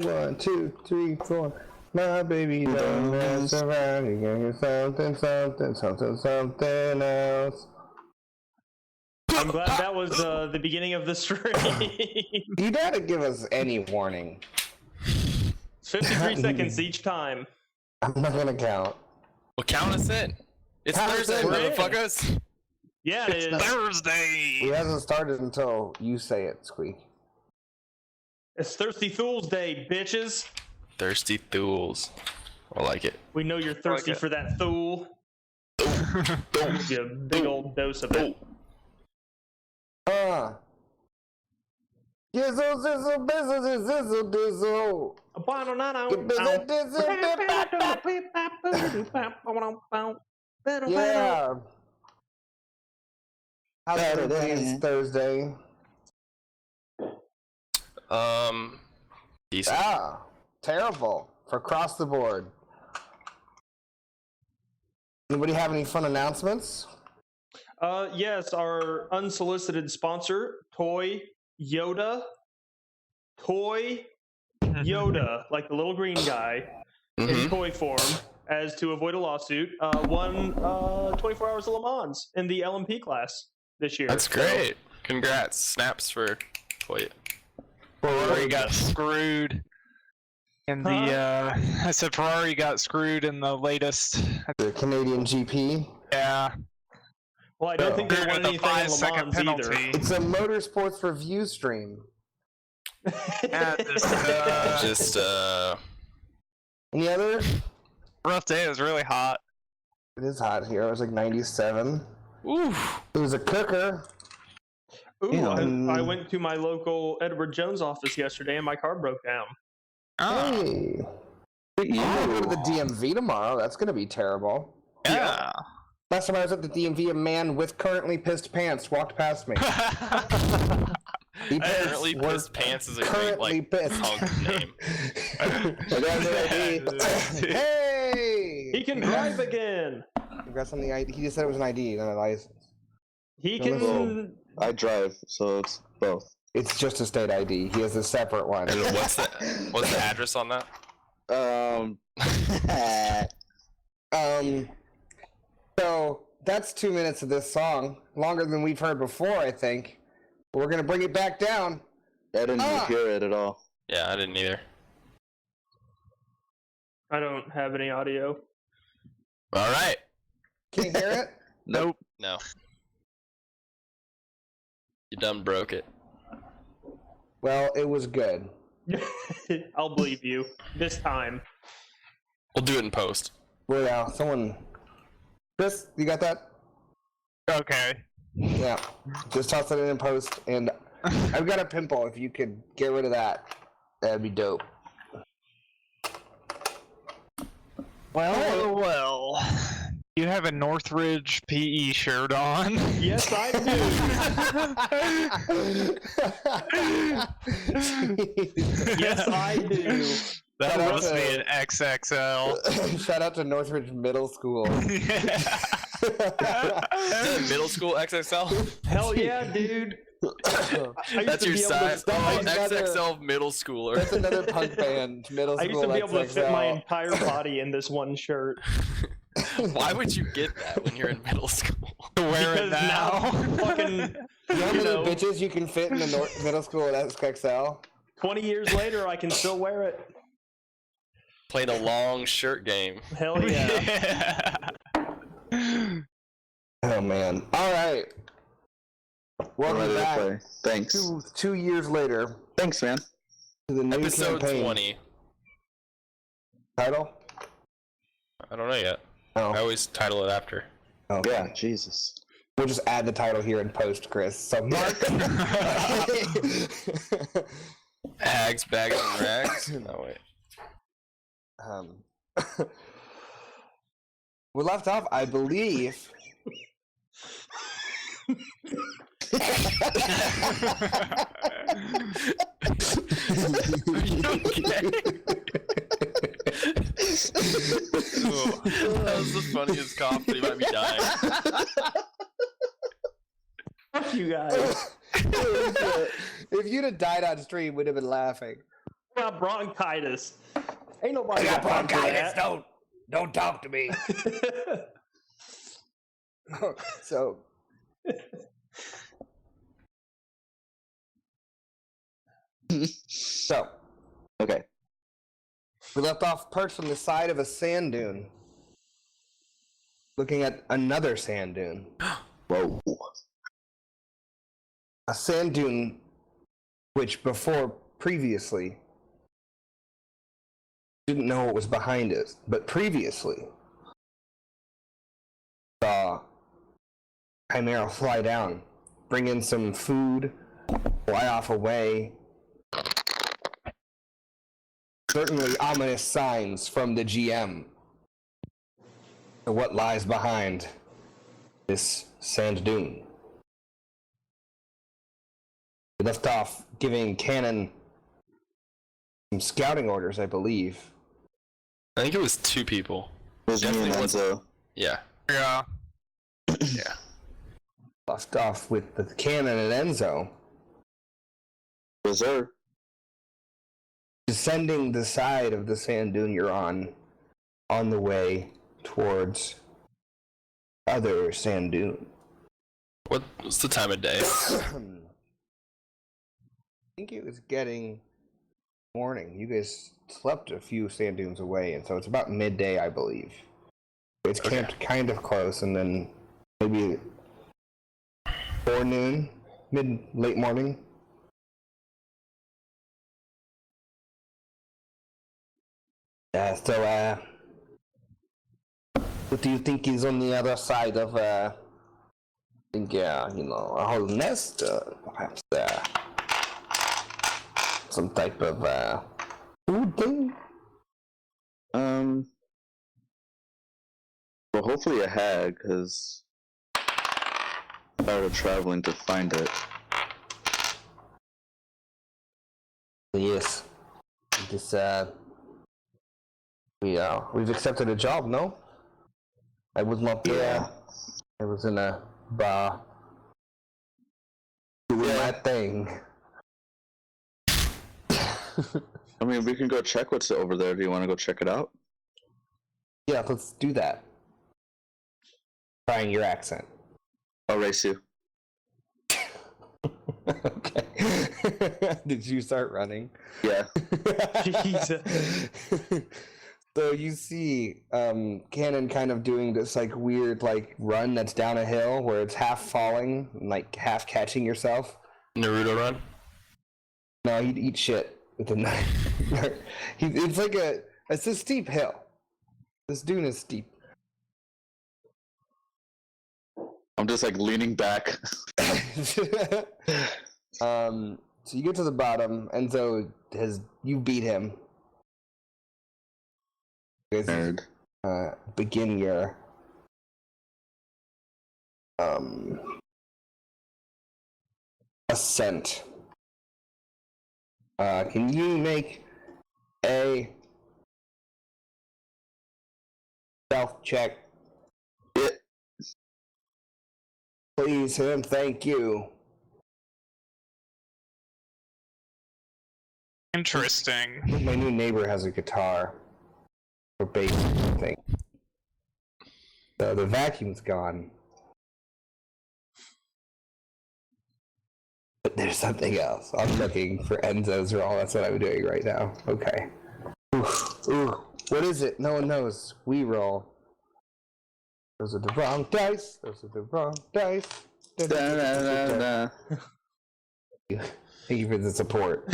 1, 2, 3, 4. My baby don't mess around. You gonna get something, something, something, something else. I'm glad that was the beginning of the stream. You gotta give us any warning. 53 seconds each time. I'm not gonna count. Well, count us in. It's Count us Thursday, in. motherfuckers. Yeah, it is. Thursday. It hasn't started until you say it, Squeak. It's Thirsty Fools Day, bitches. Thirsty Thools. I like it. We know you're thirsty for that Thül. Give you a big old dose of it. Gizzle, zizzle, bizzle, zizzle, dizzle. Yeah. How's everything? It's Thursday. Decent. Terrible for across the board. Anybody have any fun announcements? Yes, our unsolicited sponsor, Toy Yoda, like the little green guy, in toy form, as to avoid a lawsuit, won 24 Hours of Le Mans in the LMP class this year. That's great. Congrats. Snaps for Toy. Ferrari got screwed in the I said Ferrari got screwed in the latest. The Canadian GP. Yeah. Well, I don't think they won anything in Le Mans penalty. either. It's a motorsports review stream. Yeah, Just Any other? rough day. It was really hot. It is hot here. It was like 97. oof. It was a cooker. Ooh, Yeah. I went to my local Edward Jones office yesterday and my car broke down. Oh, Hey. I'm gonna go to the DMV tomorrow. That's gonna be terrible. yeah. Last time I was at the DMV, a man with currently pissed pants walked past me. Currently Pissed Pants is a great, currently like, pissed. punk name. I got an ID. Hey! He can drive again. Congrats on the ID. He just said it was an ID, not a license. He No, can. I drive, so it's both. It's just a state ID. He has a separate one. And what's the address on that? So that's 2 minutes of this song, longer than we've heard before, I think. But we're gonna bring it back down. I didn't hear it at all. Yeah, I didn't either. I don't have any audio. All right. Can't hear it? Nope. No. You done broke it. Well, it was good. I'll believe you this time. We'll do it in post. Well, yeah, someone. Chris, you got that? Okay. Yeah. Just toss it in post, and I've got a pimple. If you could get rid of that, that'd be dope. Well. You have a Northridge PE shirt on. Yes, I do. Yes, I do. That Shout out must to- be an XXL. Shout out to Northridge Middle School. Is it middle school XXL? Hell yeah, dude. That's your size. Oh, XXL middle schooler. That's another punk band. Middle I school. used to be able to fit my XXL. entire body in this one shirt. Why would you get that when you're in middle school? Wear it Because now. fucking, You know how you many know, bitches you can fit in the middle school at XXL? 20 years later, I can still wear it. Playing a long shirt game. Hell yeah. Oh man! All right. Welcome Ready to back. play. Thanks. 2 years later Thanks, man. to the new Episode campaign. 20. Title? I don't know yet. Oh. I always title it after. Oh. Yeah, Jesus. We'll just add the title here in post, Chris. So Mark. Hags, bags, and rags? No, wait. We left off, I believe. Are you okay? That was the funniest cough, but he might be dying. Fuck you guys. If you'd have died on stream, we'd have been laughing. got bronchitis. Ain't nobody I got got time for bronchitis. that. Don't talk to me. So. So. Okay. We left off perched on the side of a sand dune, looking at another sand dune. Whoa. A sand dune which previously didn't know what was behind it, but previously saw Chimera fly down, bring in some food, fly off away. Certainly ominous signs from the GM of what lies behind this sand dune. We left off giving Cannon some scouting orders, I believe. I think it was 2 people. It was me and Definitely wasn't. Enzo. Yeah. Yeah. Yeah. Left off with the Cannon and Enzo Was there? descending the side of the sand dune you're on the way towards other sand dune. What's the time of day? I think it was getting morning. You guys slept a few sand dunes away, and so it's about midday, I believe. It's camped kind of close, and then maybe forenoon, late morning. So, what do you think is on the other side of, I think, a whole nest, perhaps, some type of, food thing? Well, hopefully a hag, because I'm tired of traveling to find it. Yes. This, we've accepted a job, no? I was not there. Yeah. I was in a bar doing my thing. I mean, we can go check what's over there. Do you want to go check it out? Yeah, let's do that. Trying your accent. I'll race you. Okay. Did you start running? Yeah. Jesus. So you see Cannon kind of doing this like weird like run that's down a hill where it's half falling and like half catching yourself. Naruto run? No, he'd eat shit with a knife. It's like it's a steep hill. This dune is steep. I'm just like leaning back. So you get to the bottom, Enzo you beat him. You guys Nerd. begin your ascent. Can you make a stealth check? Yeah. Please, and thank you. Interesting. My new neighbor has a guitar or bass thing. So the vacuum's gone. But there's something else. I'm looking for Enzo's roll. That's what I'm doing right now. Okay. Ooh. What is it? No one knows. We roll. Those are the wrong dice. Those are the wrong dice. Da-da-da-da. Thank you for the support.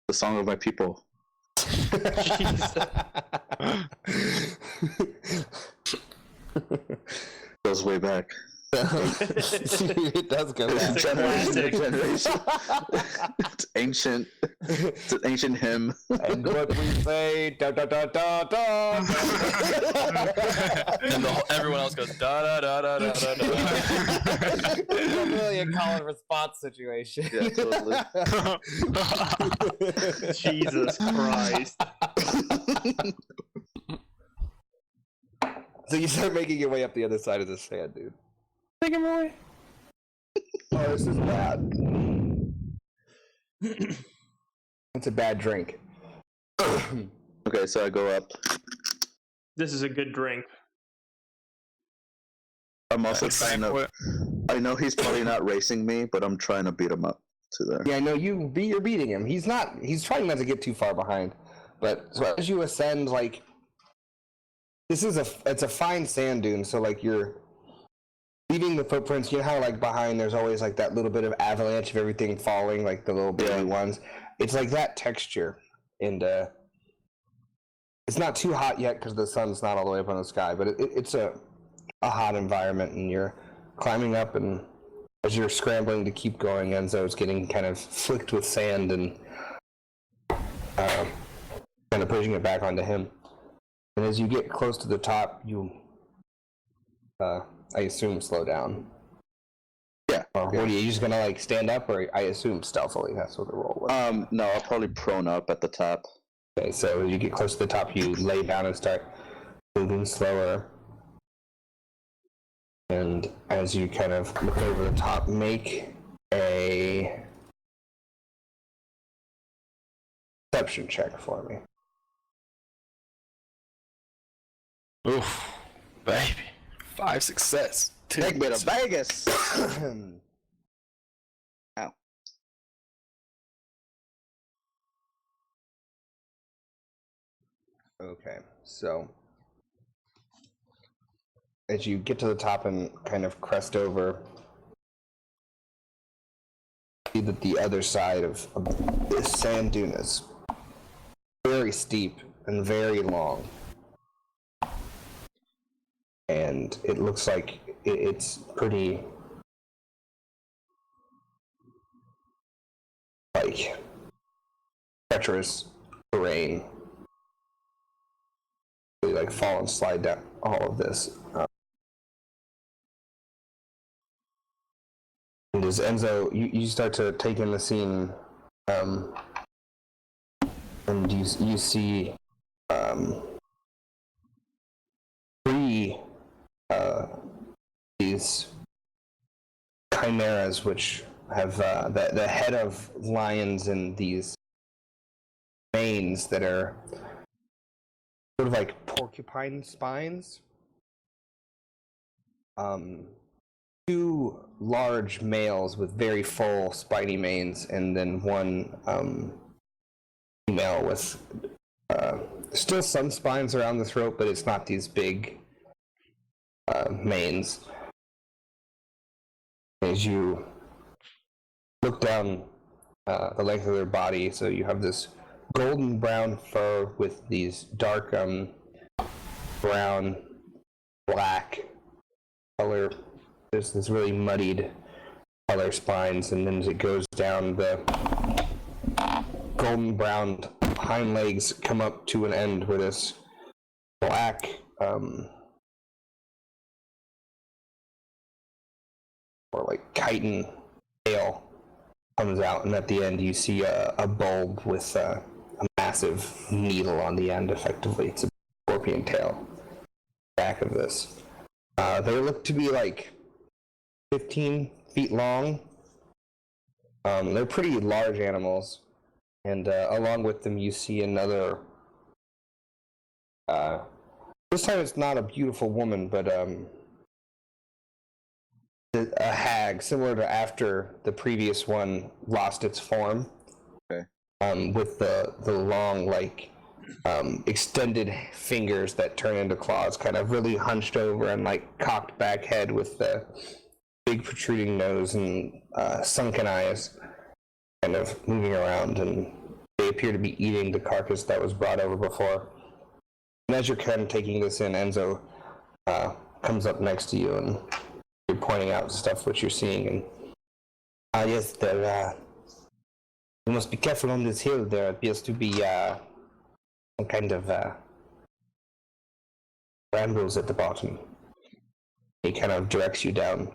The song of my people. Goes way back. It does go back. It's a classic. Generation. It's ancient. It's an ancient hymn. And what we say, da da da da da. And everyone else goes da da da da da da da. It's really a call and response situation. Yeah, totally. Jesus Christ. So you start making your way up the other side of the sand, dude. Take him away. Oh, this is bad. It's a bad drink. Okay, so I go up. This is a good drink. I'm also trying to. I know he's probably not racing me, but I'm trying to beat him up to there. Yeah, I know you're beating him. He's trying not to get too far behind. But so as you ascend, like, it's a fine sand dune, so like you're leaving the footprints. You know how like behind there's always like that little bit of avalanche of everything falling, like the little baby ones. It's like that texture, and it's not too hot yet because the sun's not all the way up on the sky, but it's a hot environment, and you're climbing up, and as you're scrambling to keep going, Enzo's getting kind of flicked with sand and kind of pushing it back onto him. And as you get close to the top, you, I assume, slow down. Yeah. What are you just gonna like stand up, or I assume stealthily? That's what the roll was. No, I'll probably prone up at the top. Okay, so as you get close to the top, you lay down and start moving slower. And as you kind of look over the top, make a perception check for me. Oof, baby. 5 success. 2 Take me to Vegas. Ow. Okay, so as you get to the top and kind of crest over, see that the other side of this sand dune is very steep and very long. And it looks like it's pretty, like, treacherous terrain. Really, like, fall and slide down all of this. And as Enzo, you start to take in the scene, and you see three these chimeras, which have the head of lions and these manes that are sort of like porcupine spines. Two large males with very full spiny manes, and then one female with still some spines around the throat, but it's not these big manes. As you look down the length of their body, so you have this golden brown fur with these dark brown, black color. There's this really muddied color spines, and then as it goes down, the golden brown hind legs come up to an end where this black or like chitin tail comes out, and at the end you see a bulb with a massive needle on the end. Effectively, it's a scorpion tail back of this. They look to be like 15 feet long. They're pretty large animals, and along with them you see another, this time it's not a beautiful woman, but a hag, similar to after the previous one lost its form. Okay. With the long, like, extended fingers that turn into claws, kind of really hunched over and like cocked back head with the big protruding nose and sunken eyes, kind of moving around, and they appear to be eating the carcass that was brought over before. And as you're kind of taking this in, Enzo comes up next to you, and you're pointing out stuff which you're seeing, and yes, there you must be careful on this hill. There appears to be some kind of brambles at the bottom. He kind of directs you down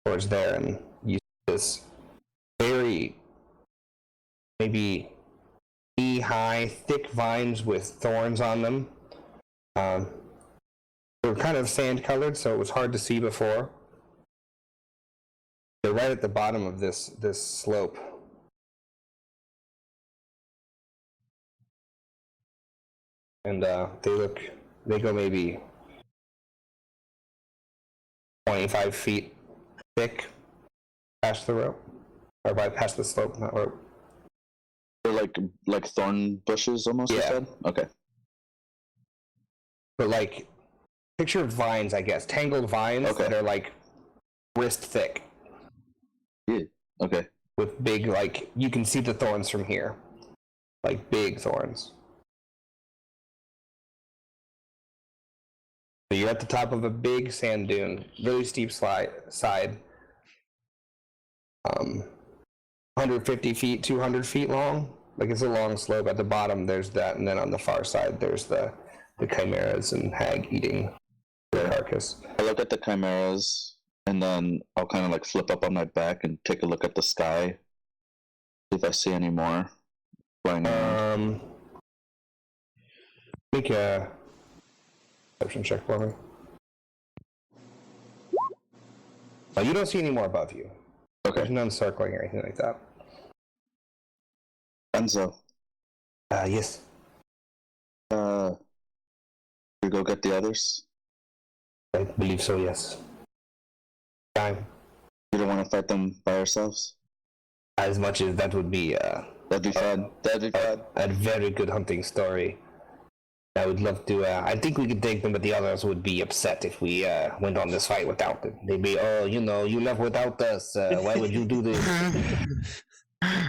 towards there, and you see this very, maybe knee-high, thick vines with thorns on them. They were kind of sand-colored, so it was hard to see before. They're right at the bottom of this slope. and they go maybe 25 feet thick past the rope, or past the slope, not rope. They're like thorn bushes almost. Yeah. You said? Okay. But like, picture vines, I guess, tangled vines that are like wrist thick. Yeah. Okay. With big, like, you can see the thorns from here, like big thorns. So you're at the top of a big sand dune, really steep side. 150 feet, 200 feet long. Like, it's a long slope. At the bottom, there's that, and then on the far side, there's the chimeras and hag eating their carcass. I look at the chimeras, and then I'll kind of like flip up on my back and take a look at the sky, see if I see any more flying around. Make a perception check for me. Oh, you don't see any more above you. Okay. There's none circling or anything like that. Enzo. Yes. We go get the others? I believe so, yes. Time. You don't want to fight them by ourselves? As much as that would be, That'd be fun. That'd be fun. a very good hunting story. I would love to, I think we could take them, but the others would be upset if we, went on this fight without them. They'd be, oh, you know, you left without us, why would you do this?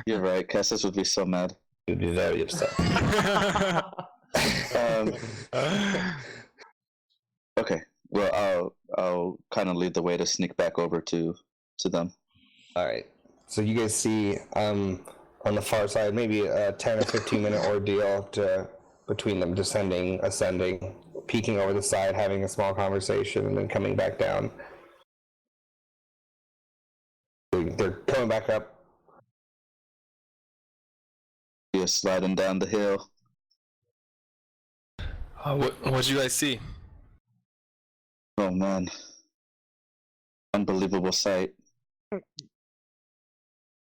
You're right. Cassis would be so mad. You'd be very upset. Okay. Well, I'll kind of lead the way to sneak back over to them. Alright. So you guys see, on the far side, maybe a 10 or 15 minute ordeal between them descending, ascending, peeking over the side, having a small conversation, and then coming back down. They're coming back up. You're sliding down the hill. What'd you guys see? Oh man. Unbelievable sight.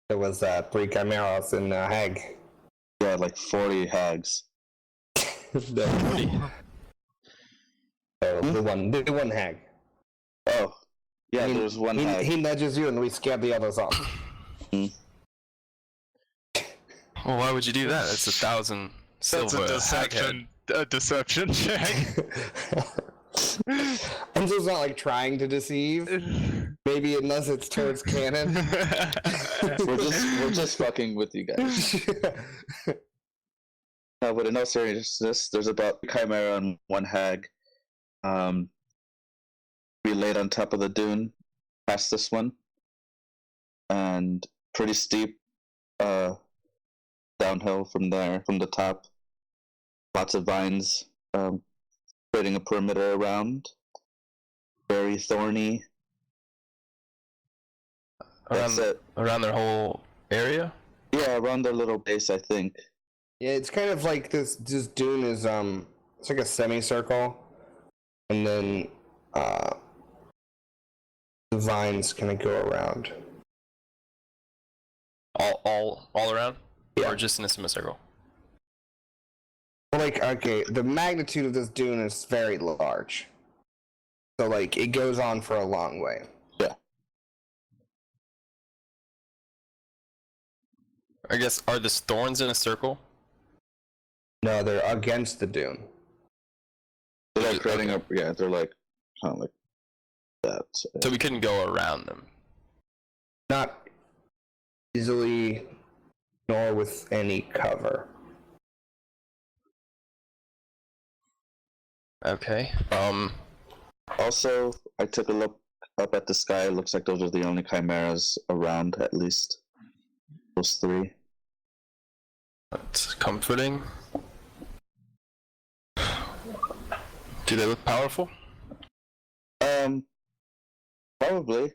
There was 3 chimeras and a hag. Yeah, like 40 hags. the one hag. Oh. Yeah, there was one hag. He nudges you and we scared the others off. Well, why would you do that? That's 1,000 silver. That's a deception check. Enzo's not like trying to deceive. Maybe unless it's towards canon. we're just fucking with you guys. No, but in all seriousness, there's about a chimera and one hag. We laid on top of the dune, past this one, and pretty steep downhill from there, from the top. Lots of vines, creating a perimeter around. Very thorny. Around their whole area? Yeah, around their little base, I think. Yeah, it's kind of like this dune is it's like a semicircle, and then the vines kind of go around. All around? Yeah. Or just in a semicircle? Well, like, okay, the magnitude of this dune is very large. So, like, it goes on for a long way. Yeah. I guess, are the thorns in a circle? No, they're against the dune. They're like creating a, yeah, they're like, kind of like that. So we couldn't go around them? Not easily, nor with any cover. Okay. Also, I took a look up at the sky. It looks like those are the only chimeras around, at least. Those 3. That's comforting. Do they look powerful? Probably.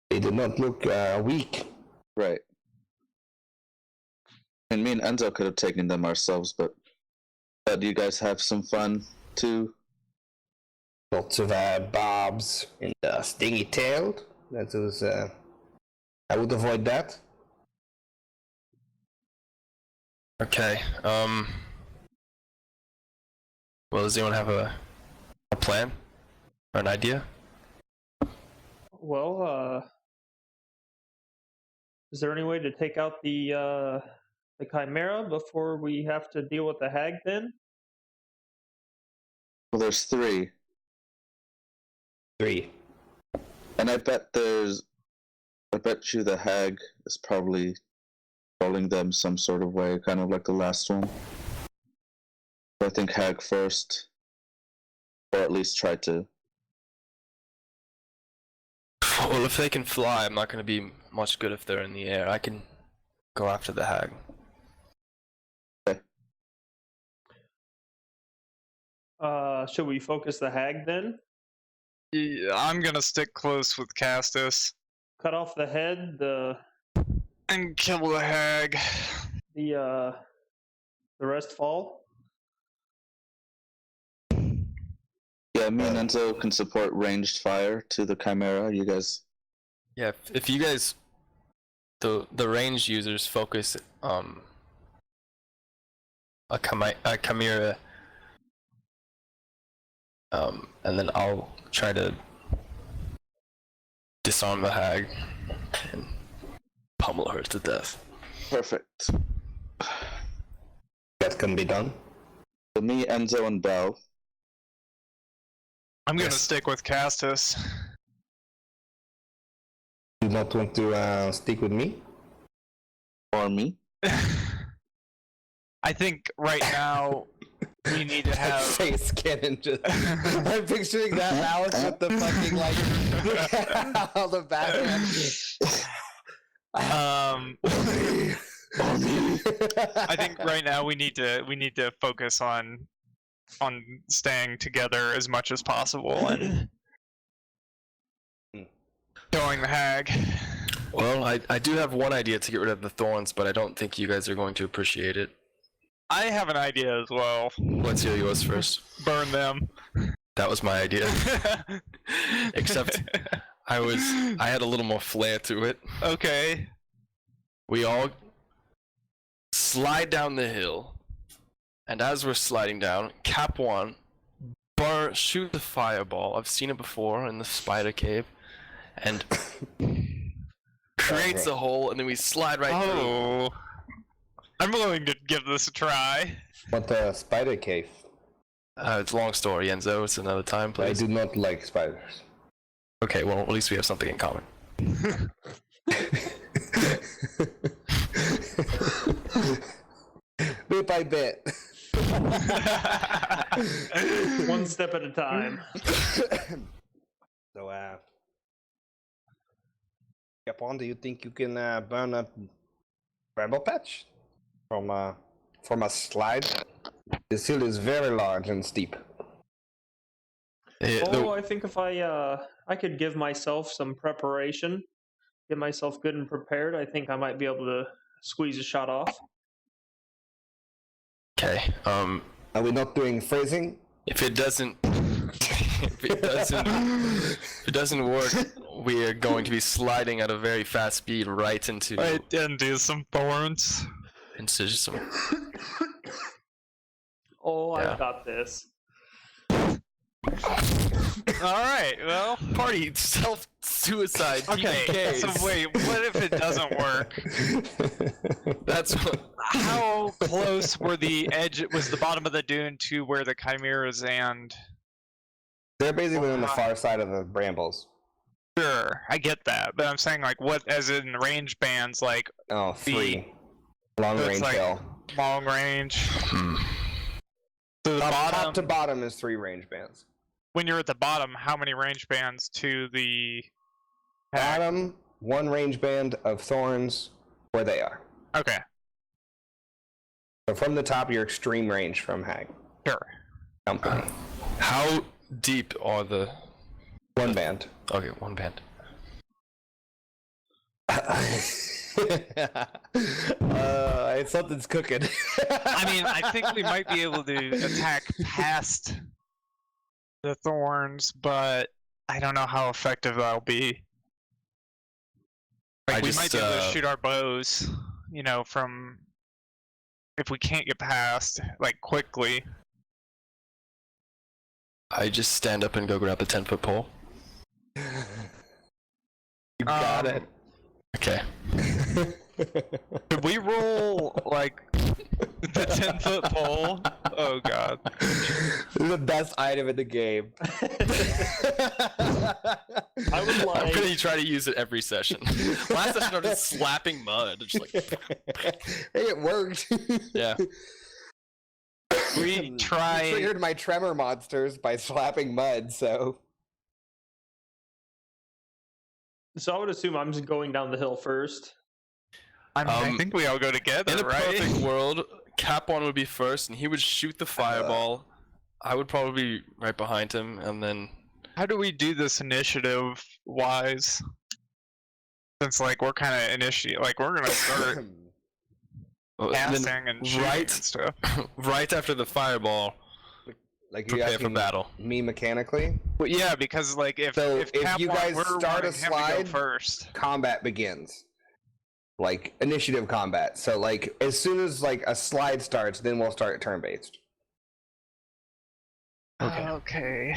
They did not look weak. Right. And me and Enzo could have taken them ourselves, but do you guys have some fun too? Lots of barbs and stingy tailed. That was I would avoid that. Okay. Well, does anyone have a plan or an idea? Well, is there any way to take out the Chimera before we have to deal with the hag then? Well, there's 3. 3. And I bet you the hag is probably controlling them some sort of way, kind of like the last one. I think hag first. Or at least try to. Well, if they can fly, I'm not going to be much good if they're in the air. I can go after the hag. Okay. Should we focus the hag then? Yeah, I'm gonna stick close with Castus. Cut off the head, and kill the hag. The rest fall? Yeah, me and Enzo can support ranged fire to the Chimera. You guys. Yeah, if you guys, the ranged users focus a chimera, and then I'll try to disarm the hag and pummel her to death. Perfect. That can be done. So me, Enzo, and Bell. I'm gonna stick with Castus. You not want to stick with me? Or me. I think right now we need to have face cannon. Just I'm picturing that Alice with the fucking like all the Batman. I think right now we need to focus on staying together as much as possible and killing the hag. Well, I do have one idea to get rid of the thorns, but I don't think you guys are going to appreciate it. I have an idea as well. Let's hear yours first. Burn them. That was my idea. Except I had a little more flair to it. Okay. We all slide down the hill, and as we're sliding down, Cap 1 shoot the fireball. I've seen it before in the spider cave, and creates a hole, and then we slide right through. Oh, I'm willing to give this a try. What the spider cave? It's a long story, Enzo. It's another time, please. I do not like spiders. Okay, well, at least we have something in common. Bit by bit. One step at a time. So, Capon, do you think you can burn a bramble patch from a slide? This hill is very large and steep. I think if I could give myself some preparation, get myself good and prepared, I think I might be able to squeeze a shot off. Okay. Are we not doing phrasing? If it doesn't work, we are going to be sliding at a very fast speed right into some thorns. into some. I've got this. Alright, well. Party self-suicide. Okay, PKs. so wait, what if it doesn't work? That's what. How close was the bottom of the dune to where the chimeras and... They're basically on the far side of the brambles. Sure, I get that, but I'm saying, like, what, as in range bands, like... Oh, 3. Long range like, hill. Long range. So the Top to bottom is 3 range bands. When you're at the bottom, how many range bands to the... Bottom, 1 range band of thorns where they are. Okay. So from the top, you're extreme range from hag. Sure. Company. How deep are the... 1 band. Okay, 1 band. Something's cooking. I mean, I think we might be able to attack past the thorns, but I don't know how effective that'll be. Like, we might be able to shoot our bows, from... If we can't get past, like, quickly. I just stand up and go grab the 10-foot pole. You got it. Okay. Could we roll like the 10-foot pole? Oh god. This is the best item in the game. I would I'm like. gonna try to use it every session. Last session I was slapping mud. Just like, Hey, it worked. yeah. We try. Triggered my tremor monsters by slapping mud, so. So I would assume I'm just going down the hill first. I think we all go together, In a right? perfect world, Cap 1 would be first, and he would shoot the fireball. I would probably be right behind him, and then... How do we do this initiative-wise? Since, like, we're kind of like, we're gonna start and passing then and shooting and stuff. right after the fireball, Like you prepare for asking battle. me mechanically, But yeah, because, like, if Cap you won, guys we're start a wanting him to go slide, first. combat begins. Like initiative combat. So like as soon as like a slide starts, then we'll start turn based. Okay.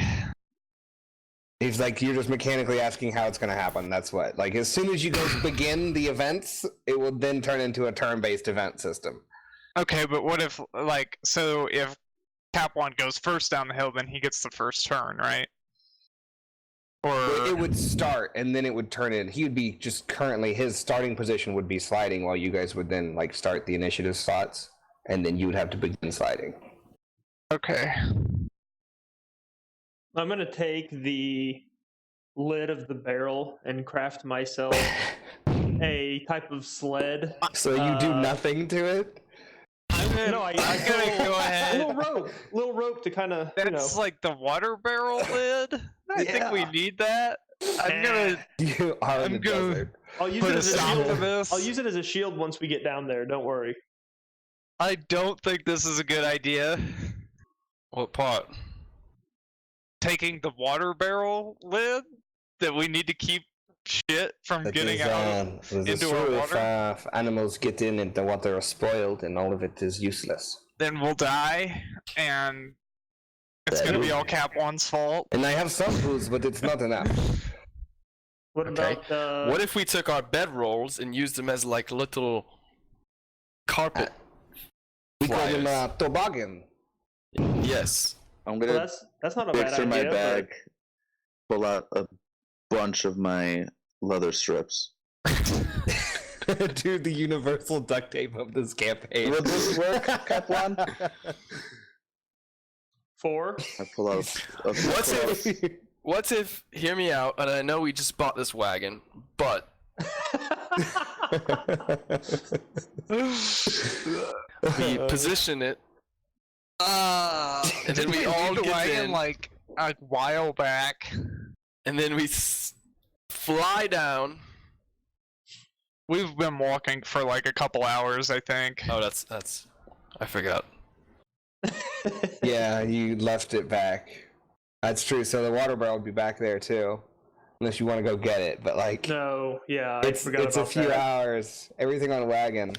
It's like you're just mechanically asking how it's going to happen. That's what. Like as soon as you guys begin the events, it will then turn into a turn based event system. Okay, but what if, like, so if Cap 1 goes first down the hill, then he gets the first turn, right? Or It would start and then it would turn in. He would be just currently his starting position would be sliding while you guys would then like start the initiative slots and then you would have to begin sliding. okay. I'm gonna take the lid of the barrel and craft myself a type of sled. So you do nothing to it? No, I'm gonna go ahead. A little rope to kind of, That's like the water barrel lid. I think we need that. I'm gonna You are in the desert. I'll use put it a as a stop to shield. this. I'll use it as a shield once we get down there. Don't worry. I don't think this is a good idea. What part? Taking the water barrel lid that we need to keep shit from getting out into our water. If animals get in and the water is spoiled and all of it is useless. Then we'll die, and it's gonna be all Cap 1's fault. And I have some booze, but it's not enough. What Okay. about What if we took our bedrolls and used them as like little carpet? We call them flyers? toboggan. Yes. I'm Well, gonna that's not a dig bad through idea. my bag, pull out a bunch of my leather strips. Dude, the universal duct tape of this campaign. Will this work, Kaplan? Four. I pull out. What if? Hear me out, and I know we just bought this wagon, but we position it, and then we all the get wagon in, like a while back. and then we fly down. We've been walking for like a couple hours, I think. Oh, that's. I forgot. Yeah, you left it back. That's true. So the water barrel would be back there too, unless you want to go get it. But like, No, yeah, I it's forgot a about few that. hours. Everything on wagon.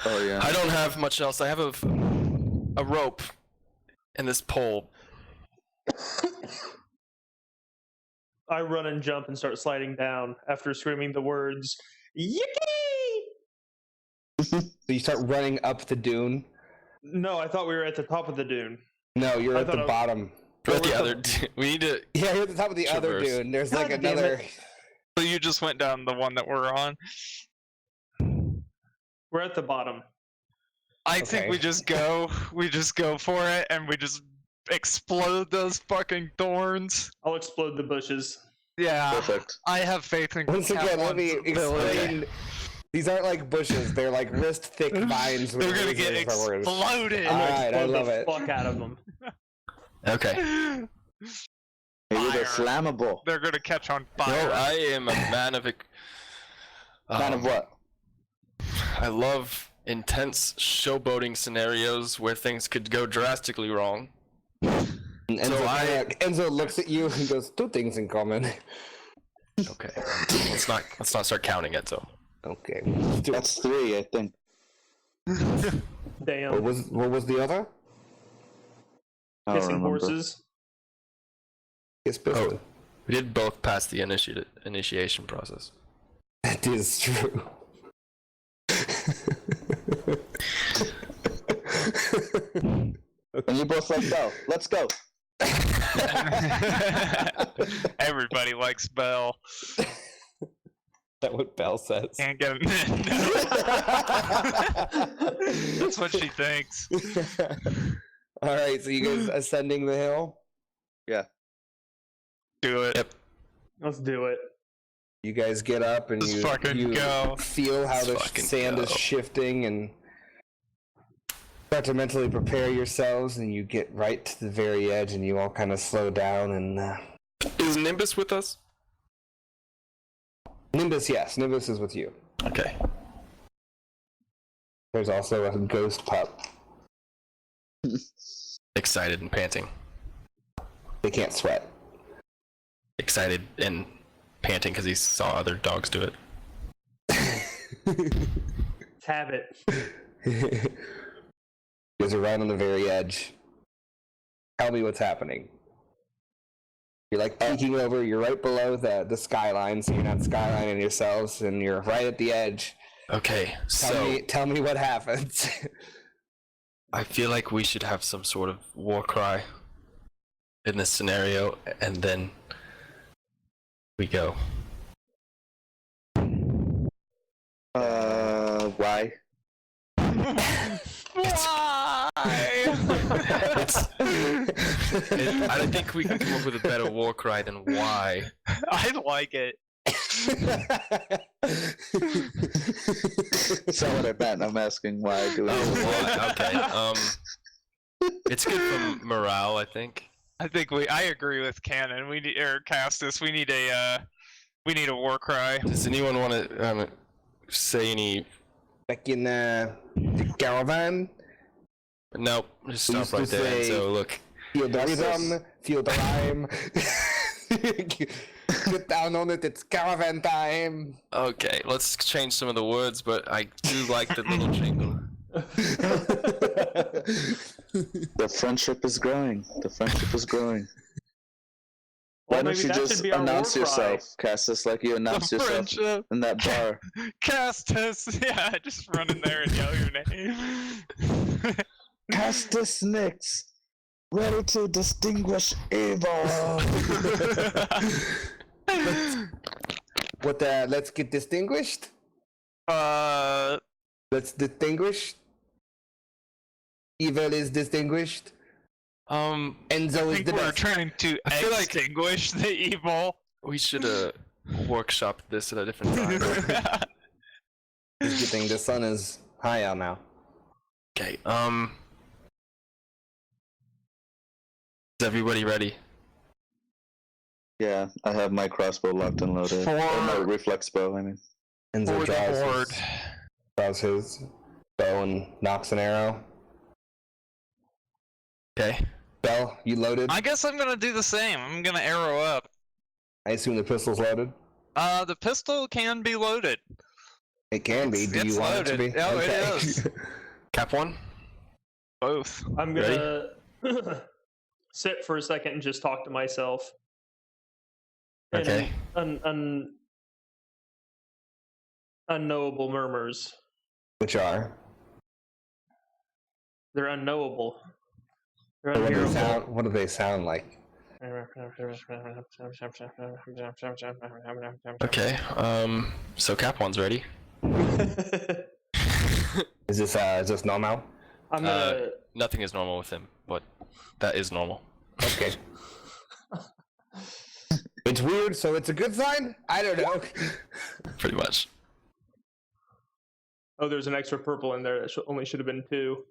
Oh yeah. I don't have much else. I have a rope and this pole. I run and jump and start sliding down after screaming the words "Yippee!" So you start running up the dune. No, I thought we were at the top of the dune. No, you're I at the thought I- bottom. But the other, we need to. Yeah, you're at the top of the other Traverse. dune. There's God like damn another. it. So you just went down the one that we're on. We're at the bottom. I think Okay. we just go for it, and we just explode those fucking thorns. I'll explode the bushes. Yeah, Perfect. I have faith in Once Cap again, let 1's me ability. explain. These aren't like bushes. They're like wrist-thick vines. With They're gonna get razors or words. exploded. I'm gonna Alright, I explode love the it. fuck out of them. Okay. Maybe they're Fire. flammable. They're gonna catch on No, fire. I am a man of it. Kind of what? I love intense showboating scenarios where things could go drastically wrong. And Enzo looks at you and goes, "Two things in common." Okay. let's not start counting it. So. Okay. That's 3, I think. Damn. What was the other? I don't Kissing remember. horses. It's pistol. We did both pass the initiation process. That is true. And you both like Bell. Let's go. Everybody likes Belle. That what Belle says. Can't get it. That's what she thinks. All right, so you guys ascending the hill. Do it. Yep. Let's do it. You guys get up and Let's you fucking go. feel how Let's the fucking sand is go. shifting and start to mentally prepare yourselves, and you get right to the very edge, and you all kind of slow down. And Is Nimbus with us? Nimbus, yes, Nimbus is with you. Okay. There's also a ghost pup. Excited and panting. They can't sweat. Excited and panting because he saw other dogs do it. Let's have it. You guys are right on the very edge. Tell me what's happening. You're like peeking over, you're right below the skyline, so you're not skylining yourselves, and you're right at the edge. Okay, Tell me what happens. I feel like we should have some sort of war cry in this scenario, and then we go. Why? I don't think we can come up with a better war cry than why. I like it. That's not what I meant. I'm asking why do we Why? Okay. It's good for morale, I think. I agree with Cannon. We need Castus. We need a war cry. Does anyone want to say any? Back in the caravan, Nope. Just We stop used to right there. say- So look, feel the What's rhythm, feel the rhyme. Get down on it, it's caravan time. okay, let's change some of the words, but I do like the little jingle. The friendship is growing. The friendship is growing. Why Well, don't maybe you that just should be our war announce cry. yourself, Cassis, like you announce The yourself friendship. in that bar? Castus. Yeah, just run in there and yell your name. Castus Nix, ready to distinguish evil. Let's get distinguished. Let's distinguish. Evil is distinguished. Enzo I is think the we're best. trying to I feel like- extinguish the evil. We should workshop this at a different time. It's a good thing the sun is high out now. Okay. Is everybody ready? Yeah, I have my crossbow locked and loaded. Or my reflex bow, I mean. Enzo For the horde. draws his bow and knocks an arrow. Okay. Bell, you loaded? I guess I'm gonna do the same. I'm gonna arrow up. I assume the pistol's loaded? The pistol can be loaded. It can be. Do It's you want it to be? loaded. Oh, it is. Cap one. Both. I'm gonna sit for a second and just talk to myself. Okay. Unknowable murmurs. Which are? They're unknowable. They're What do they unhearable. sound, what do they sound like? Okay. So Cap one's ready. Is this normal? I'm gonna. Nothing is normal with him, but that is normal. Okay. It's weird, so it's a good sign? I don't know. Pretty much. Oh, there's an extra purple in there. That only should have been 2.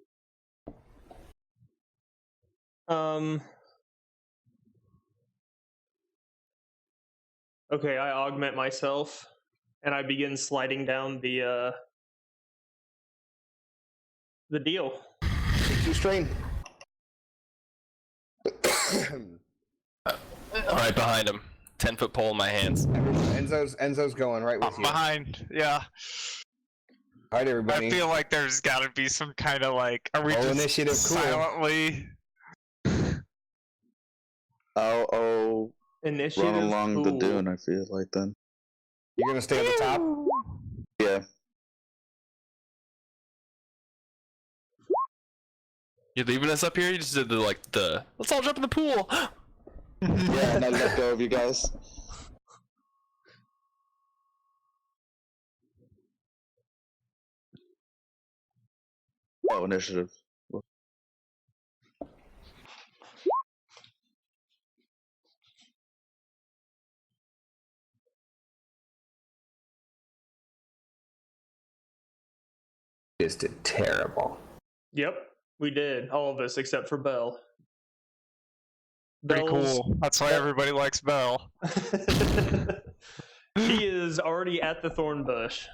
Okay, I augment myself, and I begin sliding down the deal. Take your strain. Right behind him. 10-foot pole in my hands. Enzo's going right with I'm you. behind. Yeah. All right, everybody. I feel like there's got to be some kind of like. Are we Roll just initiative, cool. silently? Oh, Initiative. run along the pool. dune, I feel like then. You're gonna stay at the top? Yeah. You leaving us up here? You just did the let's all jump in the pool. Yeah, and I let go of you guys. Oh, initiative. Just did terrible. Yep, we did. All of us except for Bell. Pretty Bell's- cool. That's why everybody likes Bell. He is already at the thorn bush.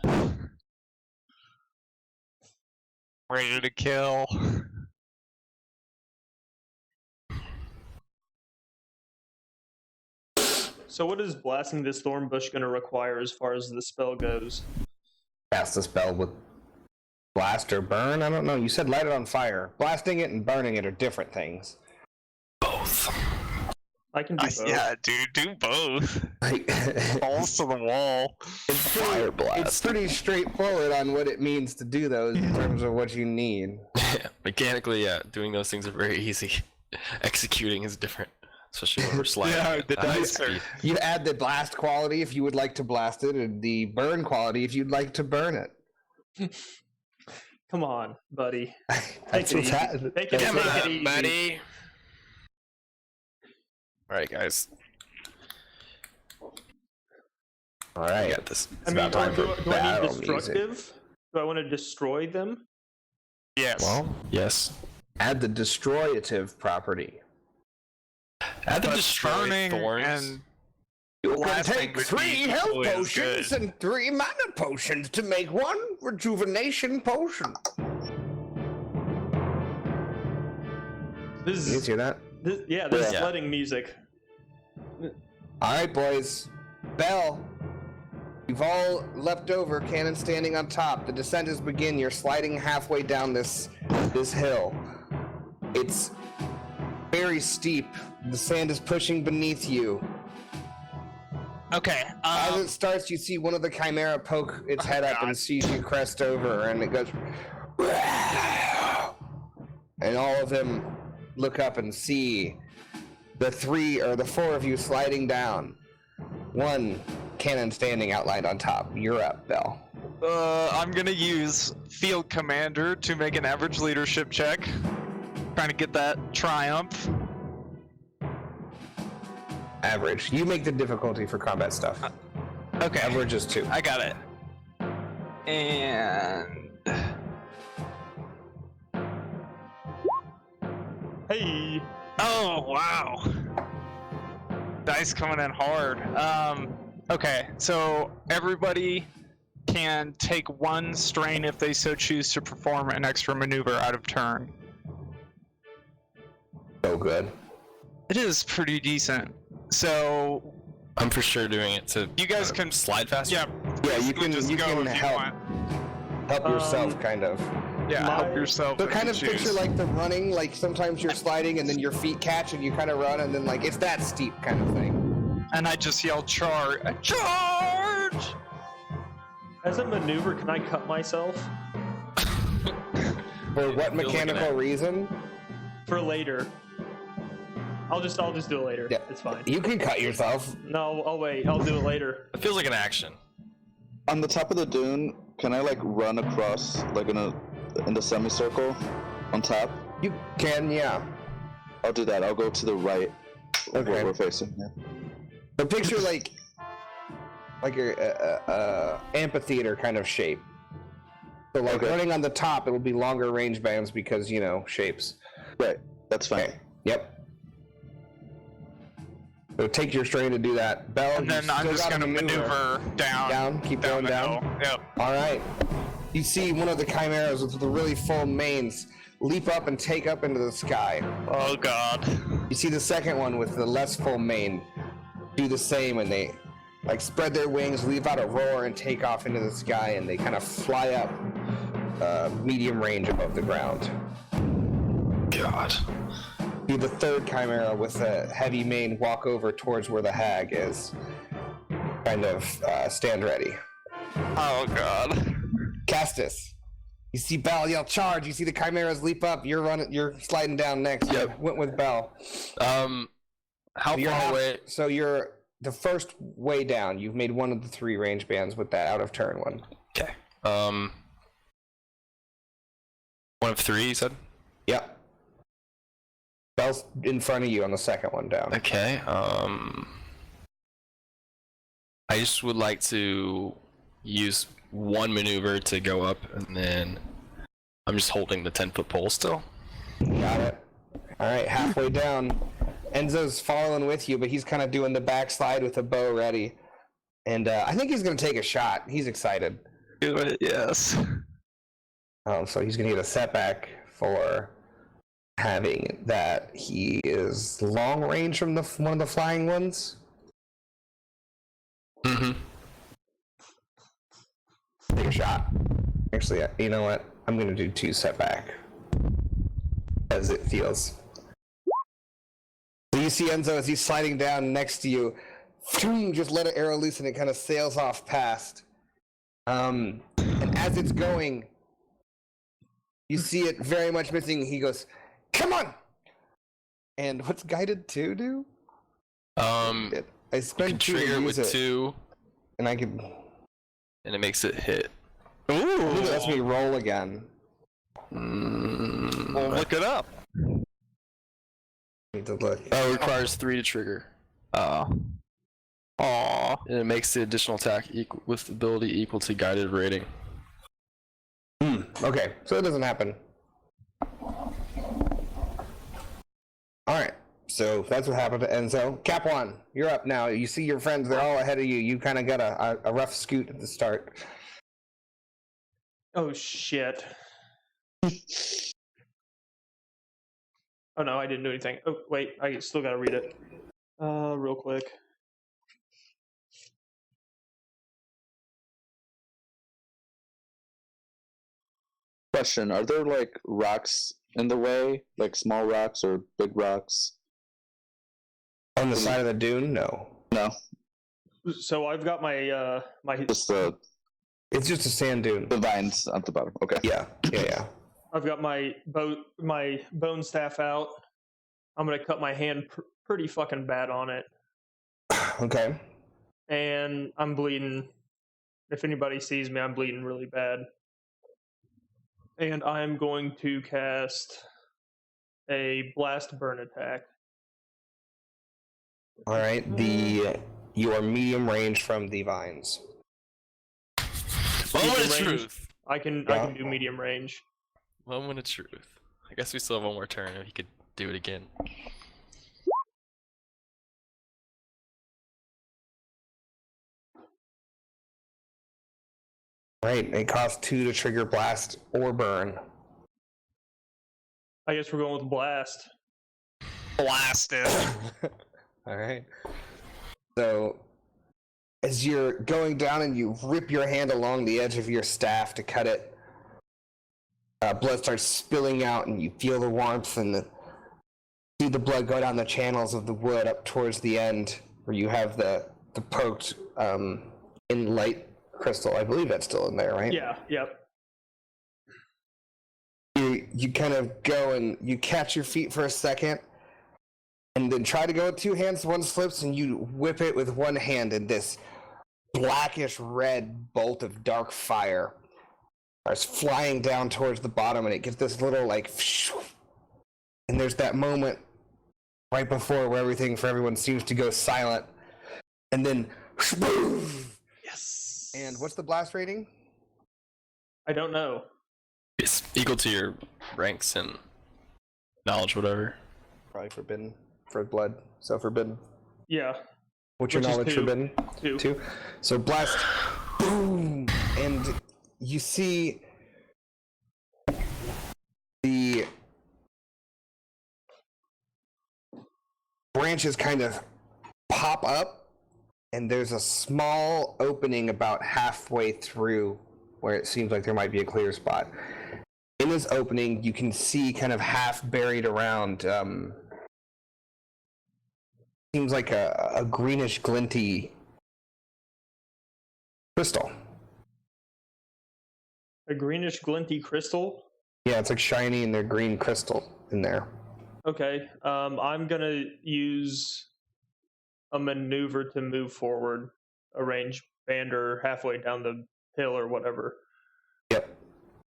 Ready to kill. So what is blasting this thorn bush going to require as far as the spell goes? Cast the spell with blast or burn? I don't know. You said light it on fire. Blasting it and burning it are different things. Both. I can do both. Yeah, dude, do both. Like, Balls to the wall. Fire blast. it's pretty straightforward on what it means to do those in terms of what you need. Mechanically, yeah, doing those things are very easy. Executing is different, especially when we're sliding. Yeah, the at high dice are- speed. You add the blast quality if you would like to blast it, and the burn quality if you'd like to burn it. Come on, buddy. That's it what's easy. happening. Take it, Come take it on, easy. buddy. All right, guys. All right. I got this. I mean, about time do, for do I need battle destructive? music. Do I want to destroy them? Yes. Well, yes. Add the destroyative property. Add the But destroy burning thorns. and You can blasting take would 3 be health equally as potions good. and 3 mana potions to make 1 rejuvenation potion. This You is hear that? this is Yeah. sledding music. All right, boys. Bell, you've all leapt over, cannon standing on top. The descent is begin. You're sliding halfway down this hill. It's very steep. The sand is pushing beneath you. okay. As it starts, you see one of the Chimera poke its head up and sees you crest over, and it goes. And all of them look up and see the 4 of you sliding down. 1 cannon standing outlined on top. You're up, Bell. I'm gonna use Field Commander to make an average leadership check. Trying to get that triumph. Average. You make the difficulty for combat stuff. Okay. Average is 2. I got it. And Hey, oh wow, dice coming in hard. Okay, so everybody can take 1 strain if they so choose to perform an extra maneuver out of turn. So good. It is pretty decent. So I'm for sure doing it to. you guys can slide faster. Yeah, Yeah, you basically can just you go can if you help want. yourself, kind of. Yeah, My- help yourself. So if kind you of choose. picture like the running, like sometimes you're sliding and then your feet catch and you kind of run and then like it's that steep kind of thing. And I just yell charge! Charge! as a maneuver, can I cut myself For what mechanical reason? for later? I'll just do it later. Yeah. It's fine. You can cut yourself. No, I'll wait. I'll do it later. It feels like an action. On the top of the dune, can I like run across like in the semicircle on top? You can, yeah. I'll do that. I'll go to the right of Okay. where we're facing. Yeah. But picture like a amphitheater kind of shape. So like Okay. running on the top, it'll be longer range bands because shapes. Right. That's fine. Okay. Yep. So take your strain to do that. Bell, And then you I'm still just gotta gonna maneuver down. Down, keep going the down. hill. Yep. All right. You see one of the chimeras with the really full manes leap up and take up into the sky. Oh god. You see the second one with the less full mane do the same, and they like spread their wings, leave out a roar, and take off into the sky, and they kind of fly up medium range above the ground. God. see the third chimera with a heavy mane walk over towards where the hag is. Kind of stand ready. Oh god. Castus, you see Bell yell charge. You see the chimeras leap up. You're sliding down next. Yep. I went with Bell. How far away? So you're the first way down. You've made one of the 3 range bands with that out of turn one. Okay. 1 of 3, you said? Yep. Bell's in front of you on the second one down. Okay. I just would like to use one maneuver to go up, and then I'm just holding the 10-foot pole still. Got it. All right, halfway down. Enzo's following with you, but he's kind of doing the backslide with a bow ready. And I think he's going to take a shot. He's excited. Yes. So he's going to get a setback for having that. He is long range from one of the flying ones. Mm-hmm. Take a shot. Actually, you know what? I'm going to do 2 setback. As it feels. So you see Enzo as he's sliding down next to you. Just let an arrow loose and it kind of sails off past. And as it's going, you see it very much missing. He goes, "Come on!" And what's guided 2 do? I You spent can 2 trigger to it use with it, 2, and I can. and it makes it hit. I think it lets me roll again. Well, look it up. Need to look. Oh, it requires 3 to trigger. Aw. And it makes the additional attack with ability equal to guided rating. Okay, so it doesn't happen. Alright, so that's what happened to Enzo. Cap 1, you're up now. You see your friends, they're all ahead of you. You kind of got a rough scoot at the start. Oh shit. Oh no, I didn't do anything. Oh wait, I still gotta read it. Real quick. Question: are there like rocks in the way, like small rocks or big rocks? On the side of the dune? No. No, So I've got my just the It's just a sand dune. vines at the bottom. Okay. Yeah. I've got my bone staff out. I'm gonna cut my hand pretty fucking bad on it, Okay. and I'm bleeding. If anybody sees me, I'm bleeding really bad. And I'm going to cast a blast burn attack. Alright, you are medium range from the vines. Moment of range. truth. I can do medium range. Moment of truth. I guess we still have one more turn if he could do it again. Right, it costs 2 to trigger blast or burn. I guess we're going with blast. Blasted. Alright. So, as you're going down and you rip your hand along the edge of your staff to cut it, blood starts spilling out and you feel the warmth and see the blood go down the channels of the wood up towards the end where you have the poked in light crystal. I believe that's still in there, right? Yeah, yep. You kind of go and you catch your feet for a second and then try to go with 2 hands. One slips and you whip it with 1 hand and this blackish red bolt of dark fire starts flying down towards the bottom and it gets this little like and there's that moment right before where everything for everyone seems to go silent and then Yes. and what's the blast rating? I don't know. It's equal to your ranks and knowledge, whatever. Probably forbidden for blood, so forbidden. Yeah. What's your Which is knowledge 2. forbidden? 2. 2. So blast, boom, and you see the branches kind of pop up, and there's a small opening about halfway through where it seems like there might be a clear spot. In this opening, you can see kind of half buried around seems like a greenish glinty crystal. A greenish glinty crystal? Yeah, it's like shiny and they're green crystal in there. Okay. I'm gonna use a maneuver to move forward, a range bander halfway down the hill or whatever. Yep.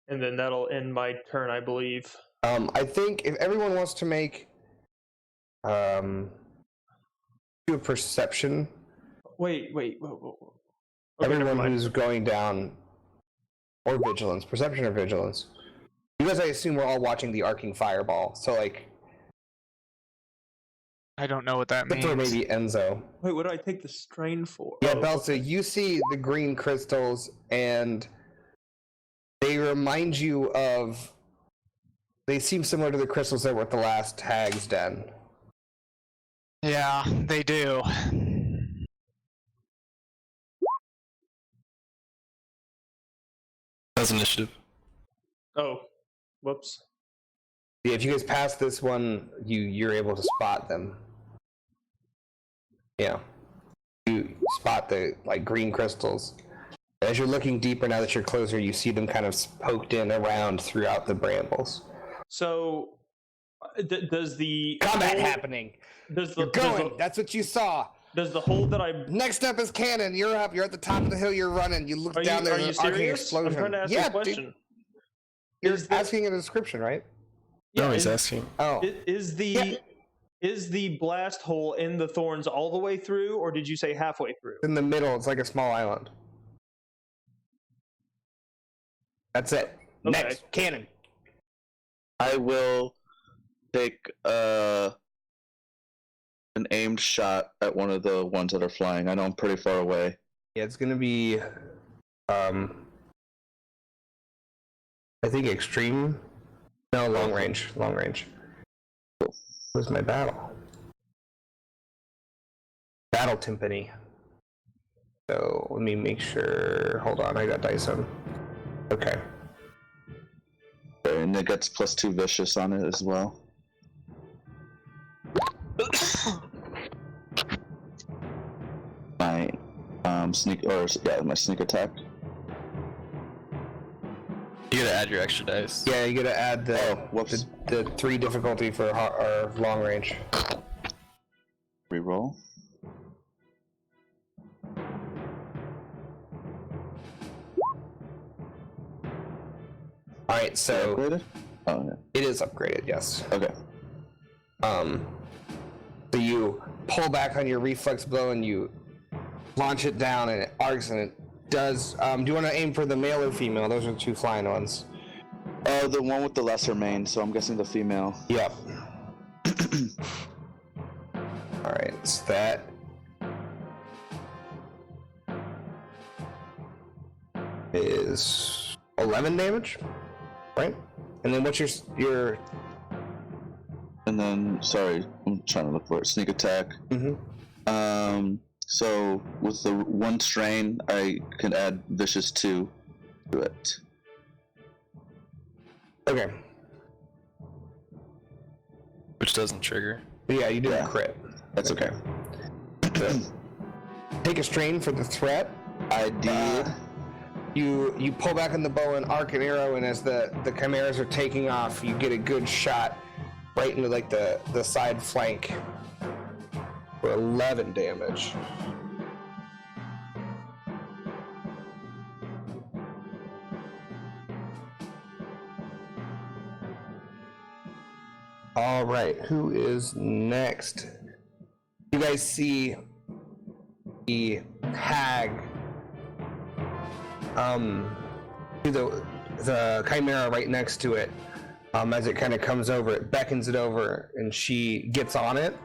And then that'll end my turn, I believe. I think if everyone wants to make do a perception. Wait. Okay, Everyone who's going down, or vigilance, perception or vigilance. You guys, I assume, we're all watching the arcing fireball. So, like, I don't know what that means. except for maybe Enzo. Wait, what do I take the strain for? Yeah, Oh, Belsa, you see the green crystals, and they remind you of. They seem similar to the crystals that were at the last Hag's Den. Yeah, they do. That's initiative. Oh, whoops. Yeah, if you guys pass this one, you're able to spot them. Yeah. You spot the green crystals. As you're looking deeper now that you're closer, you see them kind of poked in around throughout the brambles. So, does the Combat hole- happening. Does You're going. That's what you saw. Does the hole that I Next up is cannon. You're up. You're at the top of the hill. You're running. You look are down you, there. are you There's an arcing serious? explosion. I'm trying to ask yeah, a question. Dude, you're Is the- asking a description, right? No, Yeah, he's asking. Oh, Is the blast hole in the thorns all the way through, or did you say halfway through? in the middle. It's like a small island. That's it. Okay. Next, cannon. I will take an aimed shot at one of the ones that are flying. I know I'm pretty far away. Yeah, it's gonna be, I think extreme. No, long range. Long range. Where's my battle? Battle timpani. So let me make sure. Hold on, I got dice on. Okay. And it gets +2 vicious on it as well. My my sneak attack. You gotta add your extra dice. Yeah, you gotta add whoops. the 3 difficulty for long range. Reroll. All right, so Upgraded? Oh yeah. it is upgraded. Yes. Okay. So you pull back on your reflex blow and you launch it down, and it arcs, and it does. Do you want to aim for the male or female? Those are the 2 flying ones. The one with the lesser mane, so I'm guessing the female. Yep. All right, so that is 11 damage, right? And then what's your And then, sorry, I'm trying to look for it. Sneak attack. So with the 1 strain, I can add vicious 2 to it. Okay. Which doesn't trigger. Yeah, you did a Yeah. crit. That's okay. So, take a strain for the threat. I did. You pull back on the bow and arc an arrow, and as the chimeras are taking off, you get a good shot right into like the side flank for 11 damage. All right, who is next? You guys see the hag the chimera right next to it. As it kind of comes over, it beckons it over, and she gets on it,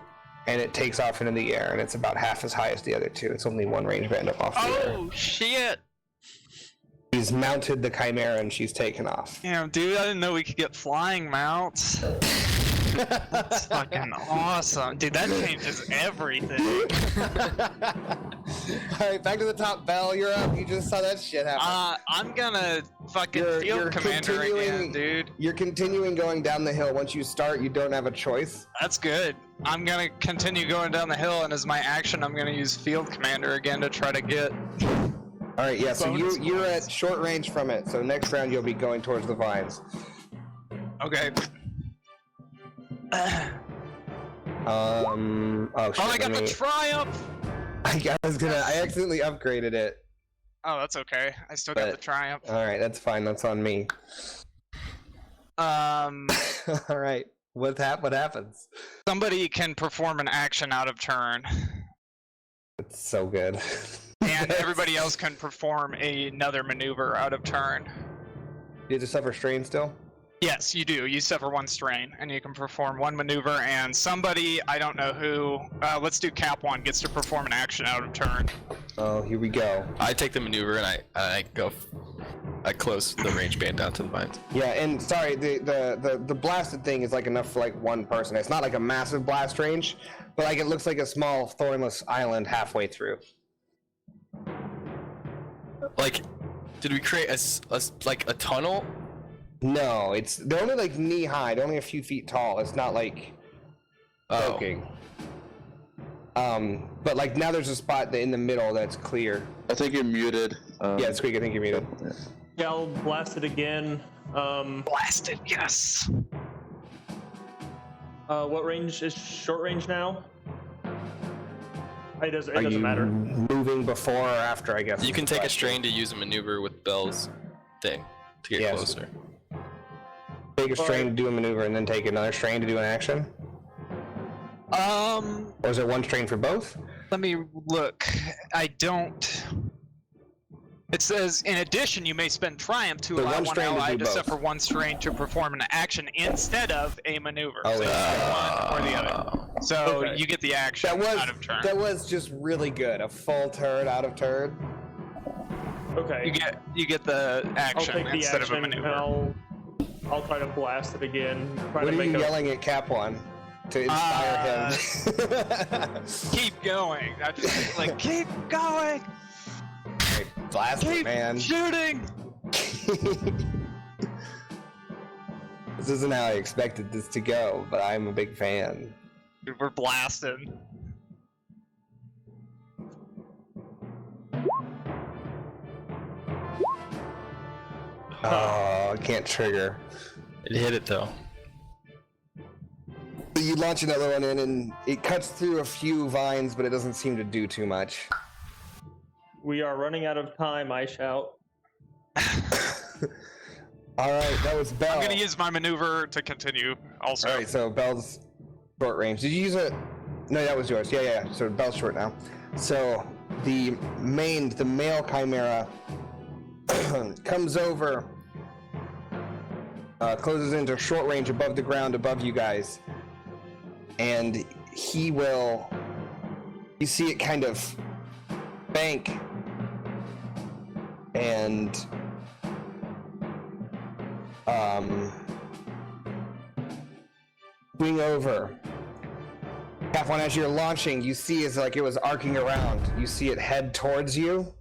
and it takes off into the air, and it's about half as high as the other 2. It's only 1 range band up off the air. Oh shit! She's mounted the chimera, and she's taken off. Damn, dude, I didn't know we could get flying mounts. That's fucking awesome. Dude, that changes everything. Alright, back to the top. Bell, you're up. You just saw that shit happen. I'm gonna fucking field commander again, dude. You're continuing going down the hill. Once you start, you don't have a choice. That's good. I'm gonna continue going down the hill, and as my action, I'm gonna use field commander again to try to get. Alright, yeah, so Bonus you're points. at short range from it. So next round, you'll be going towards the vines. Okay. Oh shit. Oh, I got let the me- triumph. I accidentally upgraded it. Oh, that's okay. I still got the But- triumph. Alright, that's fine. That's on me. Alright. What happens? Somebody can perform an action out of turn, It's so good. and everybody else can perform another maneuver out of turn. You just suffer strain still? Yes, you do. You suffer 1 strain, and you can perform 1 maneuver, and somebody, I don't know who, let's do Cap 1, gets to perform an action out of turn. Oh, here we go. I take the maneuver and I close the range band down to the vines. Yeah, and sorry, the blasted thing is like enough for like one person. It's not like a massive blast range, but like it looks like a small thornless island halfway through. Like, did we create like a tunnel? No, they're only like knee high. They're only a few feet tall. It's not like Oh. poking. But like now there's a spot in the middle that's clear. I think you're muted. Yeah, Squeak, I think you're muted. Yeah, I'll blast it again. Blasted, yes! What range is short range now? It doesn't Are you matter. moving before or after? I guess You is can the take a question. strain to use a maneuver with Bell's thing to get Yes. closer. Take a strain to Alright. do a maneuver, and then take another strain to do an action. Or is there one strain for both? Let me look. I don't. It says, in addition, you may spend triumph to So allow one one strain to ally do to both. suffer 1 strain to perform an action instead of a maneuver. Oh, So you yeah. get one or the other. So Okay. you get the action out of turn. That was just really good. A full turn out of turn. Okay. You get the I'll action take the instead action of a and maneuver. I'll try to blast it again. Try What to are make you a yelling at Cap One to inspire him? Keep going. I just like keep going. Blast it, Keep man. shooting. This isn't how I expected this to go, but I'm a big fan. Dude, we're blasting. Oh, I can't trigger. It hit it though. You launch another one in, and it cuts through a few vines, but it doesn't seem to do too much. We are running out of time, I shout. All right, that was Bell. I'm gonna use my maneuver to continue. Also, All right, so Bell's short range. Did you use it? No, that was yours. Yeah. So Bell's short now. So the male Chimera comes over, closes into short range above the ground, above you guys, and he will. You see it kind of bank and swing over. Half one, as you're launching, you see it's like it was arcing around. You see it head towards you.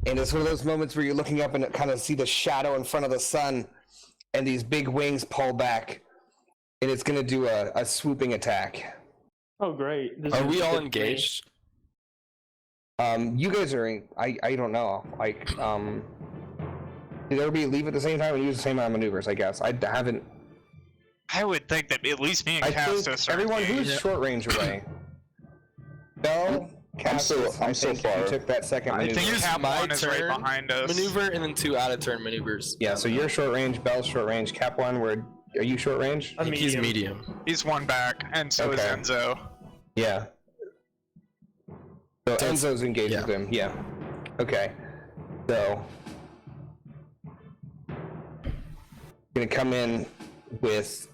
And it's one of those moments where you're looking up and kind of see the shadow in front of the sun, and these big wings pull back, and it's going to do a swooping attack. Oh, great. This Are is we all good for me. engaged? You guys are in, I don't know. Like, did everybody leave at the same time and use the same amount of maneuvers, I guess? I haven't. I would think that at least me and I Castus think are everyone engaged. who's short range away. Bell, Castus, I'm so I think far. you took that second I maneuver. think Use Cap my 1 is right turn behind us. Maneuver and then 2 out of turn maneuvers. Yeah, so you're short range, Bell's short range, Cap One, are you short range? I think he's medium. He's 1 back, and so is Okay. Enzo. Yeah. So So it's- Enzo's engaged yeah. with him, yeah. Okay. So gonna come in with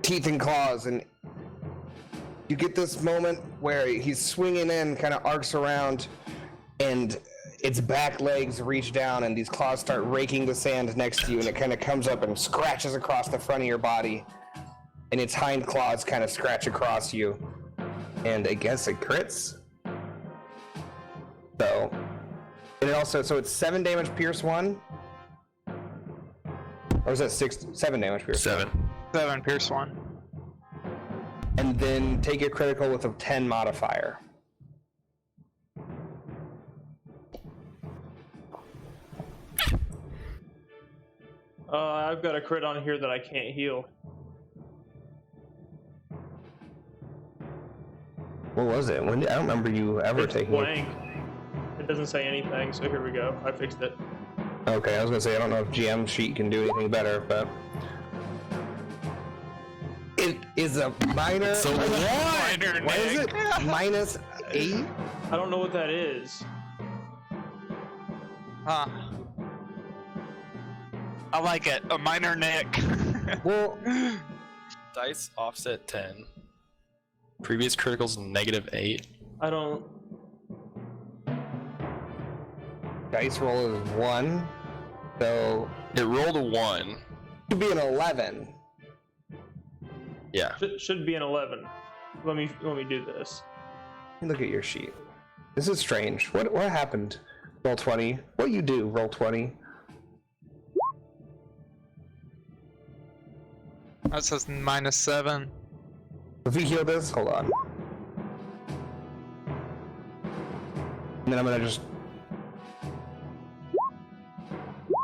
teeth and claws, and you get this moment where he's swinging in, kind of arcs around, and its back legs reach down, and these claws start raking the sand next to you, and it kind of comes up and scratches across the front of your body, and its hind claws kind of scratch across you. And I guess it crits. So, and it also, so it's 7 damage pierce 1. Or is that 7 damage pierce? 7. 7 pierce 1. And then take a critical with a 10 modifier. I've got a crit on here that I can't heal. What was it? When I don't remember you ever It's taking blank. It doesn't say anything, so here we go. I fixed it. Okay, I was gonna say I don't know if GM sheet can do anything better, but it is a minor. So what Minor, is Nick. it? -8? I don't know what that is. Huh. I like it. A minor Nick. Well, Dice offset 10. Previous criticals -8. I don't. dice roll is 1, so It rolled a 1. it could be an 11. Yeah. Should be an 11. Let me do this. Look at your sheet. This is strange. What happened? Roll 20. What you do? Roll 20. That says -7. If we heal this, hold on. And then I'm gonna just.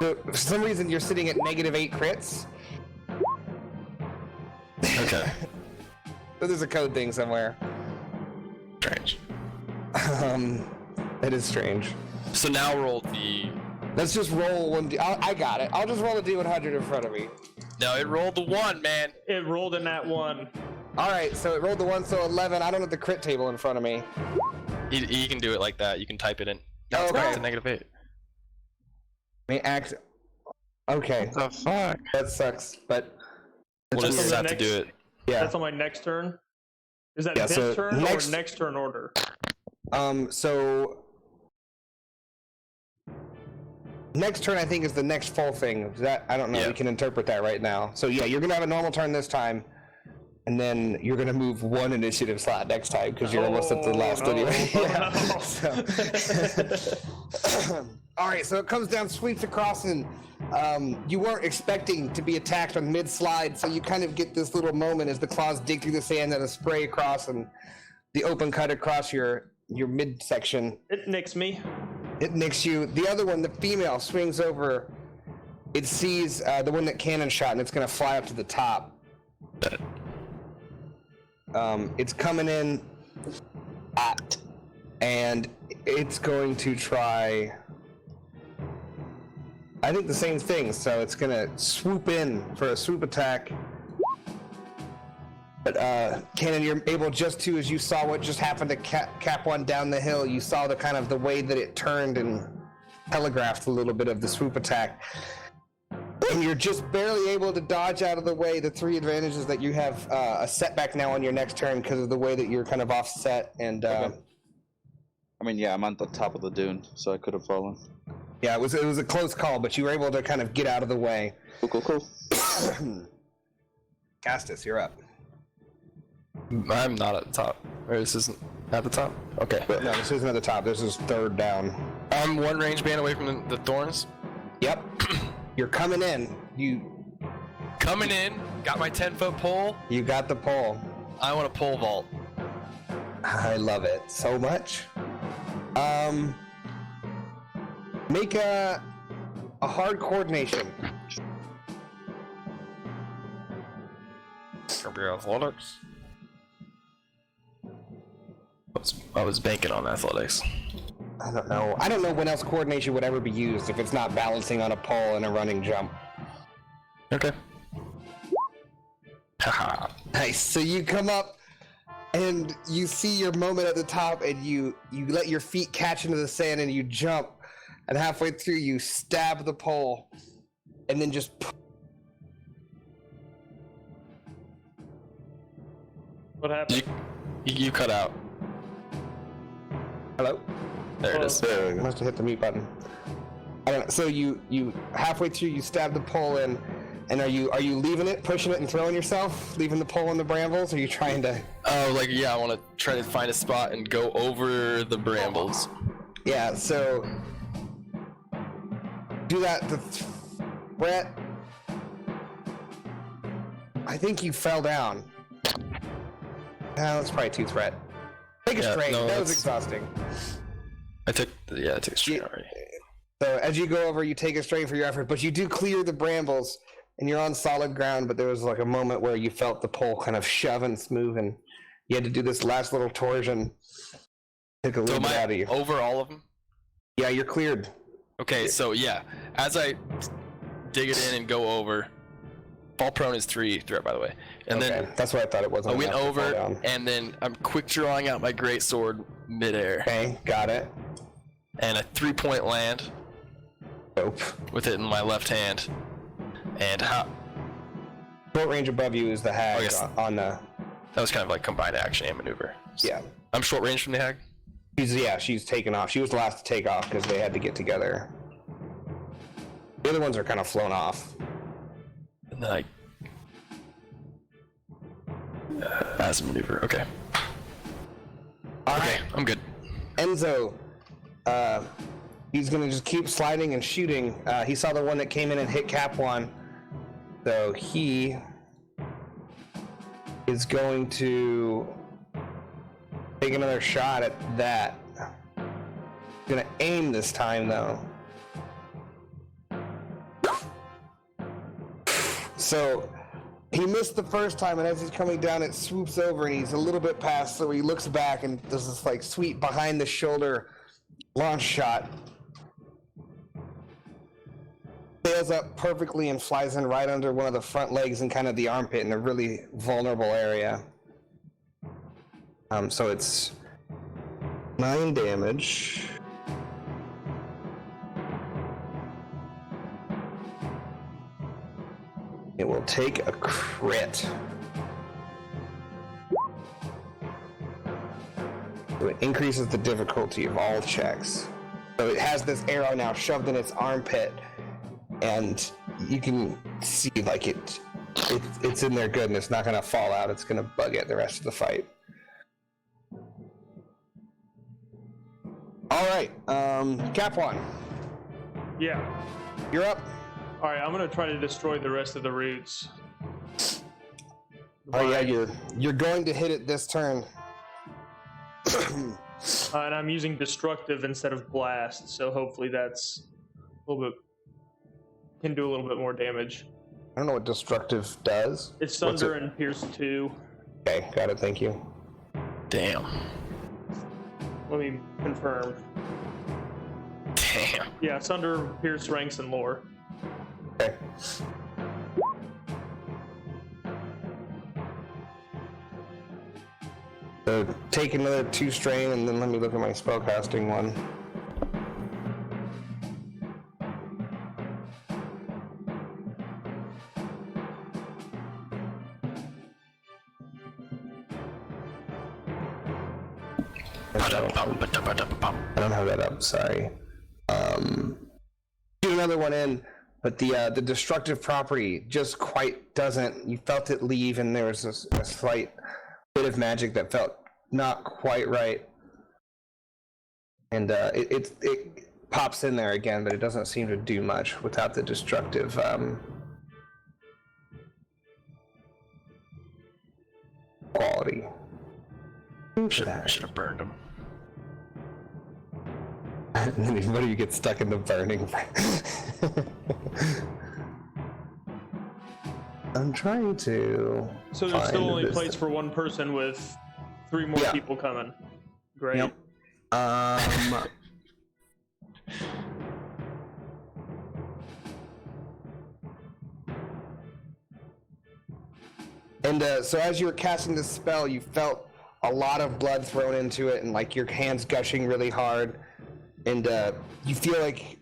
So, for some reason, you're sitting at -8 crits. Okay. So there's a code thing somewhere. Strange. That is strange. So now roll the. Let's just roll one. I got it. I'll just roll a D100 in front of me. No, it rolled the 1, man. It rolled in that 1. All right, so it rolled the 1, so 11. I don't have the crit table in front of me. You can do it like that. You can type it in. No, it's Okay. back to -8. May act. Okay, The fuck? that sucks, but We'll That's just on the have to do next- it. yeah. That's on my next turn. Is that Yeah, this so turn next- or next turn order? So next turn I think is the next full thing. Is that I don't know. Yeah. We can interpret that right now. So yeah, you're gonna have a normal turn this time, and then you're gonna move 1 initiative slot next time because you're almost at the last no. anyway. Oh, Yeah. no. So- all right, so it comes down, sweeps across, and you weren't expecting to be attacked on mid-slide, so you kind of get this little moment as the claws dig through the sand and a spray across, and the open cut across your midsection. It nicks me. It nicks you. The other one, the female, swings over. It sees the one that cannon shot, and it's going to fly up to the top. It's coming in hot, and it's going to try. I think the same thing. So it's going to swoop in for a swoop attack. But Cannon, you're able just to, as you saw what just happened to Cap One down the hill, you saw the kind of the way that it turned and telegraphed a little bit of the swoop attack. And you're just barely able to dodge out of the way. The 3 advantages that you have a setback now on your next turn because of the way that you're kind of offset. And I mean, yeah, I'm on the top of the dune, so I could have fallen. yeah, it was a close call, but you were able to kind of get out of the way. Cool. Castus, you're up. I'm not at the top. Or this isn't at the top? Okay. No, this isn't at the top. This is 3rd down. I'm 1 range band away from the thorns. Yep. You're coming in. Coming in, got my 10-foot pole. You got the pole. I want a pole vault. I love it so much. Make a hard coordination. Athletics. I was banking on athletics. I don't know. I don't know when else coordination would ever be used if it's not balancing on a pole and a running jump. Okay. Haha. Nice. So you come up and you see your moment at the top and you let your feet catch into the sand and you jump, and halfway through you stab the pole and then just What happened? You cut out. hello? There it is. There we go. Must have hit the mute button. I don't know. So you halfway through you stab the pole in, And are you leaving it, pushing it, and throwing yourself, leaving the pole in the brambles? Or are you trying to? Oh, like yeah, I want to try to find a spot and go over the brambles. Yeah. So do that. Brett, I think you fell down. That's probably too threat. Take a strain. That was exhausting. I took a strain already. So as you go over, you take a strain for your effort, but you do clear the brambles, and you're on solid ground. But there was like a moment where you felt the pole kind of shove and smooth, and you had to do this last little torsion. Took a little bit out of you. Over all of them? Yeah, you're cleared. Okay, so yeah, as I dig it in and go over, fall prone is 3 threat, by the way, and then that's what I thought it was. I went over, and then I'm quick drawing out my greatsword midair. Okay, got it. And a 3-point land. Nope. With it in my left hand, and how? Short range above you is the hag on the. That was kind of like combined action and maneuver. Yeah. I'm short range from the hag. She's taken off. She was the last to take off because they had to get together. The other ones are kind of flown off. And then as a maneuver. Okay. Okay, I'm good. Enzo, he's gonna just keep sliding and shooting. He saw the one that came in and hit Cap 1, so he is going to take another shot at that. He's gonna aim this time though. So he missed the first time, and as he's coming down, it swoops over, and he's a little bit past, so he looks back, and does this like sweet behind the shoulder launch shot. Sails up perfectly and flies in right under one of the front legs and kind of the armpit in a really vulnerable area. So it's 9 damage. It will take a crit. So it increases the difficulty of all checks. So it has this arrow now shoved in its armpit, and you can see like it's in there good, and it's not going to fall out. It's going to bug it the rest of the fight. All right, Cap 1. Yeah. You're up. All right, I'm gonna try to destroy the rest of the roots. Oh yeah, you're going to hit it this turn. And I'm using destructive instead of blast, so hopefully that's a little bit can do a little bit more damage. I don't know what destructive does. It's Thunder and Pierce 2. Okay, got it. Thank you. Damn. Let me confirm. Damn. Yeah, Thunder, Pierce, ranks, and lore. Okay. So take another 2 strain, and then let me look at my spellcasting one. I don't have that up, sorry. Shoot another one in, but the destructive property just quite doesn't. You felt it leave, and there was a slight bit of magic that felt not quite right. And it pops in there again, but it doesn't seem to do much without the destructive quality. Should have burned him. And then what do you get stuck in the burning? I'm trying to. So there's still only place for one person with 3 more people coming. Great. Yep. And so as you were casting this spell, you felt a lot of blood thrown into it, and like your hands gushing really hard, and you feel like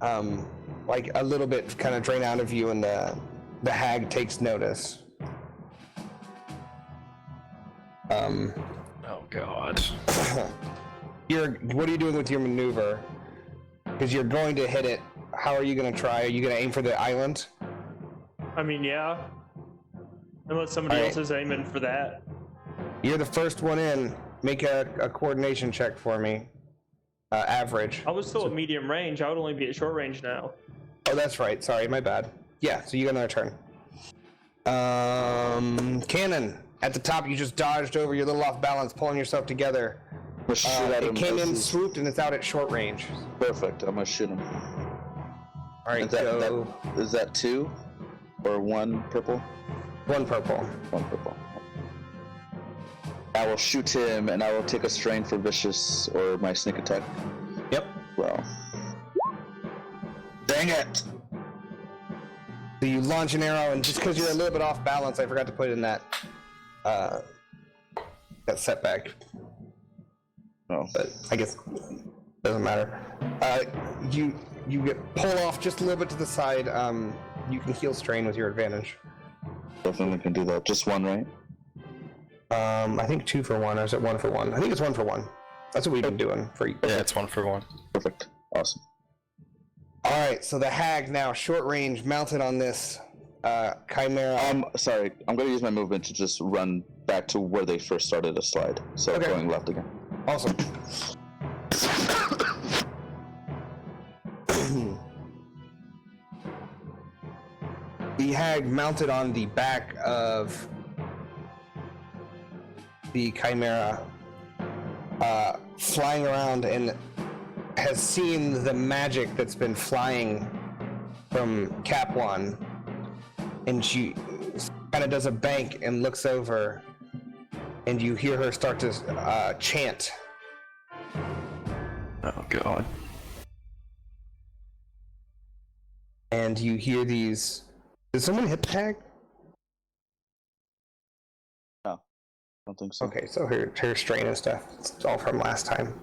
a little bit kind of drain out of you, and the hag takes notice. Oh god. What are you doing with your maneuver? Because you're going to hit it. How are you going to try? Are you going to aim for the island? I mean, yeah. Unless somebody All else is aiming for that. You're the first one in. Make a coordination check for me. Average. I was still at medium range. I would only be at short range now. Oh, that's right. Sorry, my bad. Yeah, so you got another turn. Cannon. At the top, you just dodged over. You're a little off balance, pulling yourself together. It came in, swooped, and it's out at short range. Perfect. I'm gonna shoot him. All right, Is that 2 or 1 purple? 1 purple. 1 purple. I will shoot him, and I will take a strain for vicious or my sneak attack. Yep. Well. Dang it! So you launch an arrow, and just because you're a little bit off balance, I forgot to put in that setback. Oh. But I guess doesn't matter. You get pulled off just a little bit to the side. You can heal strain with your advantage. Definitely can do that. Just 1, right? I think 2 for 1, or is it 1 for 1? I think it's 1 for 1. That's what we've been doing for you. Yeah, it's 1 for 1. Perfect. Awesome. Alright, so the hag now, short range, mounted on this chimera. Sorry, I'm gonna use my movement to just run back to where they first started to slide. So Okay. going left again. Awesome. The hag mounted on the back of the chimera, flying around, and has seen the magic that's been flying from Capwan, and she kind of does a bank and looks over, and you hear her start to chant. Oh god. And you hear these. Did someone hit the hag? No, I don't think so. Okay, so her strain and stuff. It's all from last time.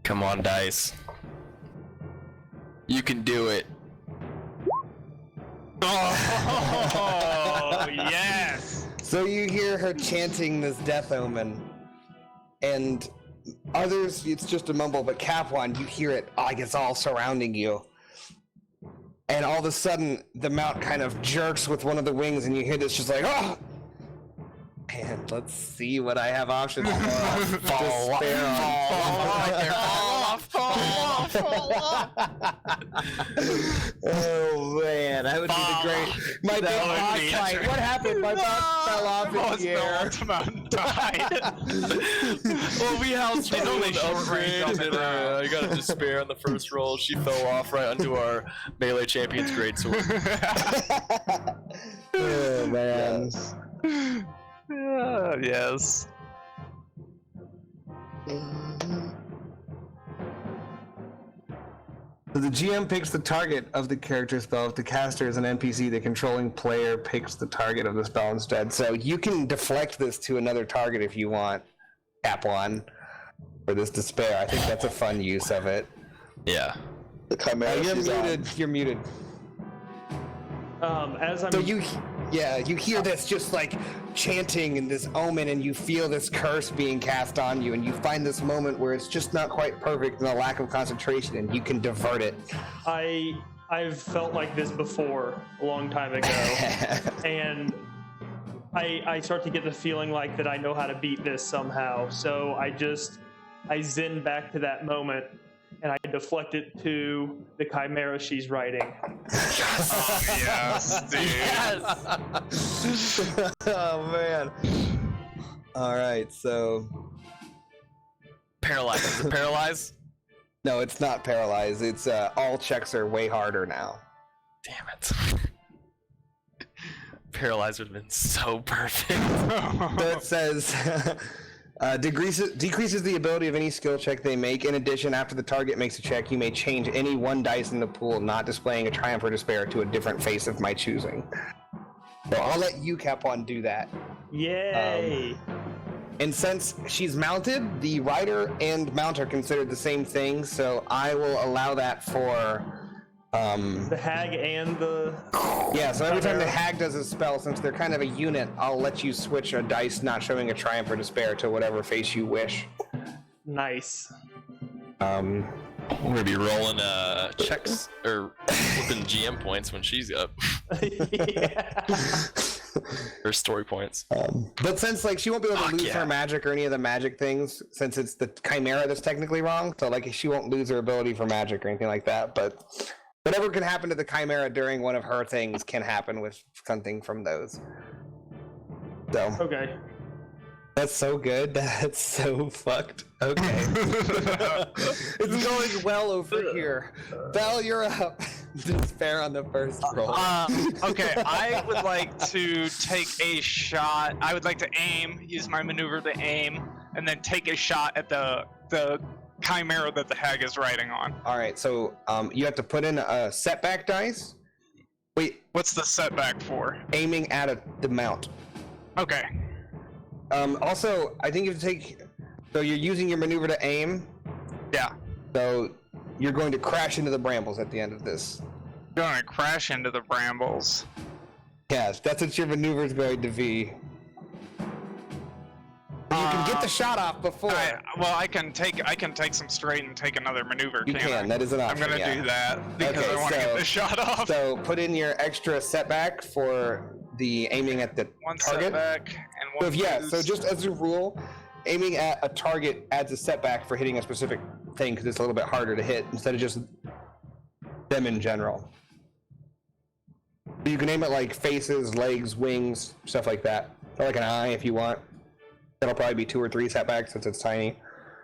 Come on, dice. You can do it. Oh, yes! So you hear her chanting this death omen, and others, it's just a mumble, but Capwan, you hear it like it's all surrounding you. And all of a sudden, the mount kind of jerks with one of the wings, and you hear this just like, oh! And let's see what I have options for. Fall off. Oh man, that would be the great. My big boss fight. What happened? My boss fell off in the air. Mountain died. Well, we housed She's only short range on the ground. I got a despair on the first roll. She fell off right onto our melee champion's greatsword. Oh man. Yes. So the GM picks the target of the character spell. If the caster is an NPC, the controlling player picks the target of the spell instead. So you can deflect this to another target if you want. Capwan for this despair. I think that's a fun use of it. Yeah. The chimera. You're she's on. muted. You're muted. As I'm So you hear this just like chanting and this omen, and you feel this curse being cast on you, and you find this moment where it's just not quite perfect and a lack of concentration, and you can divert it. I've felt like this before a long time ago, and I start to get the feeling like that I know how to beat this somehow. So I zen back to that moment, and I deflect it to the chimera she's riding. Oh, yes, dude. Oh man. All right, so Paralyze. Is it paralyze? no, it's not paralyzed. It's all checks are way harder now. Damn it. Paralyze would have been so perfect. So it says decreases the ability of any skill check they make. In addition, after the target makes a check, you may change any one dice in the pool, not displaying a triumph or despair, to a different face of my choosing. So I'll let you, Capwan, do that. Yay! And since she's mounted, the rider and mount are considered the same thing, so I will allow that for The hag and the. Yeah, so every time the Chimera. hag does a spell, since they're kind of a unit, I'll let you switch a dice not showing a triumph or despair to whatever face you wish. Nice. We're gonna be rolling checks or flipping GM points when she's up, Yeah. or story points. But since like she won't be able to Fuck lose yeah. her magic or any of the magic things, since it's the Chimera that's technically wrong, so like she won't lose her ability for magic or anything like that. But whatever can happen to the Chimera during one of her things can happen with something from those. So Okay. that's so good. That's so fucked. Okay. It's going well over here. Val, you're up. Despair on the first roll. Okay, I would like to take a shot. I would like to use my maneuver to aim, and then take a shot at the Chimera that the hag is riding on. All right, so you have to put in a setback dice. Wait, What's the setback for? aiming at the mount. Okay. Also, I think you have to take. So you're using your maneuver to aim. Yeah. So you're going to crash into the brambles at the end of this. Going to crash into the brambles. Yes, that's what your maneuver is going to be. You can get the shot off before. I can take some straight and take another maneuver. You can't can. I? That is an I'm option. gonna yeah. do that because Okay, I want to so- get the shot off. So put in your extra setback for the aiming at the One target. setback and So one. if, yeah, so boost. just as a rule, aiming at a target adds a setback for hitting a specific thing because it's a little bit harder to hit instead of just them in general. You can aim at like faces, legs, wings, stuff like that. Or like an eye if you want. That'll probably be 2 or 3 setbacks since it's tiny.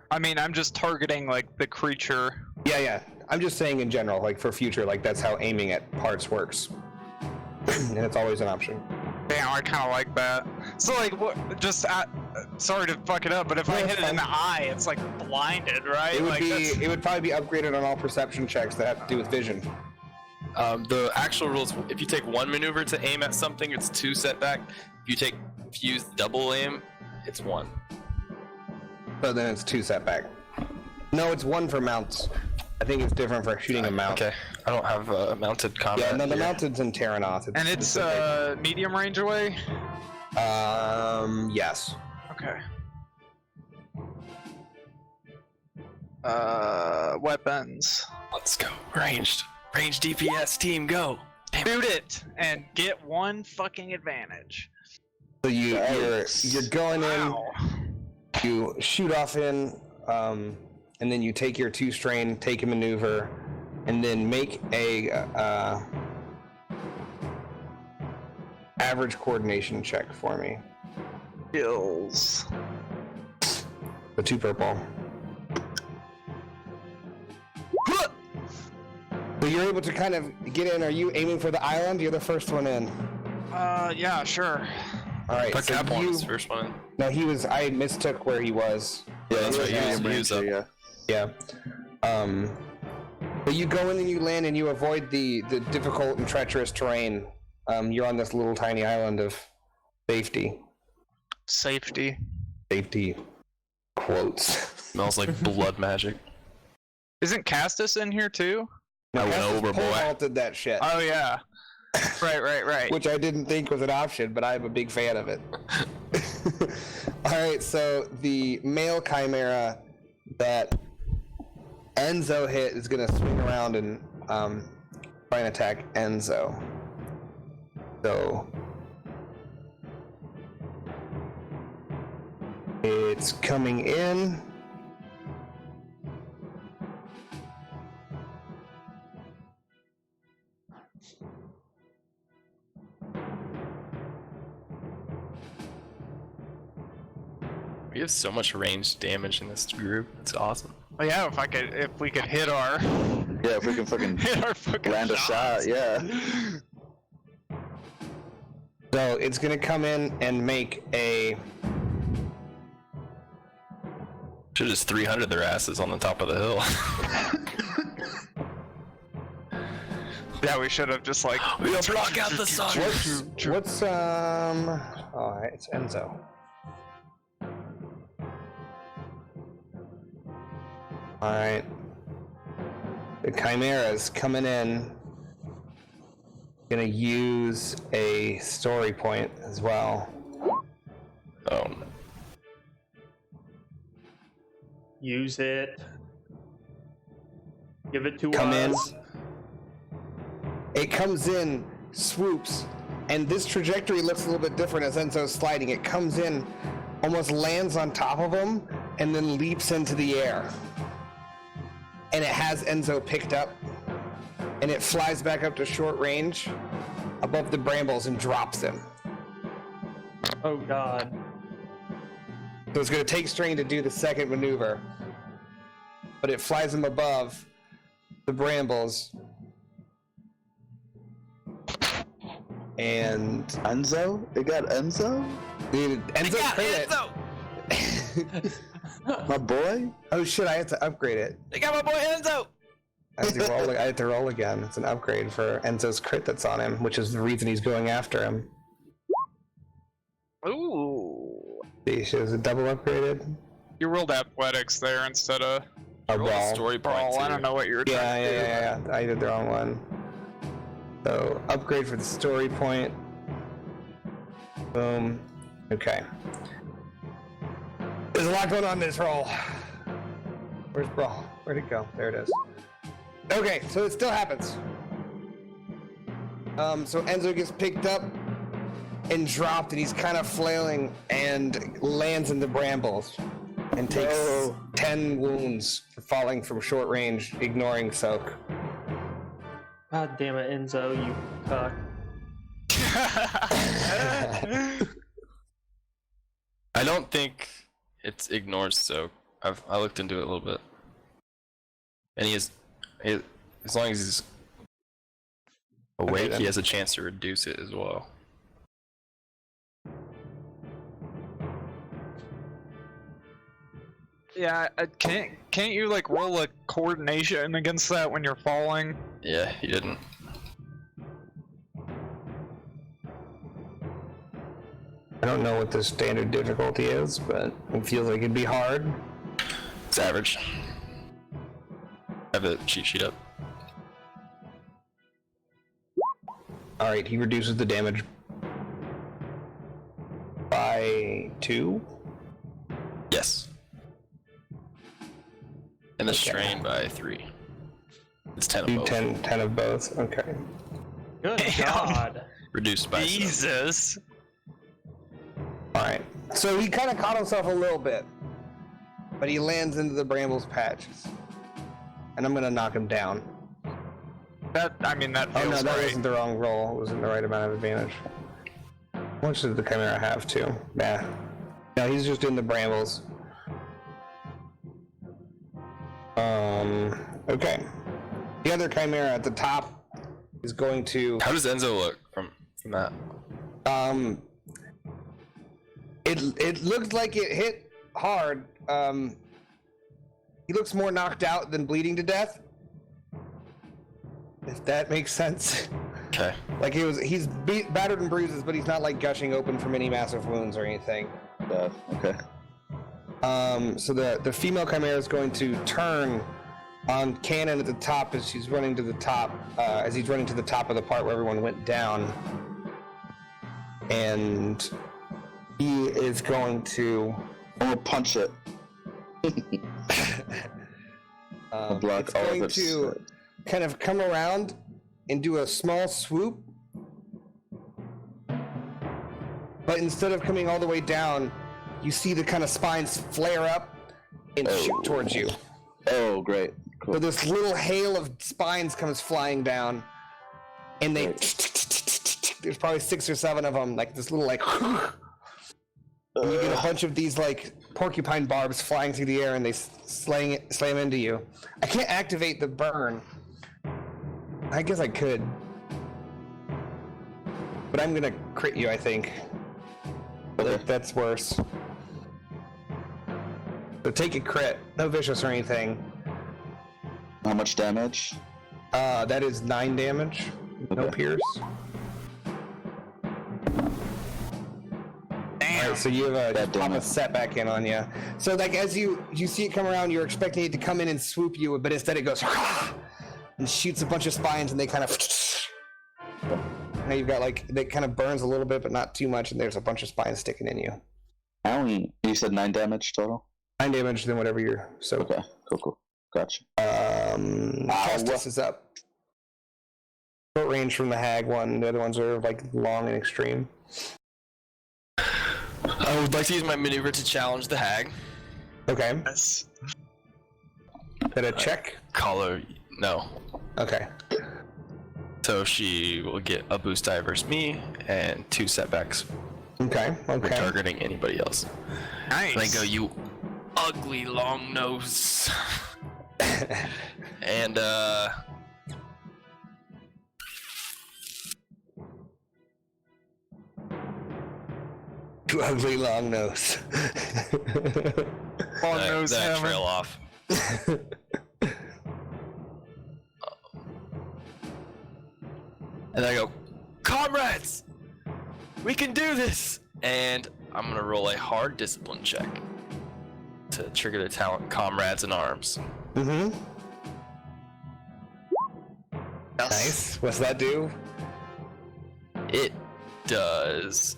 I mean, I'm just targeting like the creature. Yeah. I'm just saying in general, like for future, like that's how aiming at parts works. And it's always an option. Damn, I kind of like that. So like, what? Just sorry to fuck it up, but if I No, hit it's it in fine. the eye, it's like blinded, right? It would like, be. that's- It would probably be upgraded on all perception checks that have to do with vision. The actual rules: if you take one maneuver to aim at something, it's 2 setback. If you use double aim, it's 1. So then it's 2 setback. No, it's 1 for mounts. I think it's different for shooting a mount. Okay, I don't have mounted combat. Yeah, no, the here. mounted's in Terrinoth. and it's specific. medium range away. Yes. Okay. Weapons. Let's go. Ranged DPS team, go. Damn it. Shoot it and get 1 fucking advantage. So you're going Wow. in, you shoot off in, and then you take your 2 strain, take a maneuver, and then make a average coordination check for me. Skills. The 2 purple. So you're able to kind of get in. Are you aiming for the island? You're the first one in. Yeah, sure. All right. Put So Cap on you, this first one. no, he was. I mistook where he was. Yeah, that's right, right. you Medium use range, up. yeah. Yeah. But you go in and you land and you avoid the difficult and treacherous terrain. You're on this little tiny island of safety. Safety. Safety quotes. Smells like blood magic. Isn't Castus in here too? I went Castus over, pole boy. vaulted that shit, Oh yeah. Right. which I didn't think was an option, but I'm a big fan of it. All right, so the male chimera that Enzo hit is going to swing around and try and attack Enzo. So it's coming in. We have so much ranged damage in this group. It's awesome. Oh yeah, if we could hit our Yeah, if we can fucking hit our fucking land a shot, shots. yeah. So it's going to come in and make a. Should just 300 their asses on the top of the hill. Yeah, we should have just like. We'll block out the sun. What's all right, it's Enzo. All right. The Chimeras coming in gonna use a story point as well. Oh. Use it. Give it to Come in. us. It comes in, swoops, and this trajectory looks a little bit different as Enzo's sliding. It comes in, almost lands on top of him, and then leaps into the air. And it has Enzo picked up, and it flies back up to short range above the brambles and drops him. Oh god. So it's going to take strain to do the second maneuver, but it flies him above the brambles. And Enzo? It got Enzo? dude, Enzo crit it. My boy? Oh shit! I had to upgrade it. They got my boy Enzo! I had to roll again. It's an upgrade for Enzo's crit that's on him, which is the reason he's going after him. Ooh. See, she was a double upgraded. You rolled athletics there instead of A Roll a brawl. story point. brawl. I too. don't know what you were trying to do. Yeah. I did the wrong one. So upgrade for the story point. Boom. Okay. There's a lot going on in this roll. Where's brawl? Where'd it go? There it is. Okay, so it still happens. So Enzo gets picked up and dropped, and he's kind of flailing and lands in the brambles and takes 10 wounds for falling from short range, ignoring soak. God damn it, Enzo, you cuck. I don't think it ignores soak. I looked into it a little bit. And as long as he's awake, then. he has a chance to reduce it as well. Yeah, can't you like roll a coordination against that when you're falling? Yeah, he didn't. I don't know what the standard difficulty is, but it feels like it'd be hard. It's average. I have a cheat sheet up. Alright, he reduces the damage by 2. Yes. And the Okay. strain by 3. It's 10 of Do both. 10 of both. Okay. Good Damn. God. Reduced by 7. Jesus. Alright. So he kind of caught himself a little bit, but he lands into the brambles patches. And I'm gonna knock him down. That Oh feels no, that right. wasn't the wrong roll. It wasn't the right amount of advantage. How much did the Chimera have too? Nah. No, he's just in the brambles. Okay. The other Chimera at the top is going to How does Enzo look from that? It looked like it hit hard. He looks more knocked out than bleeding to death. If that makes sense. Okay. Like he's battered and bruises, but he's not like gushing open from any massive wounds or anything. Okay. So the female Chimera is going to turn on Cannon at the top as she's running to the top, as he's running to the top of the part where everyone went down. And he is going to I'm gonna punch it. Block it's all of going its to kind of come around and do a small swoop. But instead of coming all the way down, you see the kind of spines flare up and shoot towards you. Oh, great. Cool. So this little hail of spines comes flying down, and they there's probably 6 or 7 of them, like this little like and you get a bunch of these like porcupine barbs flying through the air, and they slam into you. I can't activate the burn. I guess I could, but I'm gonna crit you, I think. Okay. That's worse. So take a crit, no vicious or anything. How much damage? That is 9 damage. No Okay. pierce. Alright, so you have Bad a damage. set back in on you. So like as you see it come around, you're expecting it to come in and swoop you, but instead it goes and shoots a bunch of spines, and they kind of Now you've got like that kind of burns a little bit, but not too much, and there's a bunch of spines sticking in you. Owie. You said 9 damage total? 9 damage, then whatever you're. So. Okay, cool. Gotcha. Justice is up. Short range from the hag one. The other ones are like long and extreme. I would like to use my maneuver to challenge the hag. Okay. Yes. Is that a check? Call her. No. Okay. So she will get a boost die versus me and 2 setbacks Okay. for Okay. targeting anybody else. Nice. And I go, you ugly long nose. And You ugly long nose. Long nose that hammer. trail off. And I go, comrades, we can do this. And I'm gonna roll a hard discipline check to trigger the talent comrades in arms. Mm-hmm. Yes. Nice. What's that do? It does.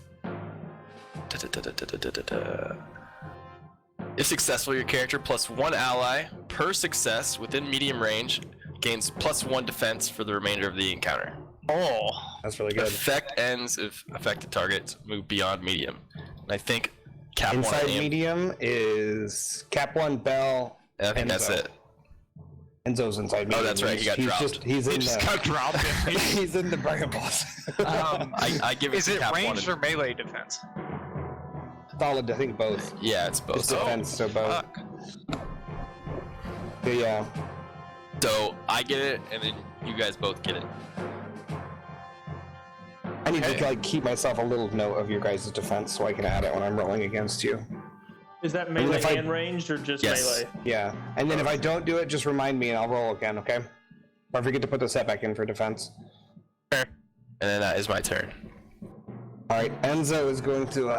If successful, your character plus 1 ally per success within medium range gains plus 1 defense for the remainder of the encounter. Oh. That's really good. Effect ends if affected targets move beyond medium. And I think cap Inside 1 medium is Cap 1, Bell. I think that's Enzo. it. Enzo's inside medium. Oh, that's right, he got dropped. He's in Just the. got dropped. He's in the brambles. I give it Is to it cap 1. ranged or melee defense? Solid, I think both. Yeah, it's both. It's defense, so both. Fuck. But yeah. So I get it, and then you guys both get it. I need Okay. to like keep myself a little note of your guys' defense so I can add it when I'm rolling against you. Is that melee if I- and ranged or just Yes. melee? Yeah. And then if I don't do it, just remind me and I'll roll again, okay? Or I forget to put the set back in for defense. And then that is my turn. Alright, Enzo is going to,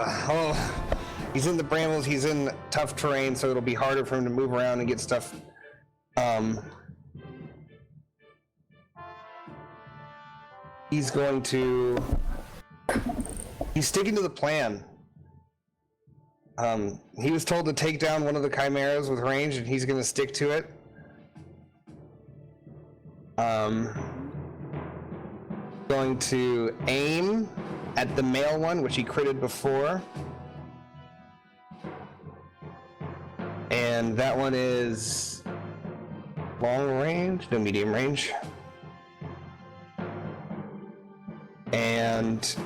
he's in the brambles, he's in tough terrain, so it'll be harder for him to move around and get stuff. He's going to, he's sticking to the plan. He was told to take down one of the chimeras with range, and he's going to stick to it. Going to aim at the male one, which he critted before. And that one is long range, no, medium range. And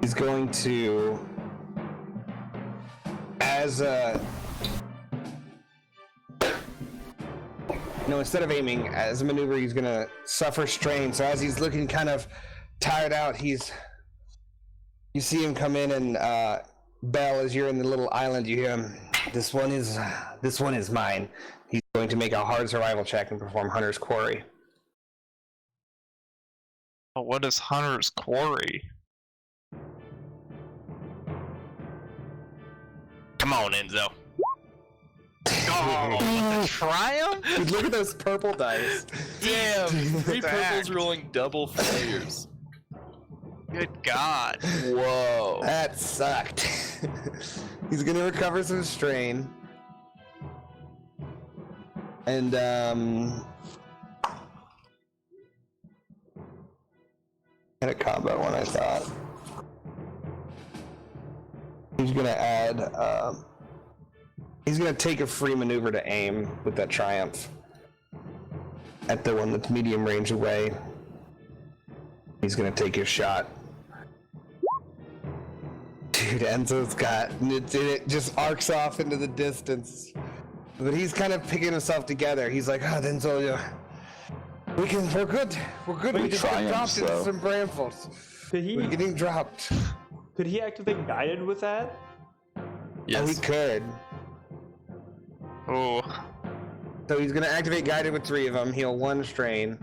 he's going to, as a, no, instead of aiming, as a maneuver, he's going to suffer strain. So as he's looking kind of tired out, you see him come in, and Bell, as you're in the little island, you hear him, this one is mine. He's going to make a hard survival check and perform Hunter's Quarry. Oh, what is Hunter's Quarry? Come on, Enzo. Oh, the triumph? Dude, look at those purple dice. Damn, 3 the purples heck? rolling double failures. Good God. Whoa. That sucked. He's gonna recover some strain. And had a combo one, I thought. He's gonna add he's gonna take a free maneuver to aim with that triumph at the one that's medium range away. He's gonna take his shot. Dude, Enzo's got it just arcs off into the distance. But he's kind of picking himself together. He's like, Enzo, yeah, we're good. We just got dropped into some brambles. We're getting dropped. Could he activate guided with that? Oh, he Yes. could. Oh. So he's gonna activate guided with 3 of them, heal 1 strain,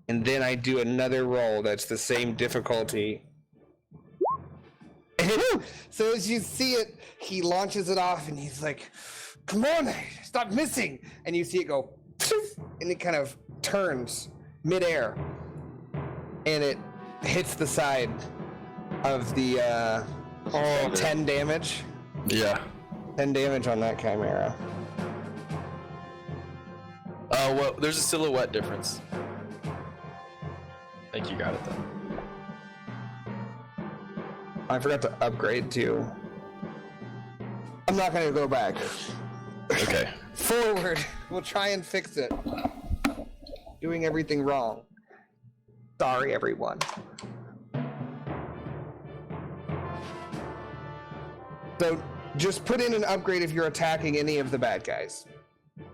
and then I do another roll that's the same difficulty. So as you see it, he launches it off and he's like, come on, stop missing. And you see it go, and it kind of turns midair. and it hits the side of the 10 damage. Yeah. 10 damage on that Chimera. Oh, well, there's a silhouette difference. I think you got it then. I forgot to upgrade too. I'm not gonna go back. Okay. Forward. We'll try and fix it. Doing everything wrong. Sorry, everyone. So, just put in an upgrade if you're attacking any of the bad guys.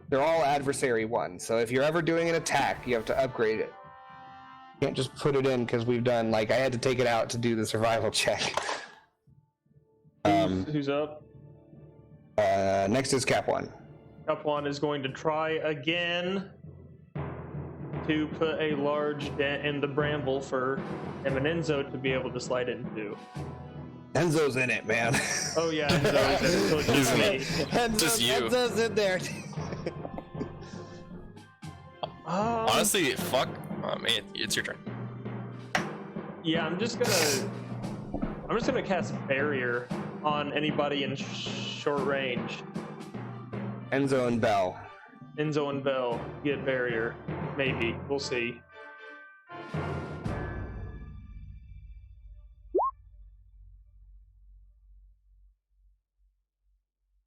They're all adversary 1, so if you're ever doing an attack, you have to upgrade it. You can't just put it in because we've done, like, I had to take it out to do the survival check. Who's up? Next is Cap 1. Cap 1 is going to try again to put a large dent in the bramble for him and Enzo to be able to slide into. Enzo's in it, man. Oh yeah, Enzo is in it, so it's just me. Just you. Enzo's in there. Honestly, fuck. I mean, it's your turn. Yeah, I'm just gonna cast barrier on anybody in short range. Enzo and Bell. Enzo and Bell get barrier. Maybe. We'll see.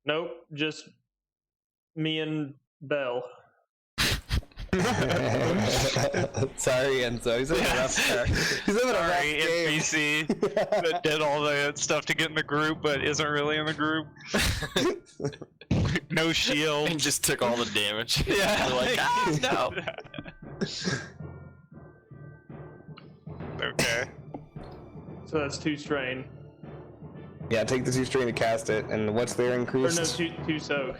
Nope, just me and Bell. Sorry, Enzo. He's having a rough start. He's having a rough Sorry, game. NPC that did all the stuff to get in the group, but isn't really in the group. No shield. And just took all the damage. Yeah. You're like, no. Okay. So that's 2 strain. Yeah, take the 2 strain to cast it, and what's their Or increase? no, 2 soak.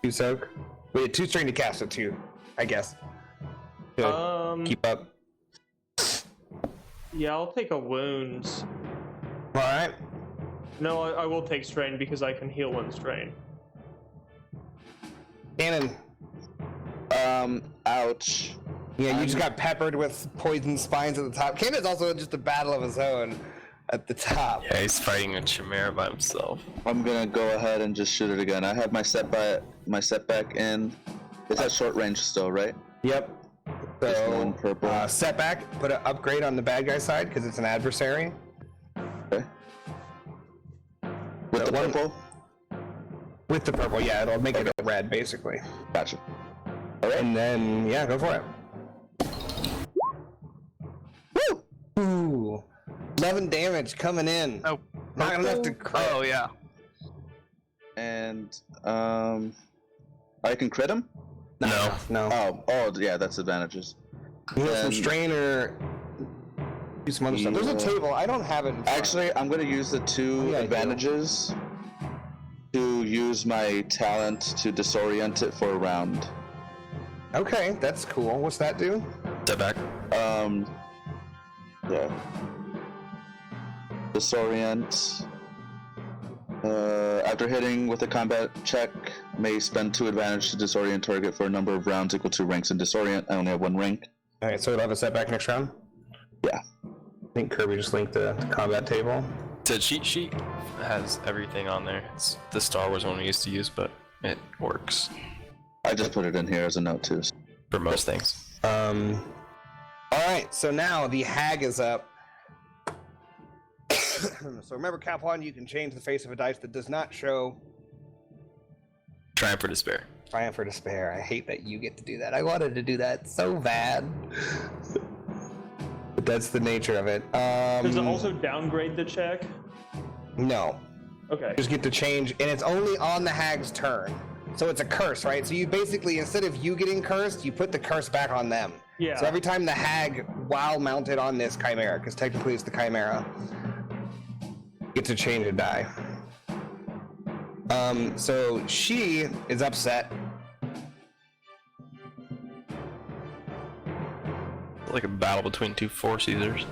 2 soak? Wait, 2 strain to cast it too, I guess. To keep up. Yeah, I'll take a wounds. Alright. No, I will take strain because I can heal 1 strain. Cannon. Ouch. Yeah, you just got peppered with poison spines at the top. Cannon's also just a battle of his own at the top. Yeah, he's fighting a Chimera by himself. I'm gonna go ahead and just shoot it again. I have my setback in. It's at short range still, right? Yep. Just So, one purple. setback, put an upgrade on the bad guy side because it's an adversary. Okay. With the one- purple? With the purple, yeah, it'll make it a red basically. Gotcha. And then, yeah, go for it. Woo! Ooh. 11 damage coming in. Oh. Not enough to crit. Oh yeah. And I can crit him? No. No. Oh yeah, that's advantages. You have some then- strain or do some other stuff. There's a Yeah. table. I don't have it in front. Actually, I'm gonna use the 2 Yeah, I do. advantages to use my talent to disorient it for a round. Okay, that's cool. What's that do? Step back. Yeah. Disorient. After hitting with a combat check, may spend 2 advantage to disorient target for a number of rounds equal to ranks in disorient. I only have 1 rank. Alright, so it'll have a setback next round? Yeah. I think Kirby just linked the combat table. The cheat sheet has everything on there. It's the Star Wars one we used to use, but it works I just put it in here as a note too. for most things. Alright, so now the hag is up. So remember, Cap 1, you can change the face of a dice that does not show Triumph for Despair. Triumph for Despair. I hate that you get to do that. I wanted to do that so bad. But that's the nature of it. Does it also downgrade the check? No. Okay. You just get to change, and it's only on the hag's turn. So it's a curse, right? So you basically, instead of you getting cursed, you put the curse back on them. Yeah. So every time the hag, while mounted on this Chimera, because technically it's the Chimera, gets to change a die. So she is upset. Like a battle between 2 Force Users.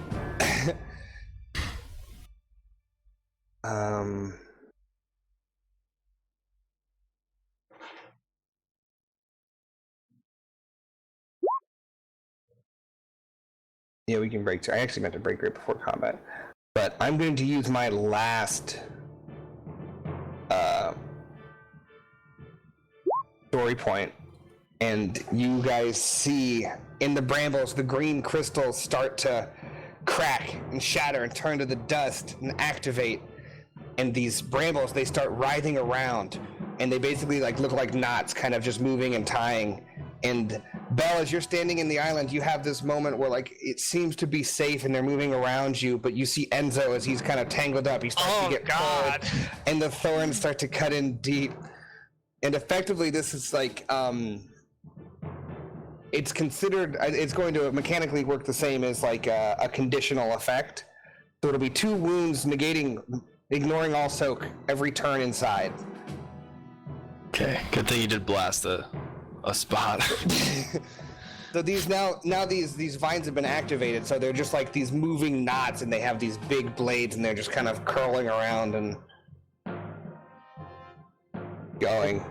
Yeah, we can break. I actually meant to break right before combat. But I'm going to use my last story point. And you guys see in the brambles the green crystals start to crack and shatter and turn to the dust and activate. And these brambles, they start writhing around. And they basically like look like knots kind of just moving and tying. And Belle, as you're standing in the island, you have this moment where like it seems to be safe and they're moving around you, but you see Enzo as he's kind of tangled up. He starts to get pulled, and the thorns start to cut in deep. And effectively, this is like it's considered. It's going to mechanically work the same as like a conditional effect. So it'll be 2 wounds negating, ignoring all soak every turn inside. Okay, good thing you did blast a spot. So these now these vines have been activated, so they're just like these moving knots, and they have these big blades, and they're just kind of curling around and going.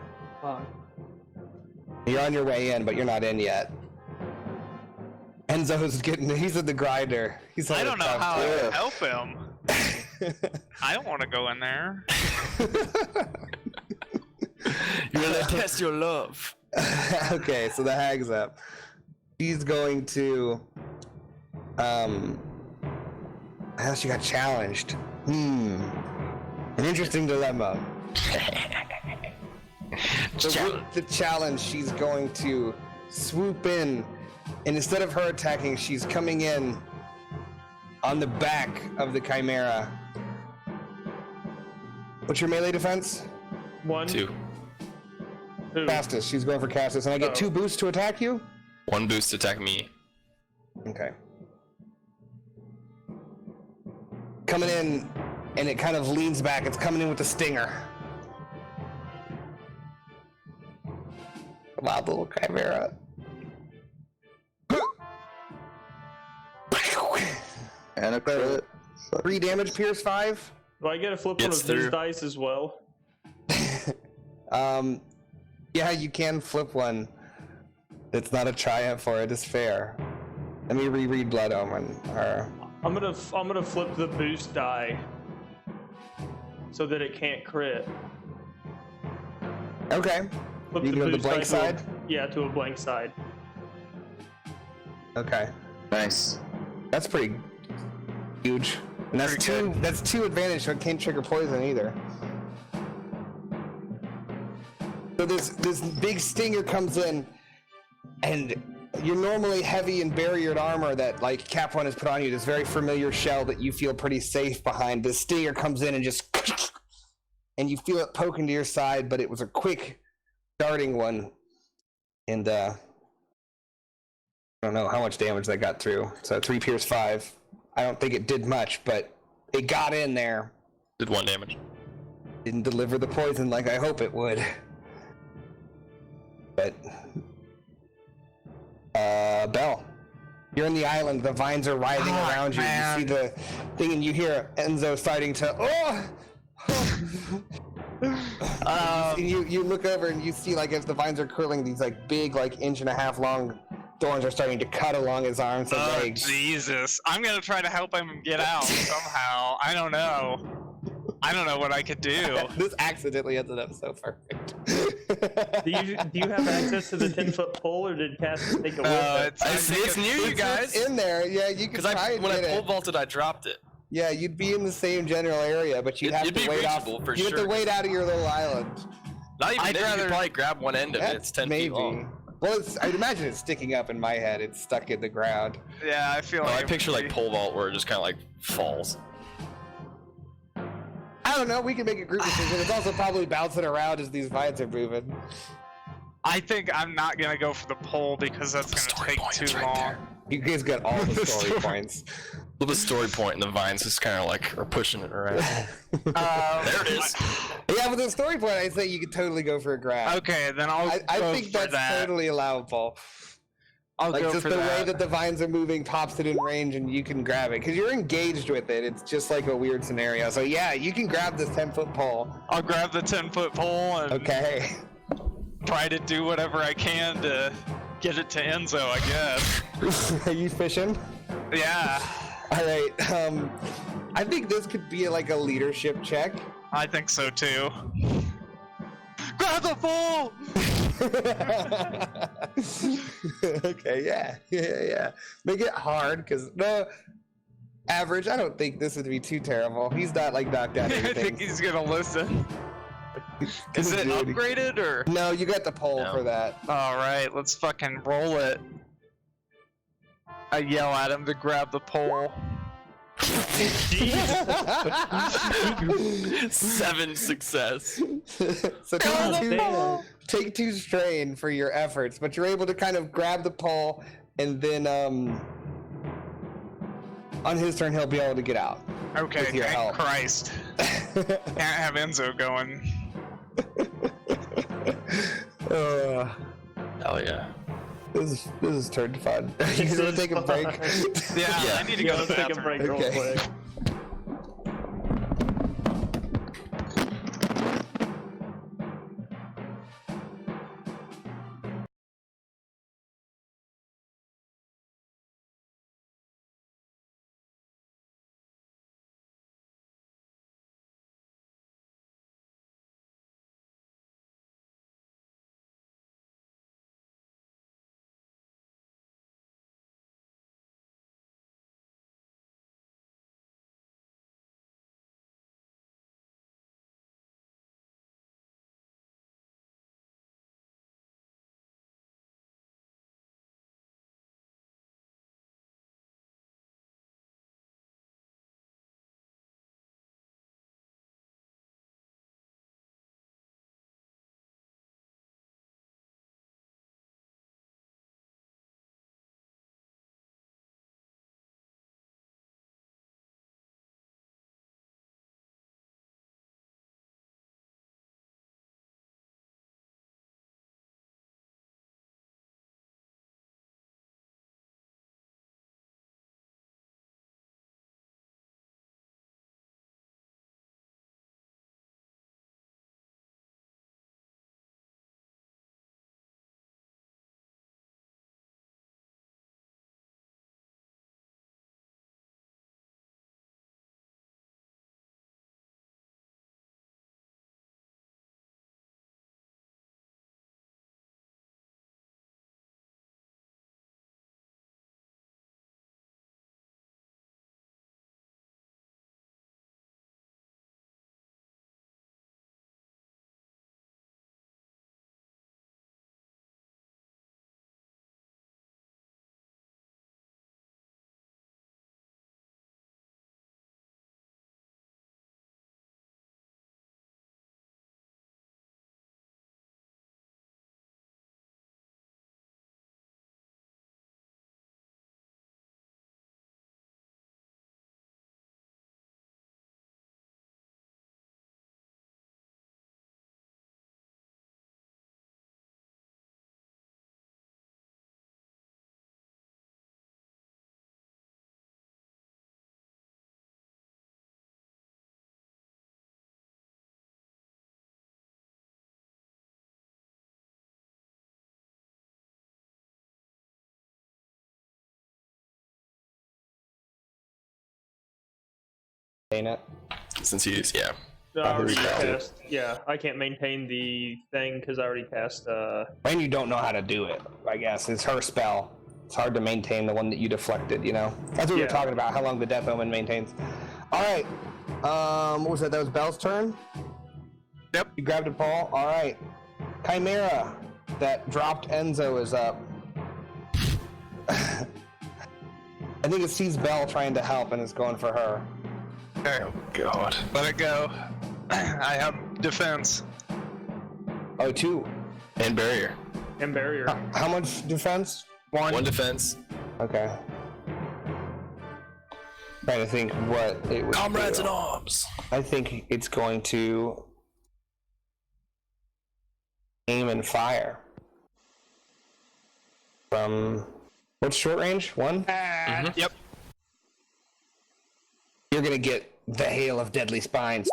You're on your way in, but you're not in yet. Enzo's he's in the grinder. I don't know how I can help him. I don't want to go in there. You're gonna test your love. Okay, so the hag's up. She's going to how she got challenged. An interesting dilemma. So with the challenge, she's going to swoop in, and instead of her attacking, she's coming in on the back of the Chimera. What's your melee defense? 1, 2. 2. Fastest. She's going for Castus, and I get 2 boosts to attack you? 1 boost to attack me. Okay. Coming in, and it kind of leans back. It's coming in with the stinger. Come on, little Chimera. And a crit. 3 damage, Pierce 5. Do I get to flip one Gets of his through. dice as well? Yeah, you can flip one. It's not a triumph for it, it's fair. Let me reread Blood Omen. I'm gonna flip the boost die so that it can't crit. Okay. Flip You go to the boost blank die side? to a blank side. Okay. Nice. That's pretty huge. And that's Pretty good. that's 2 advantage, so it can't trigger poison either. So this big stinger comes in, and you're normally heavy in barriered armor that like Cap 1 has put on you, this very familiar shell that you feel pretty safe behind. This stinger comes in and just and you feel it poke into your side, but it was a quick darting one. And I don't know how much damage that got through. So 3 Pierce 5. I don't think it did much, but it got in there. Did 1 damage. Didn't deliver the poison like I hope it would. But Belle, you're in the island. The vines are writhing around you. Man. You see the thing, and you hear Enzo starting to. And you look over and you see like as the vines are curling, these like big like 1.5 inch long thorns are starting to cut along his arms and Oh, legs. Jesus. I'm gonna try to help him get out somehow. I don't know. I don't know what I could do. This accidentally ended up so perfect. Do you have access to the 10-foot pole, or did Cass take it with it? It's near you guys. In there, yeah, you can Because try and when I get pole it. vaulted, I dropped it. Yeah, you'd be in the same general area, but you'd have It'd to be wait off. reachable for You have to sure. wait out of your little island. Not even I'd then, you rather- could probably grab one end of it. It's 10 feet long. Well, I'd imagine it's sticking up in my head. It's stuck in the ground. Yeah, I feel No, like I it picture would like be- pole vault where it just kind of like falls. I don't know. We can make a group decision. It's also probably bouncing around as these vines are moving. I think I'm not gonna go for the pole because that's gonna Story take point, too it's right long. there. You guys got all the story points. Flip a story point and the vines just kind of like are pushing it around. There it is. Yeah, with the story point, I say you could totally go for a grab. Okay, then I'll I go think for that's that. totally allowable. I'll Like go just for the that. way that the vines are moving pops it in range and you can grab it because you're engaged with it. It's just like a weird scenario. So yeah, you can grab this 10-foot pole. I'll grab the 10-foot pole and Okay. try to do whatever I can to get it to Enzo, I guess. Are you fishing? Yeah, All right. I think this could be like a leadership check. I think so too. Grab the fool! Okay. Yeah. Make it hard, because no. Average. I don't think this would be too terrible. He's not like knocked out or I anything. think he's gonna listen. Is it Dude. upgraded or? No, you got the pole No. for that. Alright, let's fucking roll it. I yell at him to grab the pole. 7 success. So Damn. take 2 strain for your efforts, but you're able to kind of grab the pole, and then on his turn he'll be able to get out. Okay, With your thank help. Christ. Can't have Enzo going. Hell yeah. This is turned fun. You This gonna is take a break? fun. Yeah, I need to go to Let's the take a bathroom. break real Okay. quick. Ain't it? Since he's, yeah. I already Who's that? cast. Yeah, I can't maintain the thing because I already cast. And you don't know how to do it, I guess. It's her spell. It's hard to maintain the one that you deflected, you know? That's what we were Yeah. talking about, how long the Death Omen maintains. Alright. What was that? That was Belle's turn? Yep. You grabbed a ball? Alright. Chimera, that dropped Enzo, is up. I think it sees Belle trying to help and it's going for her. Okay, Oh god. let it go. I have defense. Oh, 2. And barrier. and barrier. How much defense? 1 defense. Okay. Trying to think what it would Comrades do. in arms. I think it's going to aim and fire. From what's short range? 1? Yep. You're gonna get the hail of deadly spines.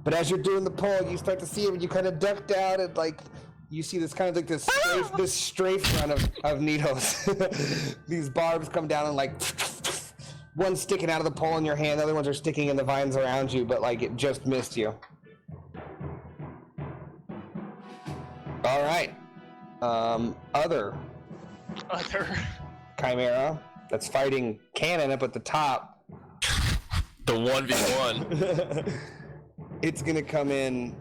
But as you're doing the pull, you start to see it when you kind of duck down and like you see this kind of like this strafe run of needles. These barbs come down and like one's sticking out of the pole in your hand, the other ones are sticking in the vines around you, but like it just missed you. All right. Other Chimera that's fighting Cannon up at the top. The 1v1. It's gonna come in.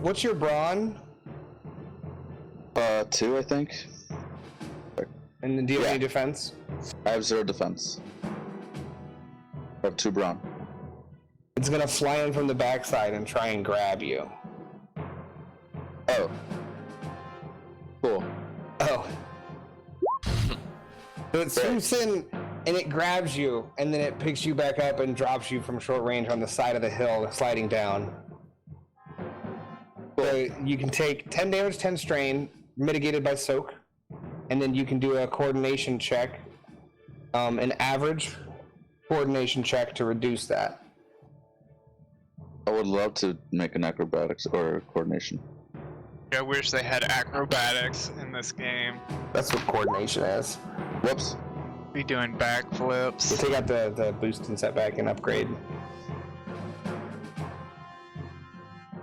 What's your brawn? 2, I think. And then do you have any defense? I have 0 defense. I have 2 brawn. It's gonna fly in from the backside and try and grab you. Oh. Cool. Oh. So it swoops in and it grabs you, and then it picks you back up and drops you from short range on the side of the hill, sliding down. So you can take 10 damage, 10 strain, mitigated by soak, and then you can do a coordination check, an average coordination check to reduce that. I would love to make an acrobatics or coordination. I wish they had acrobatics in this game. That's what coordination is. Whoops. Be doing You backflips. take out the boost and setback and upgrade.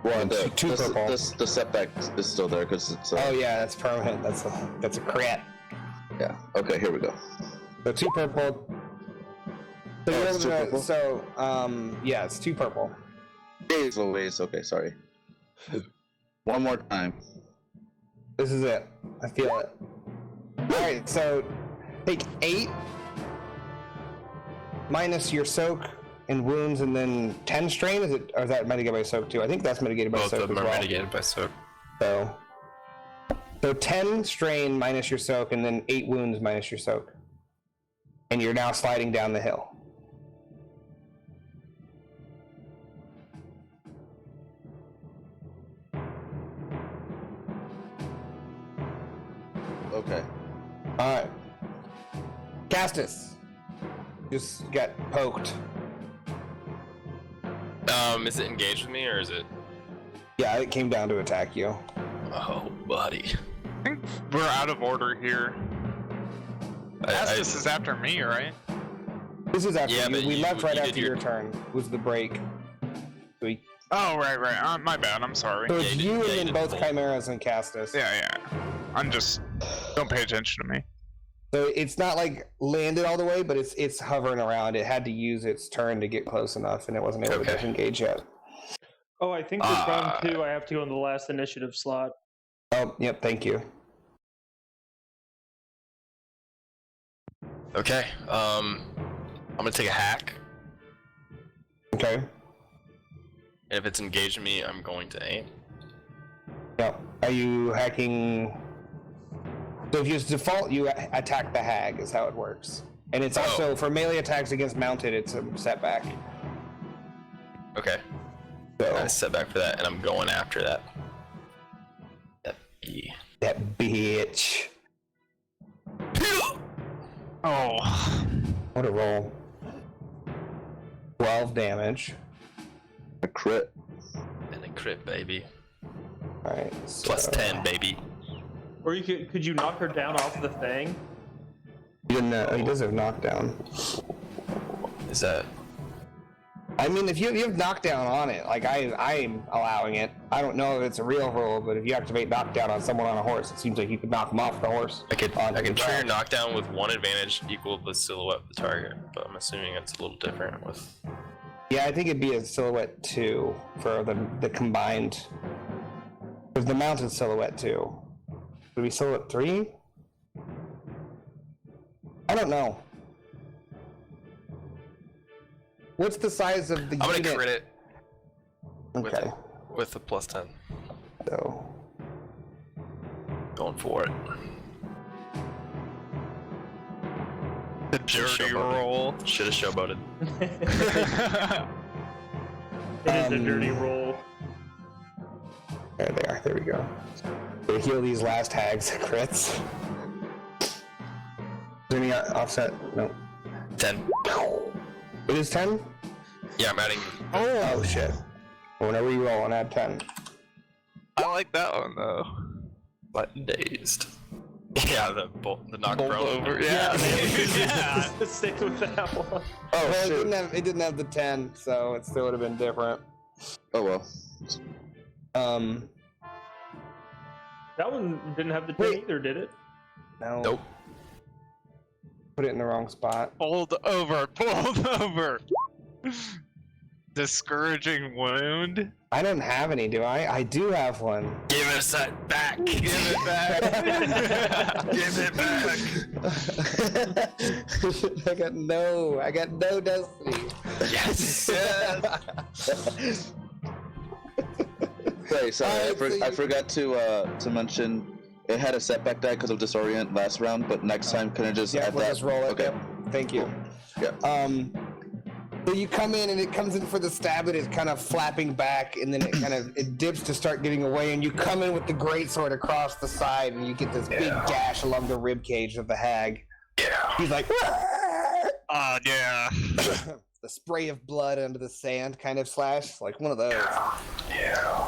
Well, Two purple. the setback is still there because it's. Oh yeah, that's permanent. That's a crit. Yeah. Okay, here we go. So 2 purple. So, Oh, it's 2 gonna- purple? so yeah, it's 2 purple. Days always. Okay, sorry. One more time. This is it. I feel it. Alright, so take 8 minus your soak and wounds, and then 10 strain. Is it, or is that mitigated by soak too? I think that's mitigated by Both soak of them as are well. mitigated by soak. So 10 strain minus your soak, and then 8 wounds minus your soak, and you're now sliding down the hill. Okay. Alright. Castus just got poked. Is it engaged with me or is it? Yeah, it came down to attack you. Oh, buddy. I think we're out of order here. Astus is after me, right? This is after Yeah, you. but We you- left right you did after your- your turn. Was the break. Oh, right. My bad. I'm sorry. So it's you you did- yeah, you and then did both both. Chimeras and Castus. Yeah. I'm just. Don't pay attention to me. So it's not like landed all the way, but it's hovering around. It had to use its turn to get close enough, and it wasn't able to Okay. disengage yet. Oh, I think with round 2, I have to go in the last initiative slot. Oh, yep, thank you. Okay. I'm gonna take a hack, Okay. and if it's engaging me, I'm going to aim. Yep. Are you hacking? So if you default, you attack the hag, is how it works. And it's also, for melee attacks against mounted, it's a setback. Okay. So I set back for that, and I'm going after that. that bitch. Oh. What a roll. 12 damage. A crit. And a crit, baby. Alright. Plus 10, baby. Or could you knock her down off the thing? He does have knockdown. Is that? I mean, if you have knockdown on it, like I'm allowing it. I don't know if it's a real rule, but if you activate knockdown on someone on a horse, it seems like you could knock them off the horse. I can onto the trigger ground. knockdown with 1 advantage equal to the silhouette of the target, but I'm assuming it's a little different with. Yeah, I think it'd be a silhouette 2 for the combined. There's the mounted silhouette 2. Would it be silhouette 3? I don't know. What's the size of the I'm gonna unit? crit it Okay, with a plus 10. so Going for it. The dirty roll. Should have showboated. It is a dirty roll. there they are. There we go. They heal these last hags crits. Is there any offset? No. 10. It is 10? Yeah, I'm adding. Oh shit. I'm gonna reroll and add 10. I like that one though. Button dazed. Yeah, the knock Bolt prone. over. Yeah. Yeah. Stick with that one. Oh, well, shoot. it didn't have the 10, so it still would have been different. Oh well. That one didn't have the 10 Wait. either, did it? No. Nope. Put it in the wrong spot. Pulled over. Discouraging wound. I don't have any, do I? I do have one. Give us that back. Give it back. Give it back. I got no destiny. Yes. Wait, sorry, Alright, I forgot to mention it had a setback die because of disorient last round, but next time can I just Yeah, add we'll that? just roll it. Okay. Yep. Thank you. Yeah. So you come in and it comes in for the stab, and it's kind of flapping back, and then it dips to start getting away, and you come in with the greatsword across the side, and you get this big gash along the rib cage of the hag. Yeah. He's like, Yeah. the spray of blood under the sand kind of slash, like one of those. Yeah.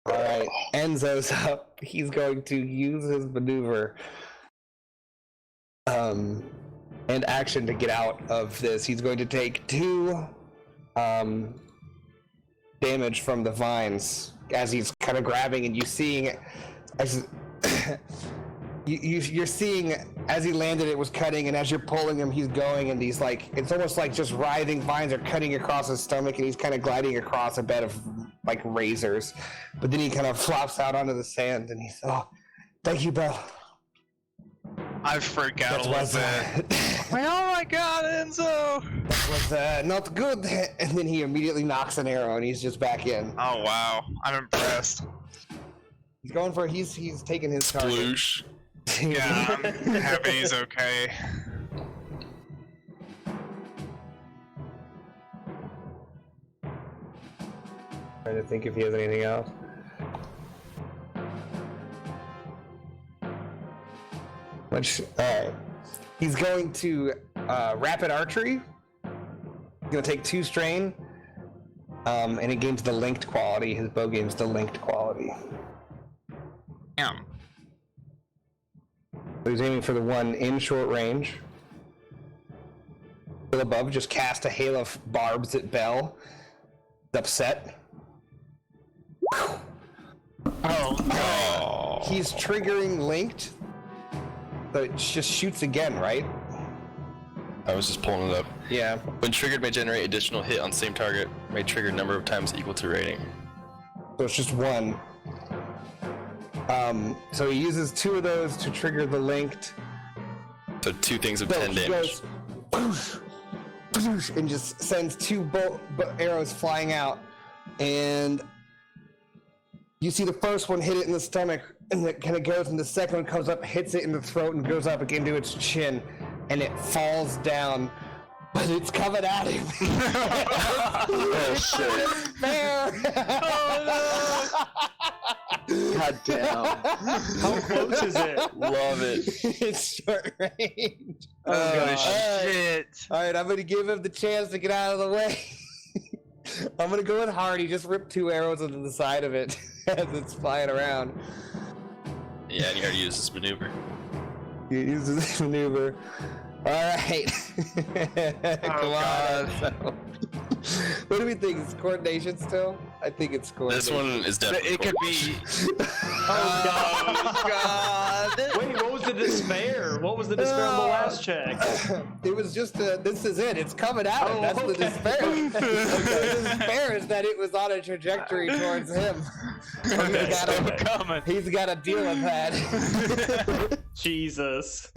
All right, Enzo's up. He's going to use his maneuver and action to get out of this. He's going to take 2 damage from the vines as he's kind of grabbing, and you seeing as you're seeing as he landed, it was cutting, and as you're pulling him, he's going, and he's like, it's almost like just writhing vines are cutting across his stomach, and he's kind of gliding across a bed of like razors, but then he kind of flops out onto the sand, and he's, oh, thank you, Belle. I freak out That a was little bit. Like, oh my god, Enzo! that was not good. And then he immediately knocks an arrow, and he's just back in. Oh wow, I'm impressed. He's going for he's taking his target. Sploosh. Yeah, I'm happy he's okay. Trying to think if he has anything else. Which, alright. He's going to rapid archery. He's going to take 2 strain. And it gains the linked quality. His bow gains the linked quality. Damn. So he's aiming for the one in short range. Still above, just cast a hail of barbs at Bell. He's upset. Oh. He's triggering linked. So it just shoots again, right? I was just pulling it up. Yeah. When triggered, may generate additional hit on same target. May trigger number of times equal to rating. So it's just 1. So he uses 2 of those to trigger the linked. So 2 things of So 10 he damage. goes, and just sends 2 arrows flying out, and you see the first one hit it in the stomach, and it kind of goes, and the second one comes up, hits it in the throat, and goes up again to its chin, and it falls down, but it's coming at him. Oh shit! Fair. God damn! How close is it? Love it. It's short range. Oh shit! All right, I'm gonna give him the chance to get out of the way. I'm gonna go in hard. He just ripped 2 arrows into the side of it as it's flying around. Yeah, and you already used this maneuver. He uses this maneuver. All right. Come on. So. What do we think? Is coordination still? I think it's coordination. This one is definitely. It could be. Oh God! Wait, what was the despair? What was the despair on the last check? It was just this is it. It's coming at him. Oh, That's okay. the despair. The despair is that it was on a trajectory towards him. Okay, He's gotta- okay. Coming. He's got to deal with that. Jesus.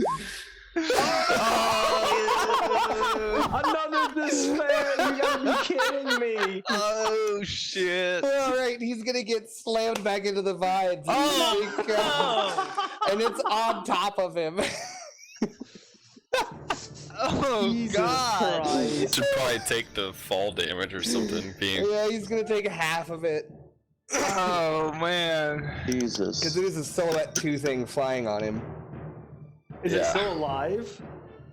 Oh, Another despair! You gotta be kidding me! oh shit! All right, he's gonna get slammed back into the vines. Oh. And it's on top of him. Oh Jesus god! Christ. Should probably take the fall damage or something. Being Yeah, he's gonna take half of it. Oh man! Because Jesus. it is a Silhouette 2 thing flying on him. Is it Yeah. still alive?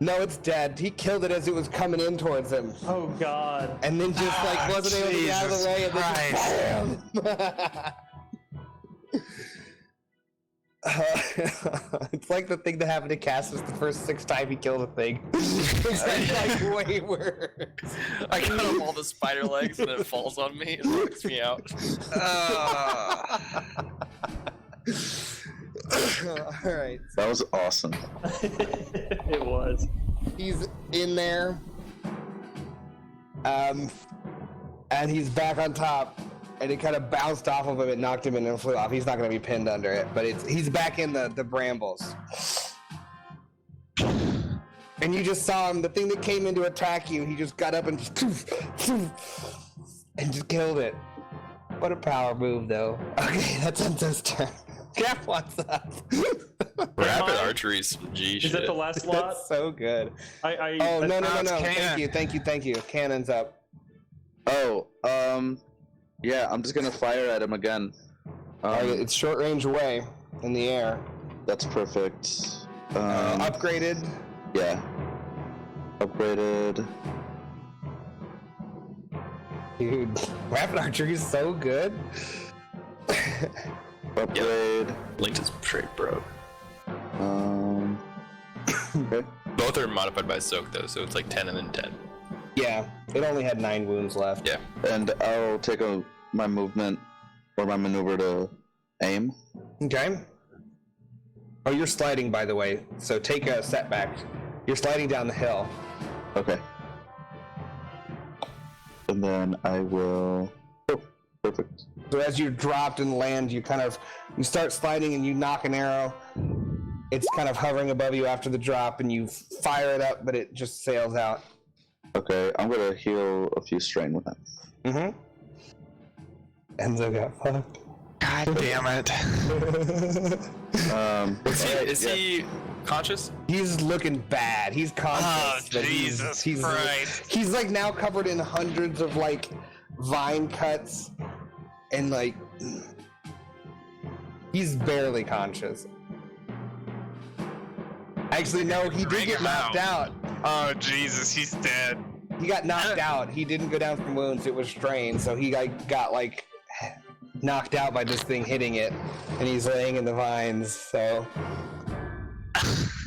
No, it's dead. He killed it as it was coming in towards him. Oh God. And then just like wasn't able to get out of the way and then just bam! It's like the thing that happened to Cassius the first 6 times he killed a thing. It's like way worse. I cut off all the spider legs and then it falls on me and knocks me out. Alright. That was awesome. It was. He's in there. And he's back on top. And it kind of bounced off of him and knocked him in and flew off. He's not going to be pinned under it, but he's back in the brambles. And you just saw him, the thing that came in to attack you, he just got up and just killed it. What a power move, though. Okay, that's Enzo's turn. Cap, what's up? Rapid archery, some G Is shit. that the last slot? That's so good. Oh No. it's Thank you. Cannon's up. Oh, yeah, I'm just gonna fire at him again. It's short range away in the air. That's perfect. Upgraded. Yeah. Upgraded. Dude, rapid archery is so good. Upgrade. Linked is straight broke. Okay. Both are modified by soak though, so it's like 10 and then 10. Yeah, it only had 9 wounds left. Yeah. And I'll take my movement or my maneuver to aim. Okay. Oh, you're sliding, by the way, so take a setback. You're sliding down the hill. Okay. And then I will. Oh, perfect. So as you dropped and land, you start sliding and you knock an arrow. It's kind of hovering above you after the drop, and you fire it up, but it just sails out. Okay, I'm gonna heal a few strain with that. Mm-hmm. Enzo got fucked. God damn it. Is he conscious? He's looking bad. He's conscious. Oh, but Jesus Christ. He's like now covered in hundreds of like vine cuts, and like he's barely conscious. Actually, no, he did Bring get him knocked out. Oh, Jesus, he's dead. He got knocked out. He didn't go down from wounds. It was strained, so he got like knocked out by this thing hitting it, and he's laying in the vines. So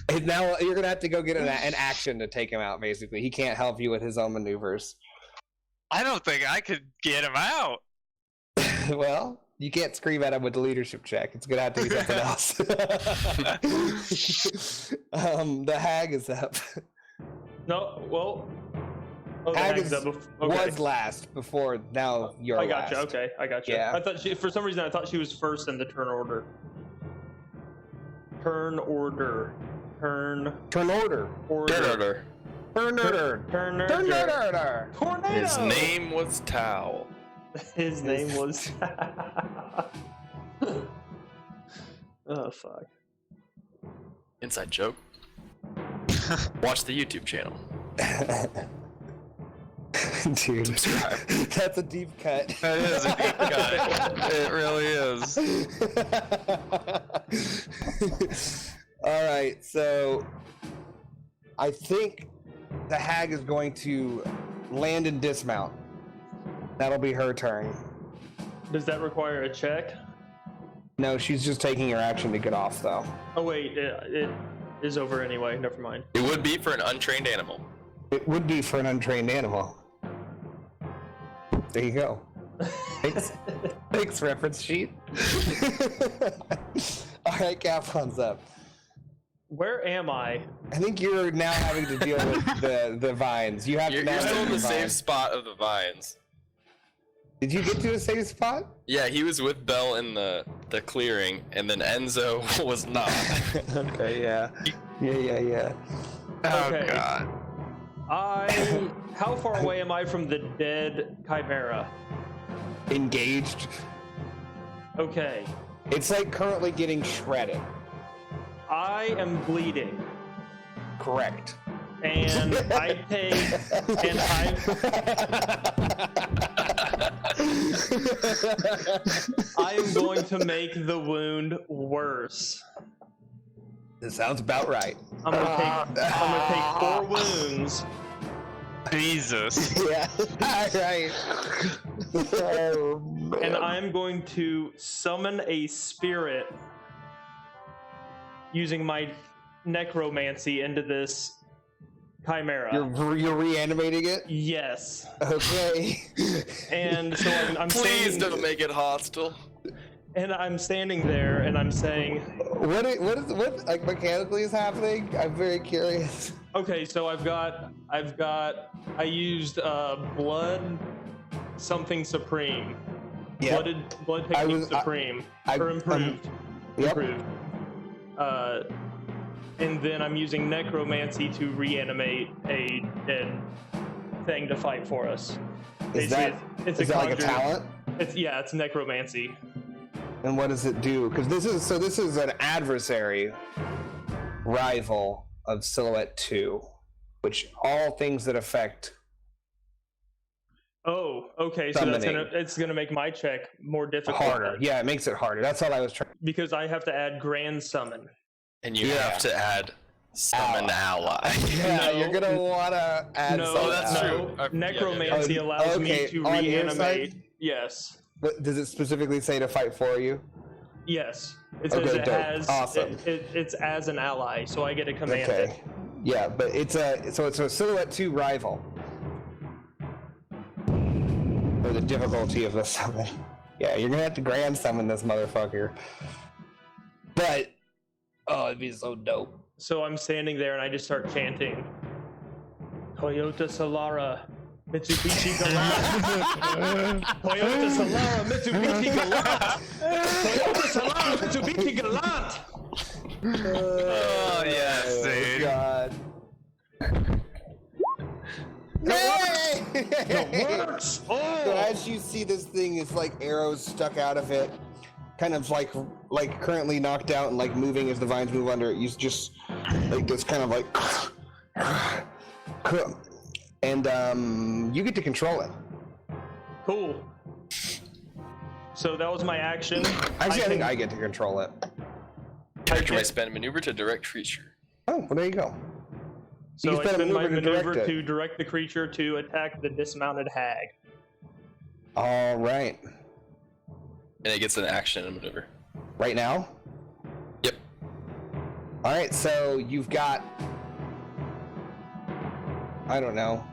and now you're gonna have to go get an action to take him out. Basically, he can't help you with his own maneuvers. I don't think I could get him out. Well, you can't scream at him with the leadership check. It's gonna have to be something else. The hag is up. No, well. Oh, the Hag hag's up was last before. Now you're I got last. you. Okay, I got you. Yeah. I thought for some reason I thought she was first in the turn order. Turn order. Turn Turn order. order. Turn order. Turn order. Turn order. Turn order. Tornado. His name was Tao. His name was. Oh fuck. Inside joke. Watch the YouTube channel. Dude, Subscribe. that's a deep cut. That is a deep cut. It really is. All right, so I think the hag is going to land and dismount. That'll be her turn. Does that require a check? No, she's just taking her action to get off, though. Oh wait, it is over anyway. Never mind. It would be for an untrained animal. It would be for an untrained animal. There you go. Thanks, reference sheet. All right, Capron's up. Where am I? I think you're now having to deal with the vines. You have You're to now still in the same vines. spot of the vines. Did you get to a safe spot? Yeah, he was with Belle in the clearing, and then Enzo was not. Okay, yeah. Yeah. Oh, Okay. God. How far away am I from the dead Chimera? Engaged. Okay. It's like currently getting shredded. I am bleeding. Correct. And I take and I am going to make the wound worse. This sounds about right. I'm gonna take 4 wounds. Jesus. Yeah. Alright. Oh, man. And I'm going to summon a spirit using my necromancy into this chimera. You're reanimating it? Yes. Okay. And so I'm Please standing, don't make it hostile. and I'm standing there, and I'm saying, What like mechanically is happening? I'm very curious. okay, so I used blood something supreme. Yeah. Blood technique supreme. Or improved. Yep. Improved. And then I'm using necromancy to reanimate a dead thing to fight for us. Is that like a talent? It's necromancy. And what does it do? Because this is an adversary rival of Silhouette 2, which all things that affect. Oh, okay. So it's gonna make my check more difficult. Harder. Yeah, it makes it harder. That's all I was trying. Because I have to add grand summon. And you have to add summon ally. Yeah, No. you're gonna wanna add. No, that's something. true. Necromancy allows me to on your reanimate. side? Yes. But does it specifically say to fight for you? Yes. It says Okay, it dope. has. Awesome. It's as an ally, so I get to command it. Okay. Yeah, but it's a Silhouette 2 rival. Or the difficulty of the summon. Yeah, you're gonna have to grand summon this motherfucker. But oh, it'd be so dope. So I'm standing there and I just start chanting, Toyota Solara, Mitsubishi Galant. Toyota Solara, Mitsubishi Galant. Toyota Solara, Mitsubishi Galant. Oh, yes, dude. God. It works. So Oh. as you see, this thing is like arrows stuck out of it, kind of like currently knocked out and like moving as the vines move under it. You just like this kind of like, and you get to control it. Cool. So that was my action. Actually, I think I get to control it. Character may spend maneuver to direct creature. Oh, well, there you go. So You I spend a spend my maneuver to direct maneuver it. to direct the creature to attack the dismounted hag. All right. And it gets an action and a maneuver. Right now? Yep. All right, so you've got, I don't know.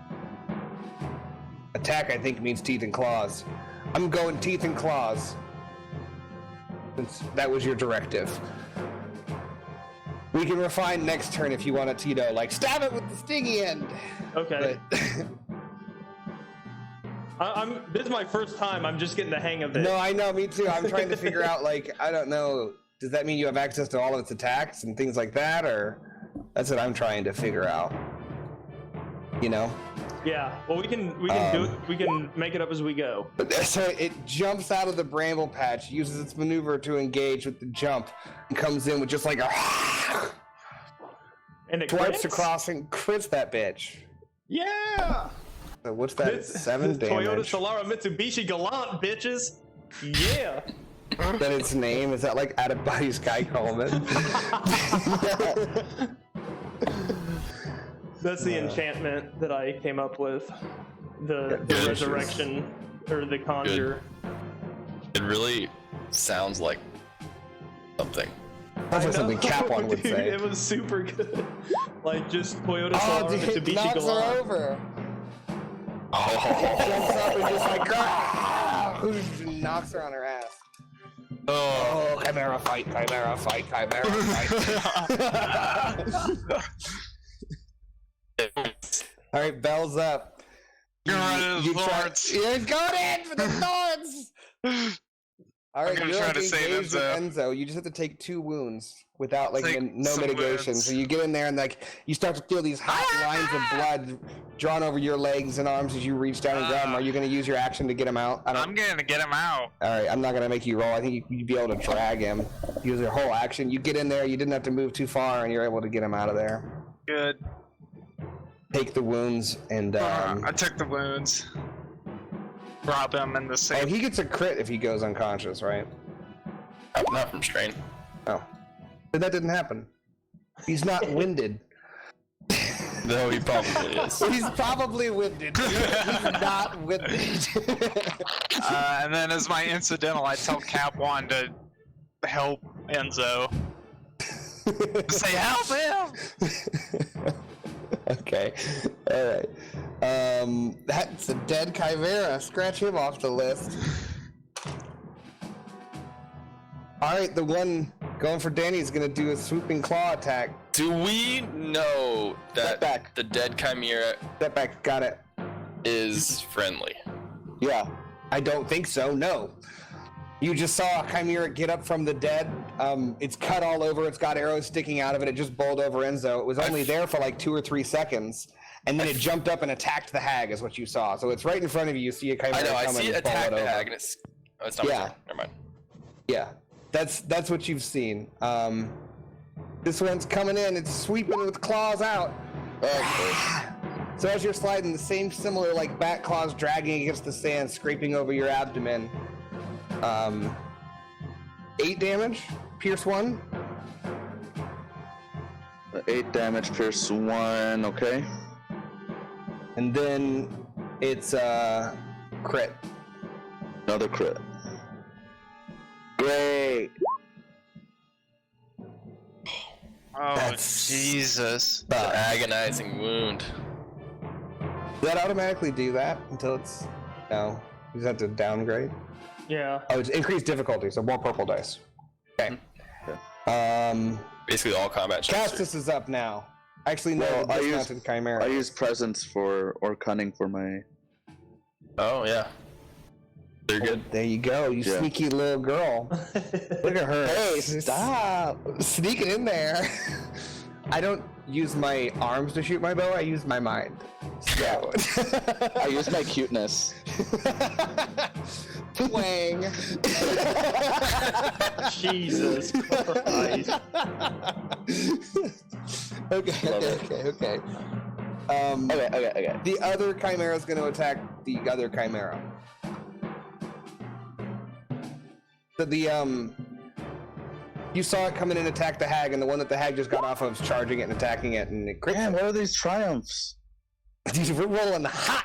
Attack, I think, means teeth and claws. I'm going teeth and claws. Since that was your directive. We can refine next turn if you want it, Tito. Like, stab it with the stingy end. Okay. But This is my first time. I'm just getting the hang of it. no, I know, me too. I'm trying to figure out, like, I don't know. Does that mean you have access to all of its attacks and things like that, or that's what I'm trying to figure out. You know? Yeah. Well, we can do it. We can make it up as we go. But so it jumps out of the bramble patch, uses its maneuver to engage with the jump, and comes in with just like a And it swipes crits? across and crits that bitch. Yeah. So what's that? This- 7 this Toyota damage. Solara Mitsubishi Galant, bitches. Yeah. That its name is that like out of body Sky Coleman. That's the enchantment that I came up with. The delicious. resurrection or the conjure. It really sounds like something. That's I something know, Cap1 would dude, say. It was super good. Like just Toyota Oh, Solara dude, Mitsubishi knocks her Galant. over. Oh. Jumps up and just like knocks her on her ass. Oh, Chimera fight, Chimera fight, Chimera fight. All right, bells up. You're on his try- thorns. You're going in for the thorns. All right, gonna you're try like to save engaged with Enzo. Enzo. You just have to take 2 wounds without like Take no some mitigation. wounds. So you get in there and like you start to feel these hot lines of blood drawn over your legs and arms as you reach down and grab him. Are you going to use your action to get him out? I'm gonna get him out. All right, I'm not going to make you roll. I think you'd be able to drag him. Use your whole action. You get in there. You didn't have to move too far, and you're able to get him out of there. Good. Take the wounds and. I took the wounds. Drop him in the Oh, same. he gets a crit if he goes unconscious, right? Not from strain. Oh, but that didn't happen. He's not winded. No, he probably is. He's probably winded. He's not winded. And then as my incidental, I tell Cap 1 to help Enzo. Say, help him! Okay. Alright. That's a dead Chimera. Scratch him off the list. Alright, the one going for Danny is going to do a swooping claw attack. Do we know that Step back. the dead Chimera Step back, got it. is friendly? Yeah. I don't think so, no. You just saw a Chimera get up from the dead. It's cut all over, it's got arrows sticking out of it, it just bowled over Enzo. It was only there for like 2 or 3 seconds, and then it jumped up and attacked the hag, is what you saw. So it's right in front of you, you see a Chimera I know, I come see and it bowl attack it the over. hag, and it's... Oh, it's not Yeah. my turn. Never mind. Yeah, that's what you've seen. This one's coming in, it's sweeping with claws out. So as you're sliding, the same similar like back claws dragging against the sand, scraping over your abdomen. 8 damage, pierce 1. 8 damage, pierce 1, okay. And then it's crit. Another crit. Great. Oh, That's- Jesus. The agonizing wound. Does that automatically do that until it's... No. You just have to downgrade? Yeah. Oh, it's increased difficulty, so more purple dice. Okay. Basically all combat checks. Castus is up now. Actually, no, Well, I dismounted Chimera. I use presence or cunning for my... Oh, yeah. They're good. There you go, you Yeah. sneaky little girl. Look at her. Hey, stop! Sneaking in there. I don't use my arms to shoot my bow, I use my mind. So. I use my cuteness. Twang. Jesus Christ. Okay. Okay, okay. The other Chimera is going to attack the other Chimera. So you saw it come in and attack the hag, and the one that the hag just got off of is charging it and attacking it, and it crits. Man, what are these triumphs? We're rolling hot.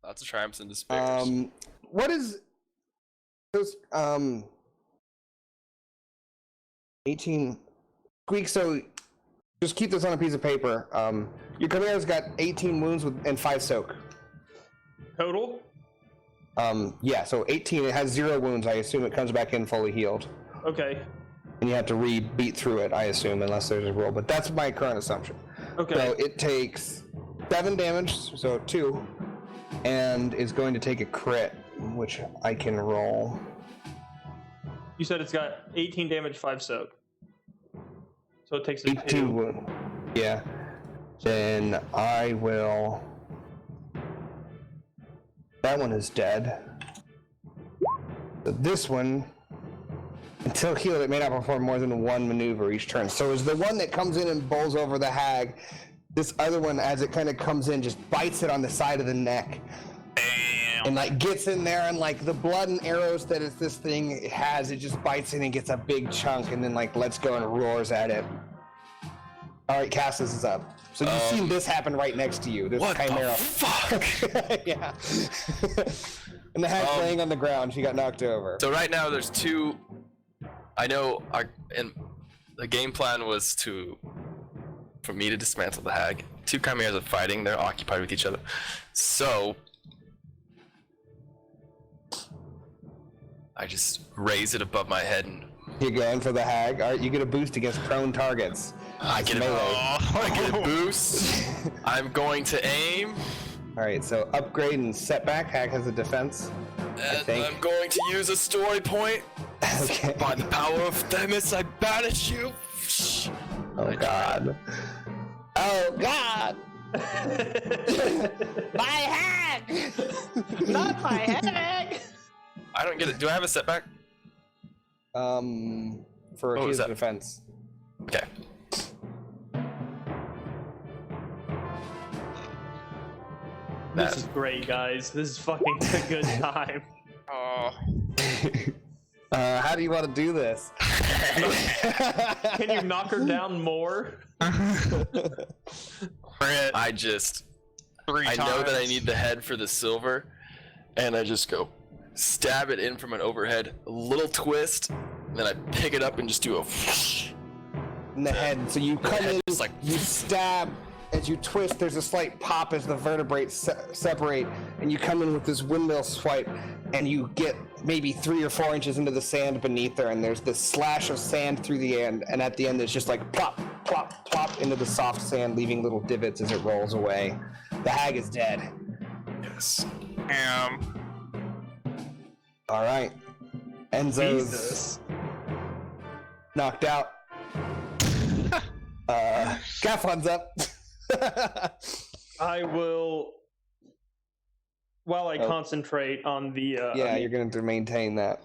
Lots of triumphs and despairs. What is those 18 Squeak, so just keep this on a piece of paper. Your Chimera's got 18 wounds and 5 soak. Total? Yeah, so 18, it has 0 wounds. I assume it comes back in fully healed. Okay. And you have to beat through it, I assume, unless there's a roll. But that's my current assumption. Okay. So it takes 7 damage, so 2, and is going to take a crit, which I can roll. You said it's got 18 damage, 5 soak. So it takes a 18 2. wound. Yeah. Then I will... That one is dead. So this one, until healed, it may not perform more than 1 maneuver each turn. So is the one that comes in and bowls over the hag, this other one, as it kind of comes in, just bites it on the side of the neck. Damn. And like gets in there, and like the blood and arrows that this thing has, it just bites in and gets a big chunk, and then like lets go and roars at it. All right, Cassis is up. So you've seen this happen right next to you. This What Chimera. the fuck? Yeah. And the hag's laying on the ground. She got knocked over. So right now there's 2. I know and the game plan was for me to dismantle the hag. 2 chimeras are fighting. They're occupied with each other. So I just raise it above my head and You're going for the hag. All right, you get a boost against prone targets. I get a boost. I'm going to aim. All right, so upgrade and setback. Hag has a defense. And think. I'm going to use a story point. Okay. By the power of Themis, I banish you. Oh God. Oh God. My hag. Not my hag. I don't get it. Do I have a setback? For What was his that? defense. Okay. This is great, guys. This is fucking a good time. Oh. How do you want to do this? Can you knock her down more? Crit I just 3 I times. know that I need the head for the silver, and I just go stab it in from an overhead, a little twist, and then I pick it up and just do a whoosh. In the head. So you come in, just like you stab, as you twist, there's a slight pop as the vertebrae separate, and you come in with this windmill swipe, and you get maybe 3 or 4 inches into the sand beneath her, and there's this slash of sand through the end, and at the end there's just like plop, plop, plop into the soft sand, leaving little divots as it rolls away. The hag is dead. Yes. All right. Enzo's Jesus. knocked out. Gafon's up. I will, while I concentrate on the. Yeah, you're going to maintain that.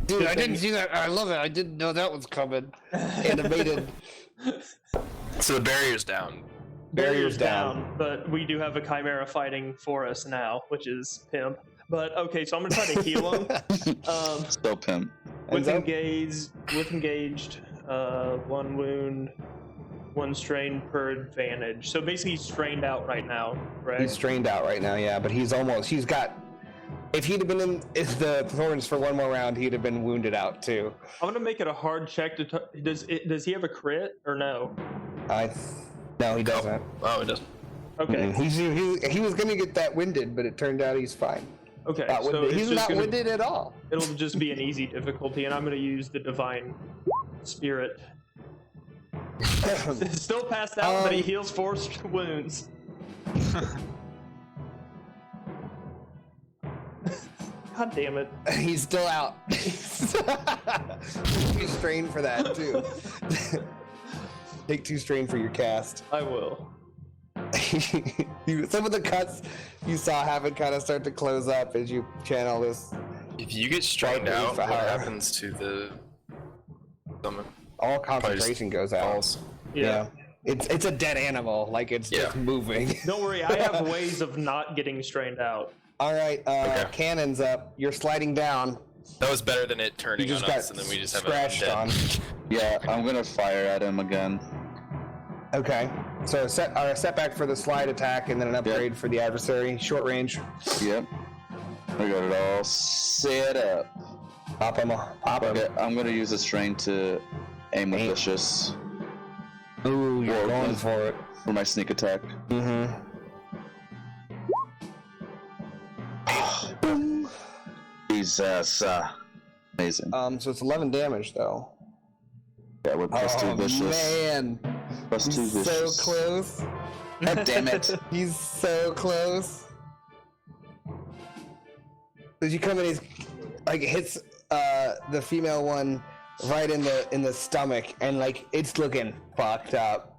Dude, I didn't see that. I love it. I didn't know that was coming. Animated. So the barrier's down. Barrier's down, but we do have a chimera fighting for us now, which is pimp. But okay, so I'm gonna try to heal him. Still pimp. With Enzo? engaged, 1 wound, 1 strain per advantage. So basically, he's strained out right now, right? He's strained out right now, yeah, but he's got. If he'd have been in the thorns for 1 more round, he'd have been wounded out too. I'm gonna make it a hard check to. Does he have a crit or no? No, he doesn't. Oh, it doesn't. Okay. He was gonna get that winded, but it turned out he's fine. Okay. Not So winded. it's He's just not gonna, winded at all. It'll just be an easy difficulty, and I'm gonna use the divine spirit. Still passed out, but he heals 4 wounds. God damn it. He's still out. He's strained for that too. Take 2 strain for your cast. I will. Some of the cuts you saw happen kind of start to close up as you channel this. If you get strained Probably out, what fire. happens to the stomach? All concentration goes out. Falls. Yeah. It's a dead animal, like it's just moving. Don't worry, I have ways of not getting strained out. All right, Okay. cannon's up. You're sliding down. That was better than it You turning just on got us, and then we just have scratched a on. Yeah, I'm gonna fire at him again. Okay, so a setback for the slide attack, and then an upgrade for the adversary. Short range. Yep. I got it all set up. Pop him. Pop him. Okay, I'm gonna use a strain to aim with vicious Ooh, you're Or going with- for it. for my sneak attack. Mm-hmm. Jesus, amazing. So it's 11 damage though. Yeah, with plus 2 vicious. Man, Plus 2 he's vicious. so close. God damn it. He's so close. As you come in, he's like hits the female one right in the stomach, and like it's looking fucked up.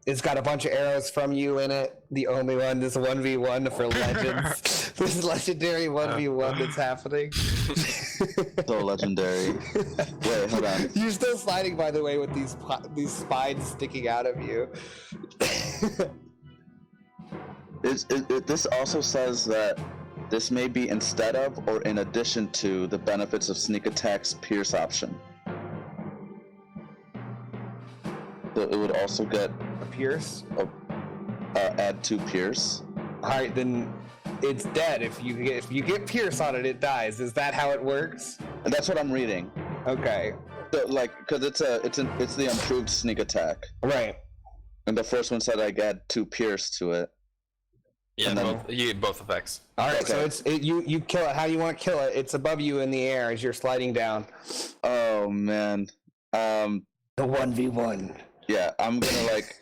It's got a bunch of arrows from you in it. The only one, this 1v1 for legends. This legendary 1v1 that's happening. So legendary. Wait, hold on. You're still sliding, by the way, with these spines sticking out of you. This also says that this may be instead of or in addition to the benefits of sneak attack's pierce option. So it would also get A pierce? add 2 pierce. Alright, then it's dead. If you get pierce on it, it dies. Is that how it works? And that's what I'm reading. Okay. So, like, because it's the improved sneak attack, Right. and the first one said I add 2 pierce to it. Yeah, And then- you get both effects. Alright, so Okay. you kill it. How do you want to kill it? It's above you in the air as you're sliding down. Oh man. The 1v1. Yeah, I'm gonna like,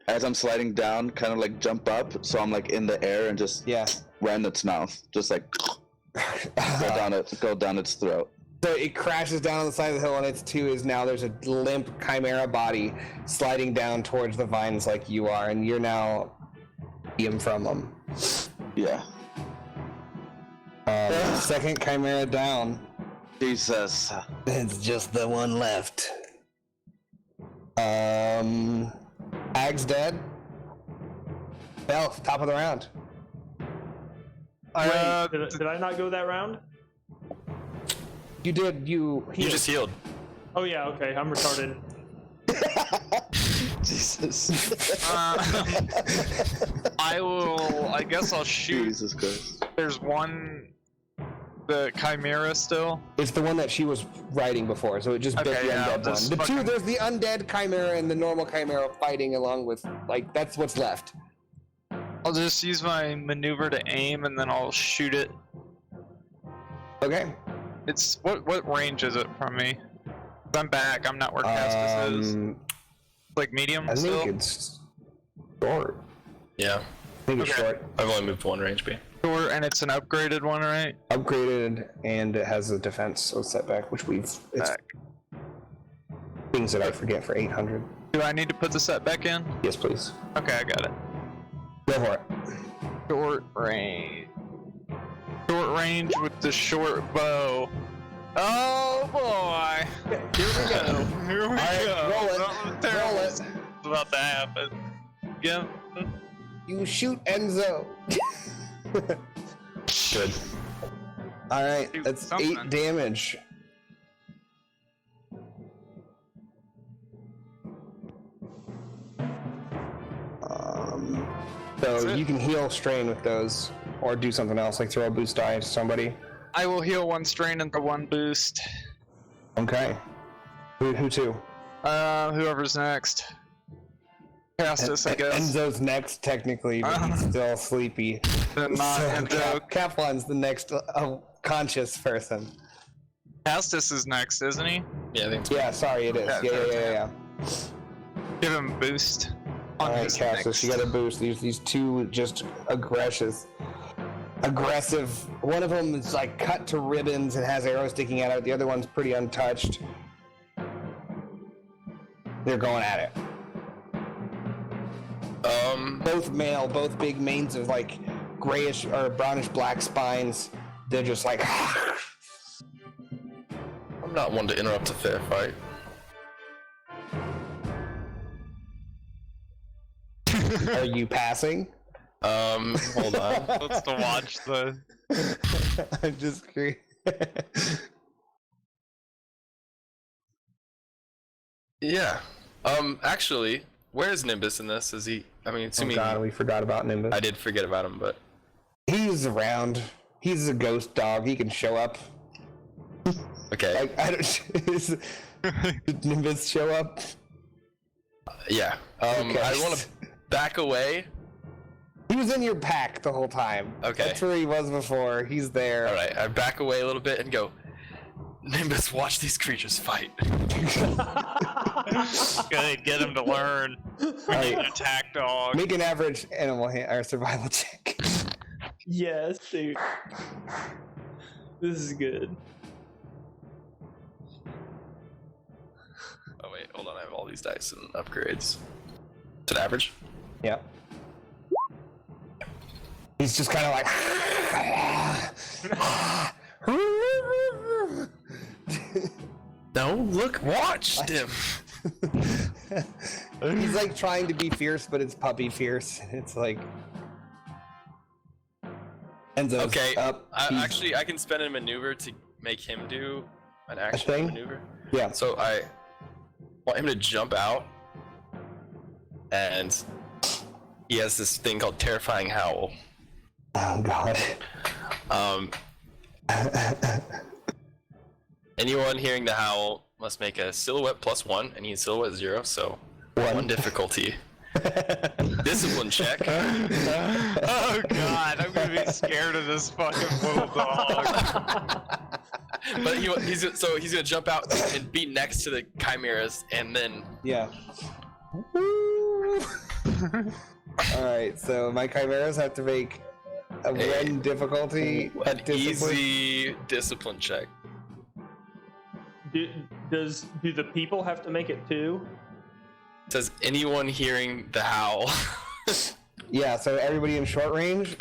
as I'm sliding down, kind of like jump up, so I'm like in the air and just Yeah. right in its mouth, just like go down its throat. So it crashes down on the side of the hill, and its 2 is now there's a limp chimera body sliding down towards the vines like you are, and you're now him from them. Yeah. Second chimera down. Jesus. It's just the one left. Ag's dead. Bell, top of the round. Wait, did I not go that round? You did. You just healed. Oh yeah, okay. I'm retarded. Jesus. I guess I'll shoot. Jesus Christ. There's one, the Chimera still. It's the one that she was riding before, so it just bit Okay, the yeah, undead this one. The two, fucking- there's the undead chimera and the normal chimera fighting along with, like, that's what's left. I'll just use my maneuver to aim and then I'll shoot it. Okay. It's what range is it from me? I'm back. I'm not where Castus is. Like medium I still. think it's short. Yeah. I think it's Okay. short. I've only moved one range B. Short, and it's an upgraded one, right? Upgraded, and it has a defense so setback, which it's Back. things that I forget for 800. Do I need to put the set back in? Yes, please. Okay, I got it. Go for it. Short range. Short range with the short bow. Oh boy! Here we go. Here we Alright, go. roll it. Something terrible Roll is it. about to happen. Yeah. You shoot Enzo. Good. Alright, Do that's something. 8 damage. So That's it. you can heal strain with those, or do something else, like throw a boost die to somebody. I will heal one strain and the one boost. Okay. Who to? Whoever's next. Castus, I guess. Enzo's next, technically, but he's still sleepy. Then not So Enzo. Kaplan's the next conscious person. Castus is next, isn't he? Yeah, I think it's Yeah, sorry, it is. Yeah, Yeah. Give him a boost. On Alright, his Castus, next. you got a boost. These two just aggressive. One of them is like cut to ribbons and has arrows sticking out of it. The other one's pretty untouched. They're going at it. Both male, both big manes of like grayish or brownish black spines. They're just like. I'm not one to interrupt a fair fight. Are you passing? Hold on. Let's to watch the. I'm just curious. Yeah. Actually, where's Nimbus in this? Is he? I mean, Oh assuming god, we forgot about Nimbus. I did forget about him, but He's around. He's a ghost dog. He can show up. okay. Like I don't. Did Nimbus show up? Yeah. Okay. I want to back away. He was in your pack the whole time. Okay. That's where he was before. He's there. All right. I back away a little bit and go. Nimbus, watch these creatures fight. Good, get him to learn. We need an attack dog. Make an average animal or survival check. Yes, dude. This is good. Oh wait, hold on. I have all these dice and upgrades. To the average. Yeah. He's just kind of like. No, look, watch him. He's like trying to be fierce, but it's puppy fierce. It's like. Enzo's Okay. up. He's- Actually, I can spend a maneuver to make him do an action thing? maneuver. Yeah. So I want him to jump out, and he has this thing called Terrifying Howl. Oh god. Anyone hearing the howl must make a silhouette +1, and he's silhouette 0, so one difficulty. Discipline check. Oh god, I'm gonna be scared of this fucking little dog. But he's gonna jump out and be next to the chimeras, and then Yeah. Alright, so my chimeras have to make a one difficulty. an discipline. easy discipline check. Do the people have to make it too? It says anyone hearing the howl. Yeah, so everybody in short range.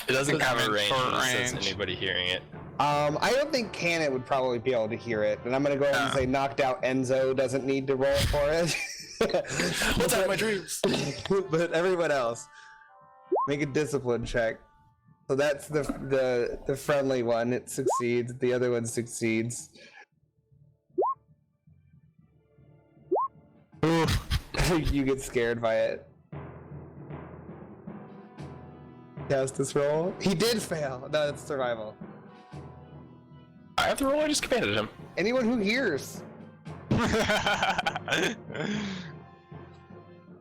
It doesn't have a in range. short It says range. anybody hearing it. I don't think Canet would probably be able to hear it, and I'm gonna go ahead and say knocked out Enzo doesn't need to roll for it. What's out of my dreams? But everyone else, make a discipline check. So that's the friendly one. It succeeds. The other one succeeds. You get scared by it. Cast this roll. He did fail. No, it's survival. I have the roll. I just commanded him. Anyone who hears.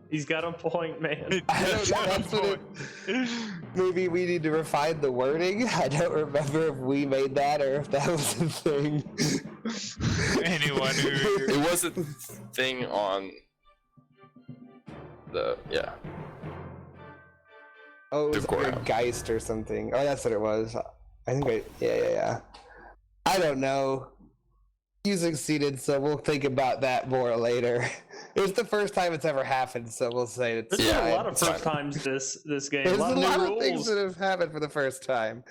He's got a point, man. I don't know. That's what maybe we need to refine the wording. I don't remember if we made that or if that was a thing. Anyone who It was a thing on the Oh, it was Go like a around. Geist or something. Oh, that's what it was. I think yeah. I don't know. You succeeded, so we'll think about that more later. It was the first time it's ever happened, so we'll say it's There's been a lot of it's fine. first times this game. There's a lot of new things rules. that have happened for the first time.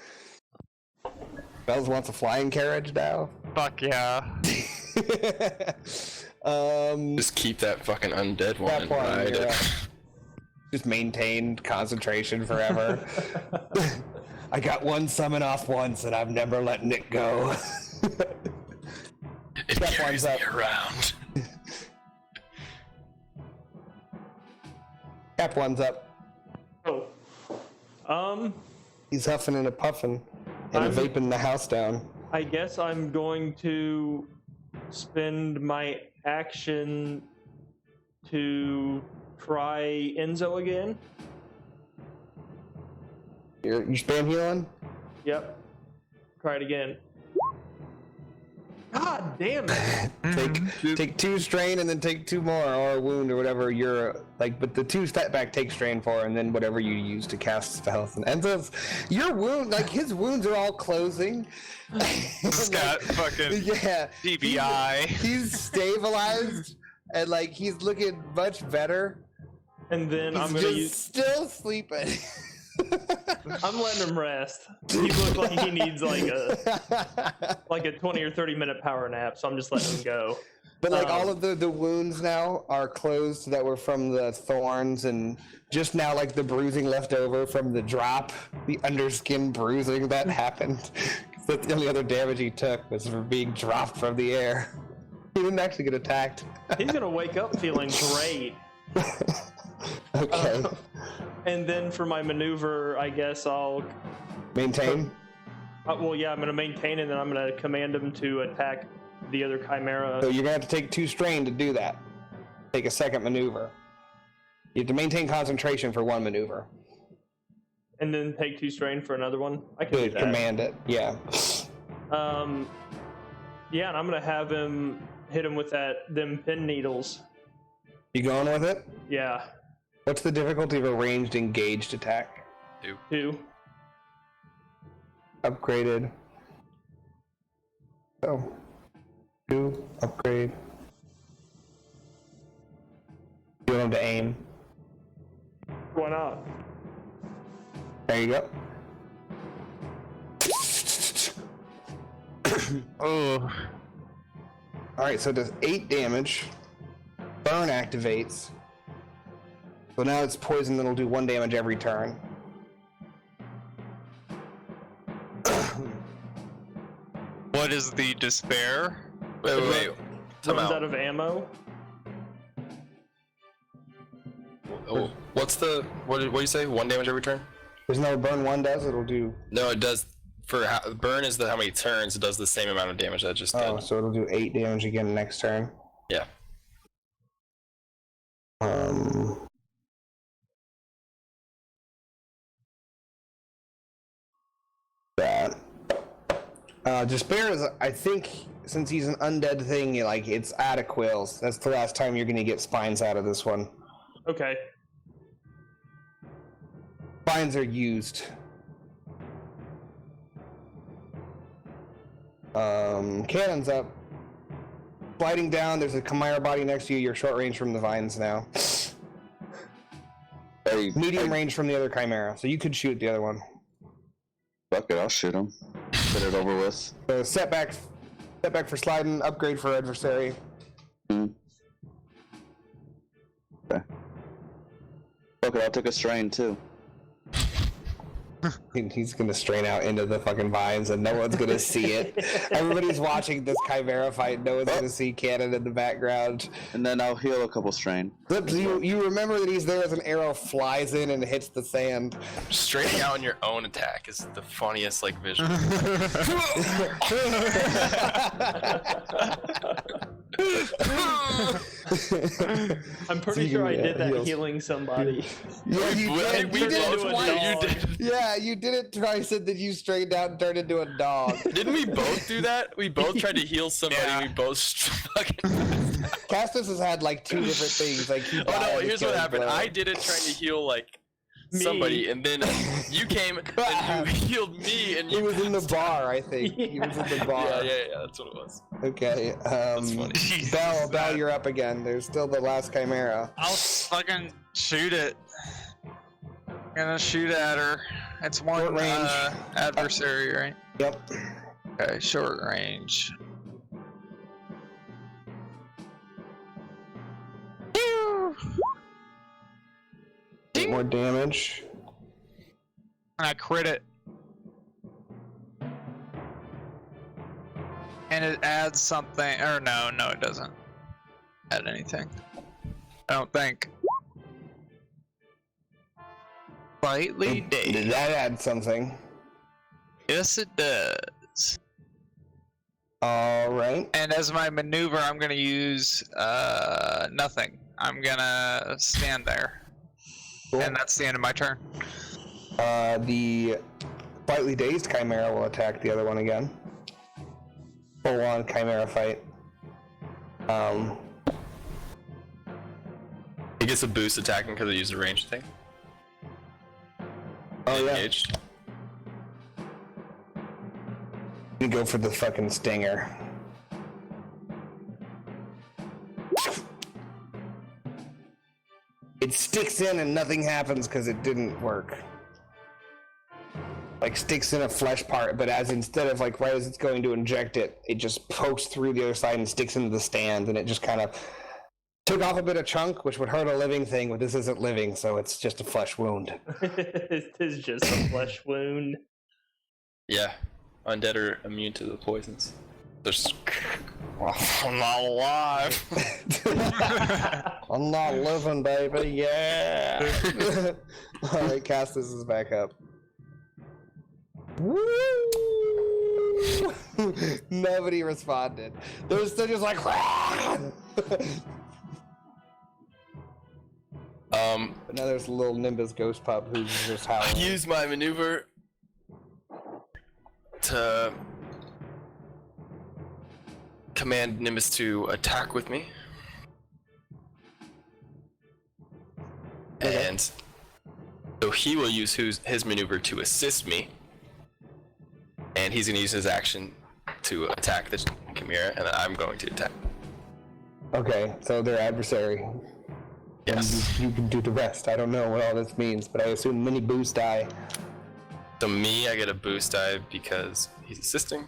Bells wants a flying carriage now. fuck yeah. Just keep that fucking undead one That and one, ride you're it. right. Just maintain concentration forever. I got one summon off once, and I'm never letting it go. It That carries one's me up. around. Cap one's up. Oh. He's huffing and a puffing and I'm- vaping the house down. I guess I'm going to spend my action to try Enzo again. You spam healing? Yep. Try it again. God damn it! Take 2 strain and then take 2 more, or a wound, or whatever you're like. But the 2 step back take strain for, and then whatever you use to cast spells. And Enzo's your wound, like his wounds are all closing. He's got fucking Yeah, DBI. he's stabilized and like he's looking much better. And then He's I'm gonna just use. still sleeping. I'm letting him rest. He looks like he needs like a 20 or 30 minute power nap, so I'm just letting him go. But like all of the wounds now are closed that were from the thorns, and just now like the bruising left over from the drop, the underskin bruising that happened. That's the only other damage he took was from being dropped from the air. He didn't actually get attacked. He's gonna wake up feeling great. Okay. And then for my maneuver, I guess I'll. Maintain. Well, yeah, I'm gonna maintain, and then I'm gonna command him to attack the other Chimera. So you're gonna have to take 2 strain to do that. Take a second maneuver. You have to maintain concentration for 1 maneuver. And then take 2 strain for another one. I can do Good. that. Command it. Yeah. Yeah, and I'm gonna have him hit him with them pin needles. You going with it? Yeah, What's the difficulty of a ranged engaged attack? 2. Upgraded. So, 2, upgrade. You want him to aim. Why not? There you go. Oh, Alright, so it does 8 damage. Burn activates. So now it's poison that'll do 1 damage every turn. what is the despair? Wait. Time Runs out. out of ammo. Oh, what's the what do you say? 1 damage every turn? There's no burn 1 does, it'll do. No, it does. For burn is how many turns. It does the same amount of damage that it just Oh, did. so it'll do 8 damage again next turn. Yeah. That. Despair is, I think, since he's an undead thing, like it's out of quills. That's the last time you're gonna get spines out of this one. Okay. Spines are used. Cannon's up. Sliding down, there's a Chimera body next to you. You're short range from the vines now. Hey, Medium range from the other Chimera, so you could shoot the other one. fuck it, I'll shoot him. Get it over with. So setback for sliding, upgrade for adversary. Okay. Fuck it, I'll take a strain too. He's gonna strain out into the fucking vines and no one's gonna see it. Everybody's watching this Chimera fight. No one's gonna see Cannon in the background. And then I'll heal a couple strain. You remember that he's there as an arrow flies in and hits the sand. Straining out on your own attack is the funniest like visual. I'm pretty sure I did that healing somebody. Yeah, you did. You did it twice. You did. Yeah, you did it twice, and then you straightened out and turned into a dog. Didn't we both do that? We both tried to heal somebody. Yeah. We both fucking. Castus has had like 2 different things. Like he Oh died no! and Here's what killed happened. Bro. I did it trying to heal like Me. somebody, and then you came and you healed me, and He you was in the passed bar, I think. He was in the bar. out. Yeah, that's what it was. Okay. That's funny. Bell, you're up again. There's still the last Chimera. I'll fucking shoot it. I'm gonna shoot at her. It's one Short range. adversary, right? Yep. Okay, short range. 8 more damage. And I crit it. And it adds something, or no, it doesn't add anything. I don't think. Slightly Did dazed. that add something? Yes, it does. Alright. And as my maneuver, I'm gonna use nothing. I'm gonna stand there. Cool. And that's the end of my turn. The slightly dazed Chimera will attack the other one again. Full on Chimera fight. He gets a boost attacking because he used a range thing. Oh yeah. Engaged. You go for the fucking stinger. It sticks in and nothing happens because it didn't work. Like sticks in a flesh part, but as instead of like right as it's going to inject it, it just pokes through the other side and sticks into the stand, and it just kind of took off a bit of chunk, which would hurt a living thing, but this isn't living, so it's just a flesh wound. It is just a flesh wound. Yeah, undead are immune to the poisons. They're just... I'm not alive. I'm not living, baby. Yeah. All right, Castus is back up. Woo! Nobody responded. They're still just like. But now there's a little Nimbus ghost pup who's just I howling. use my maneuver to command Nimbus to attack with me. Okay. And so he will use his maneuver to assist me. And he's going to use his action to attack the Chimera, and I'm going to attack. Okay, so they're adversary. Yes. You can do the rest. I don't know what all this means, but I assume mini boost die. So me, I get a boost die because he's assisting.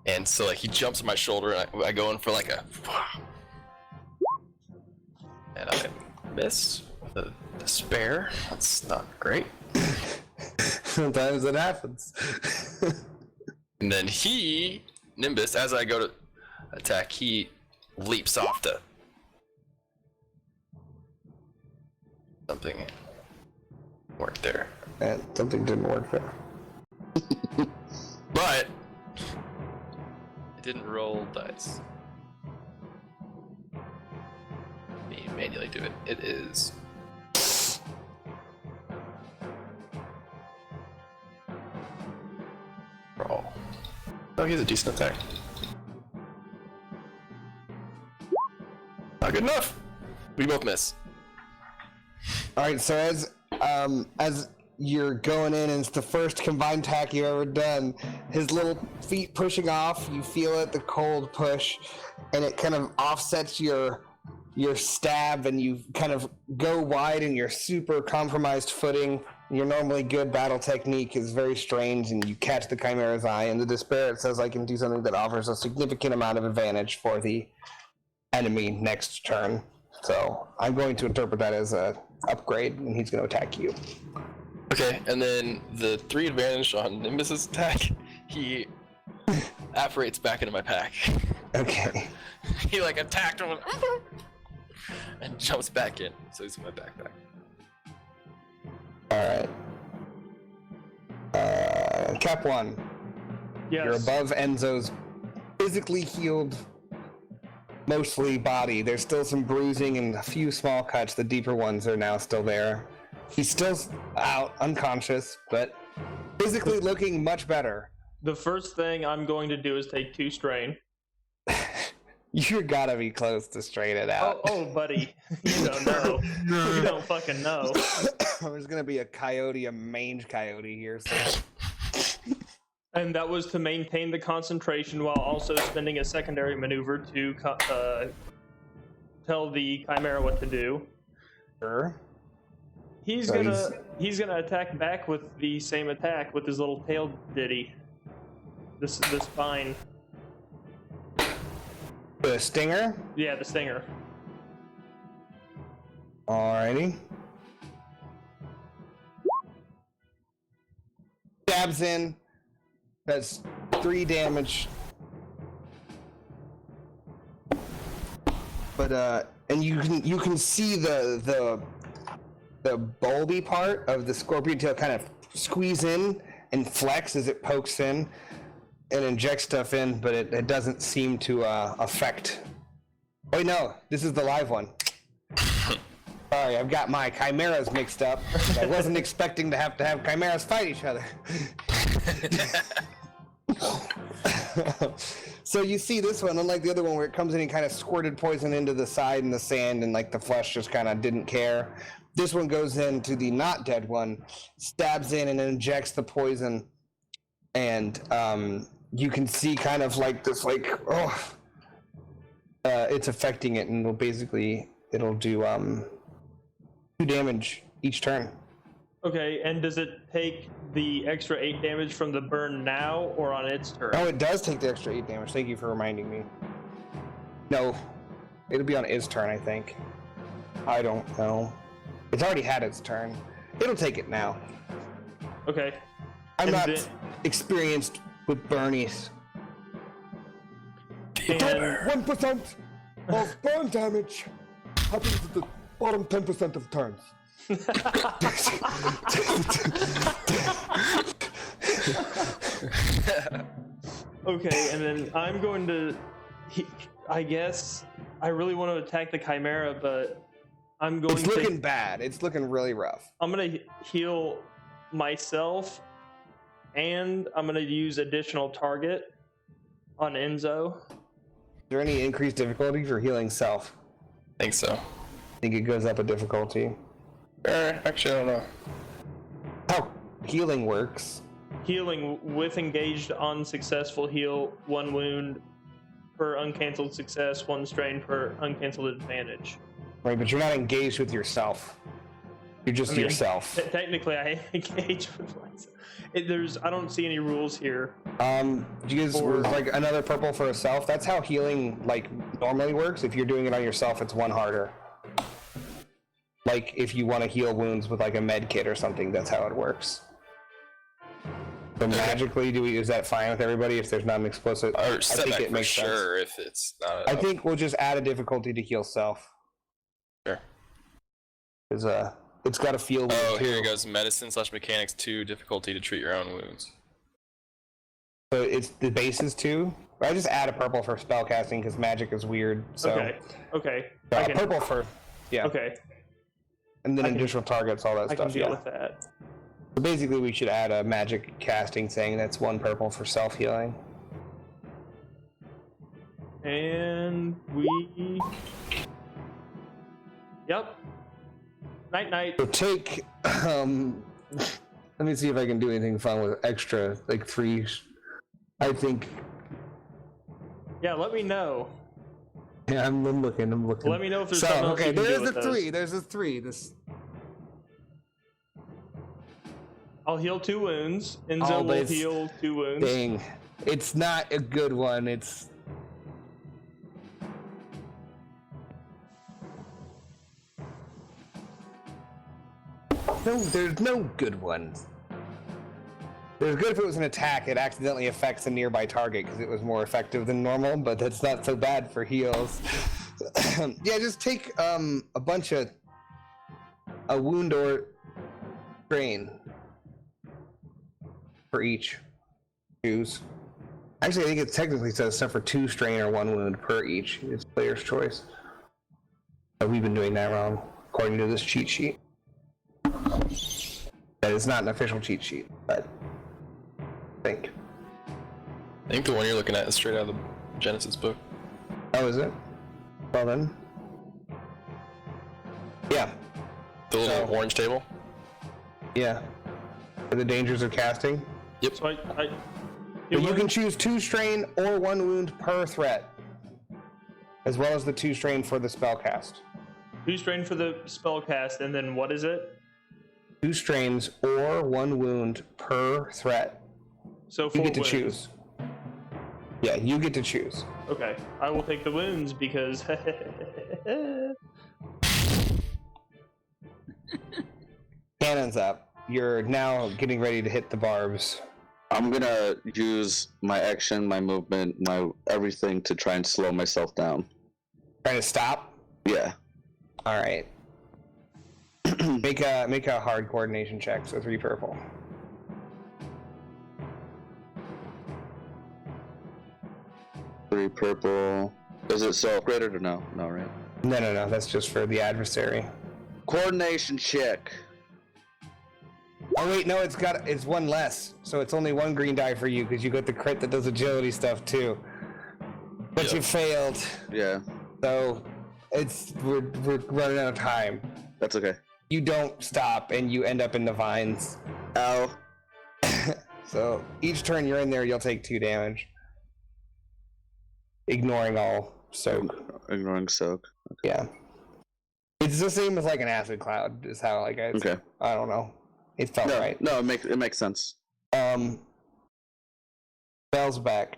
And so like he jumps on my shoulder and I go in for like a... And I miss with a spare. That's not great. Sometimes it happens. And then he, Nimbus, as I go to attack, he leaps off the... Something worked there. And something didn't work there. But it didn't roll dice. Me manually do it. It is roll. Oh, he has a decent attack. Not good enough. We both miss. All right, so as you're going in, and it's the first combined attack you've ever done. His little feet pushing off, you feel it, the cold push, and it kind of offsets your stab, and you kind of go wide, and your super compromised footing. Your normally good battle technique is very strange, and you catch the Chimera's eye. And the despair, it says I can do something that offers a significant amount of advantage for the enemy next turn. So I'm going to interpret that as a upgrade, and he's going to attack you. Okay, and then the 3 advantage on Nimbus's attack, he apparates back into my pack. Okay. He like attacked him and jumps back in, so he's in my backpack. Alright. Cap 1. Yes. You're above Enzo's physically healed, mostly body. There's still some bruising and a few small cuts. The deeper ones are now still there. He's still out, unconscious, but physically looking much better. The first thing I'm going to do is take 2 strain. You gotta be close to strain it out. Oh, buddy. You don't know. You don't fucking know. There's gonna be a mange coyote here. So. And that was to maintain the concentration while also spending a secondary maneuver to tell the Chimera what to do. Sure. He's So gonna attack back with the same attack with his little tail ditty. This spine. The stinger? Yeah, the stinger. Alrighty. Stabs in. Does 3 damage. But and you can see the bulby part of the scorpion tail kind of squeeze in and flex as it pokes in and injects stuff in, but it doesn't seem to affect. Oh wait, no, this is the live one. Sorry, I've got my chimeras mixed up. I wasn't expecting to have chimeras fight each other. So you see this one, unlike the other one where it comes in and kind of squirted poison into the side and the sand and like the flesh just kind of didn't care. This one goes into the not dead one, stabs in and injects the poison, and you can see kind of like this, like, it's affecting it, and it'll do 2 damage each turn. Okay, and does it take the extra 8 damage from the burn now or on its turn? Oh, it does take the extra 8 damage. Thank you for reminding me. No, it'll be on its turn, I think. I don't know. It's already had its turn. It'll take it now. Okay. I'm And not then- experienced with Bernies. And 1% of burn damage happens at the bottom 10% of turns. okay, and then I'm going to. I guess I really want to attack the Chimera, but I'm going It's to. looking bad. It's looking really rough. I'm going to heal myself, and I'm going to use additional target on Enzo. Is there any increased difficulty for healing self? Think so. I think it goes up a difficulty. Actually, I don't know. How healing works. Healing with engaged on successful heal 1 wound per uncancelled success, 1 strain per uncancelled advantage. Right, but you're not engaged with yourself. You're just yourself. Technically, I engage with myself. I don't see any rules here. Do you guys like another purple for a self? That's how healing like normally works. If you're doing it on yourself, it's 1 harder. Like if you want to heal wounds with like a med kit or something, that's how it works. So magically, is that fine with everybody if there's not an explicit? Or I think setback it for makes sure sense. if it's not. I think we'll just add a difficulty to heal self. Sure. Because it's got to feel. Oh, too. here it goes. Medicine/mechanics 2, difficulty to treat your own wounds. So it's the base is 2. I just add a purple for spellcasting because magic is weird. So Okay. I can, purple for okay. and then I can- additional targets, all that I stuff. can deal Yeah. with that. So basically, we should add a magic casting saying that's 1 purple for self healing. And we. Yep. Night. So take. Let me see if I can do anything fun with extra like 3. I think. Yeah, let me know. Yeah, I'm looking. Let me know if there's So something else okay, you can do there's with a those. 3. There's a 3. This. I'll heal 2 wounds. Enzo Oh, but will it's- heal 2 wounds. Dang, it's not a good one. It's. there's no good ones. There's good if it was an attack. It accidentally affects a nearby target because it was more effective than normal, but that's not so bad for heals. Yeah, just take a bunch of a wound or strain for each. Choose. Actually, I think it technically says stuff for 2 strain or 1 wound per each. It's player's choice. But we've been doing that wrong, according to this cheat sheet. That is not an official cheat sheet, but I think the one you're looking at is straight out of the Genesis book. Oh, is it? Well then. Yeah. The little orange table? Yeah. The dangers of casting. Yep. So But you can choose 2 strain or 1 wound per threat, as well as the 2 strain for the spell cast. 2 strain for the spell cast, and then what is it? 2 strains or 1 wound per threat. So You 4 get to wounds. choose. Yeah, you get to choose. Okay, I will take the wounds because Cannon's up. You're now getting ready to hit the barbs. I'm gonna use my action, my movement, my everything to try and slow myself down. Trying to stop? Yeah. Alright. Make a hard coordination check, so 3 purple. Three purple. Is it self-graded or no? No, right? No, that's just for the adversary. Coordination check. Oh wait, no, it's 1 less, so it's only 1 green die for you because you got the crit that does agility stuff too. But Yep. you failed, Yeah, so we're running out of time. that's okay. You don't stop, and you end up in the vines. Ow. So each turn you're in there, you'll take 2 damage, ignoring all soak. Ignoring soak. Yeah, it's the same as like an acid cloud. Is how like Okay. I don't know. It felt No, right. no, it makes sense. Bell's back.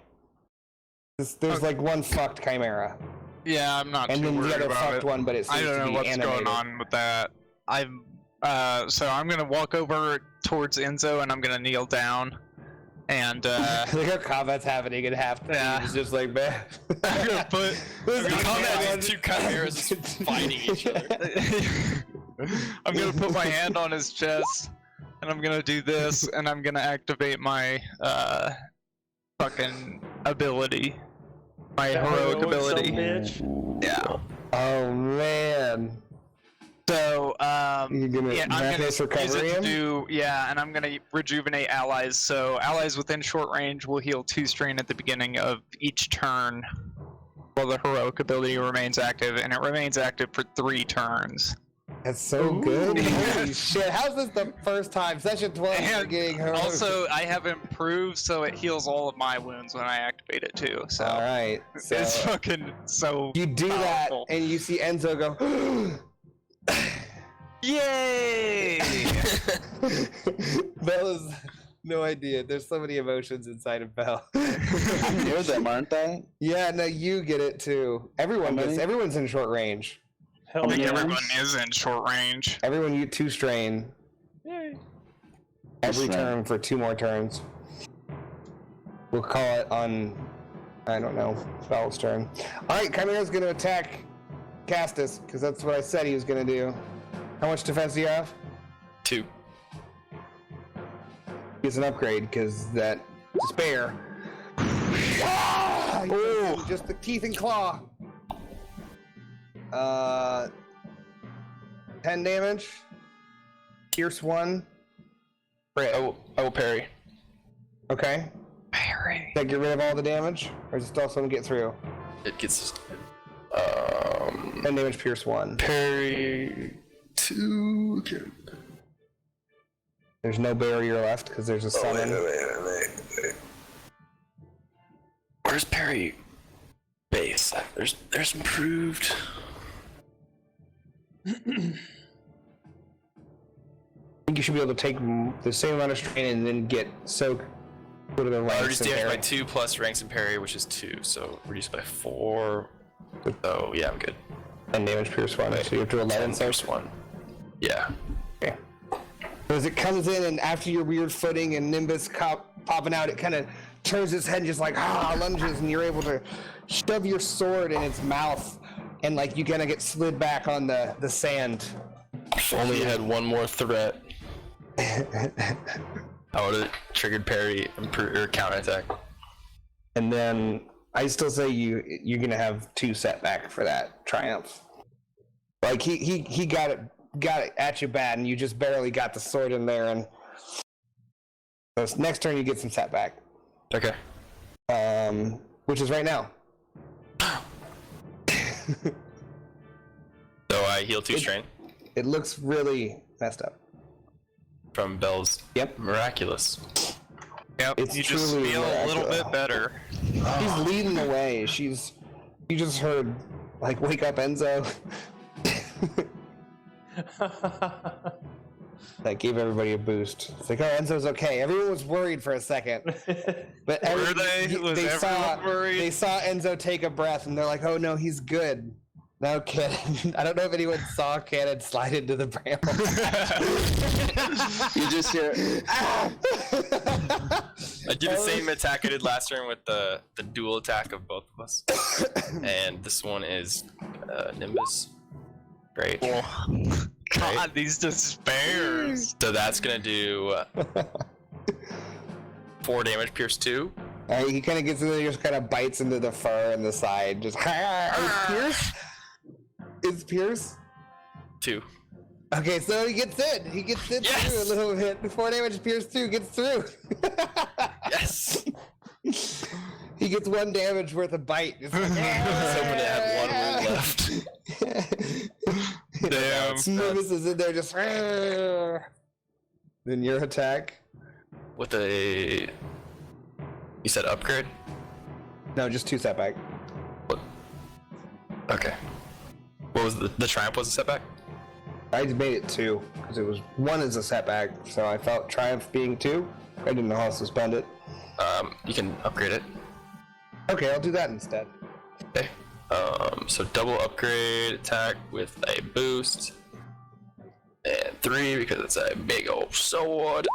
There's like 1 fucked chimera, Yeah, I'm not and too then the worried other about fucked it. one, but it seems I don't to know be what's animated. going on with that. So I'm gonna walk over towards Enzo and I'm gonna kneel down, and Like how combat's happening in half time. Yeah. It's just like, man. I'm gonna put. This is Combat combat. 2 chimeras just fighting each other. I'm gonna put my hand on his chest, and I'm gonna do this, and I'm gonna activate my fucking ability, my heroic ability. Bitch. Yeah. Oh man. So You're gonna yeah, I'm gonna miraculous use it recovery to him? do and I'm gonna rejuvenate allies. So allies within short range will heal 2 strain at the beginning of each turn, while the heroic ability remains active, and it remains active for 3 turns. That's so good. Holy shit. How's this the first time? Session 12 you're And getting heroic. also, I have improved, so it heals all of my wounds when I activate it too. So Alright. So it's fucking so. you do powerful. that and you see Enzo go Yay! Bell is no idea. There's so many emotions inside of Bell. I'm near them, aren't I? Yeah, no, you get it too. Everyone How does. many? Everyone's in short range. Hell I think yeah. everyone is in short range. Everyone you 2 strain Yay. every Strain. turn for 2 more turns. We'll call it on, I don't know, Bell's turn. Alright, Chimera's gonna attack Castus, because that's what I said he was gonna do. How much defense do you have? 2. Gets an upgrade, because that despair. Ah! Oh, just the teeth and claw. 10 damage. Pierce 1. Crit. I will parry. Okay. Parry. Does that get rid of all the damage? Or does it still someone get through? It gets 10 damage, pierce 1. parry 2. Okay. There's no barrier left because there's a summon. Wait. Where's parry base? There's improved. I think you should be able to take the same amount of strain and then get soak. Put it in ranks Reduced and damage by parry. 2 plus ranks and parry, which is 2, so reduced by 4. Oh yeah, I'm good. 10 damage, pierce 1. So you have to 11 10 soak. first one. Yeah. Okay. As it comes in, and after your weird footing and Nimbus popping out, it kind of turns its head and just like lunges, and you're able to shove your sword in its mouth, and like you kind of get slid back on the sand. If only you had one more threat. I would have triggered parry or counterattack. And then I still say you're gonna have 2 setback for that triumph. Like he got it at you bad, and you just barely got the sword in there, and so next turn you get some setback. Okay. Which is right now. So I heal 2 strain It looks really messed up. from Bell's Yep. Miraculous. Yep, It's you just truly feel a little miraculous. bit better. She's leading the way. You just heard, like, wake up, Enzo. That gave everybody a boost. It's like, oh, Enzo's okay. Everyone was worried for a second, but Were they? Was everyone worried? They saw Enzo take a breath, and they're like, oh no, he's good. No, Cannon. I don't know if anyone saw Cannon slide into the bramble. You just hear, I do the same attack I did last turn with the dual attack of both of us. And this one is Nimbus. Great. God, these despairs. So that's gonna do 4 damage, pierce 2. He kind of gets in there, just kind of bites into the fur and the side. Just, is Pierce? Is Pierce? 2. Okay, so he gets in. He gets in Yes! through a little bit. 4 damage, Pierce 2 gets through. Yes! He gets 1 damage worth of bite. It's like, Someone had 1 wound left. Damn. Nimbus is in there just. Then your attack. With a... You said upgrade? No, just 2 setback. What? Okay. What was the triumph was a setback? I made it 2 because it was 1 is a setback, so I felt triumph being 2. I didn't know how to suspend it. You can upgrade it. Okay, I'll do that instead. Okay. So double upgrade attack with a boost. And 3 because it's a big old sword.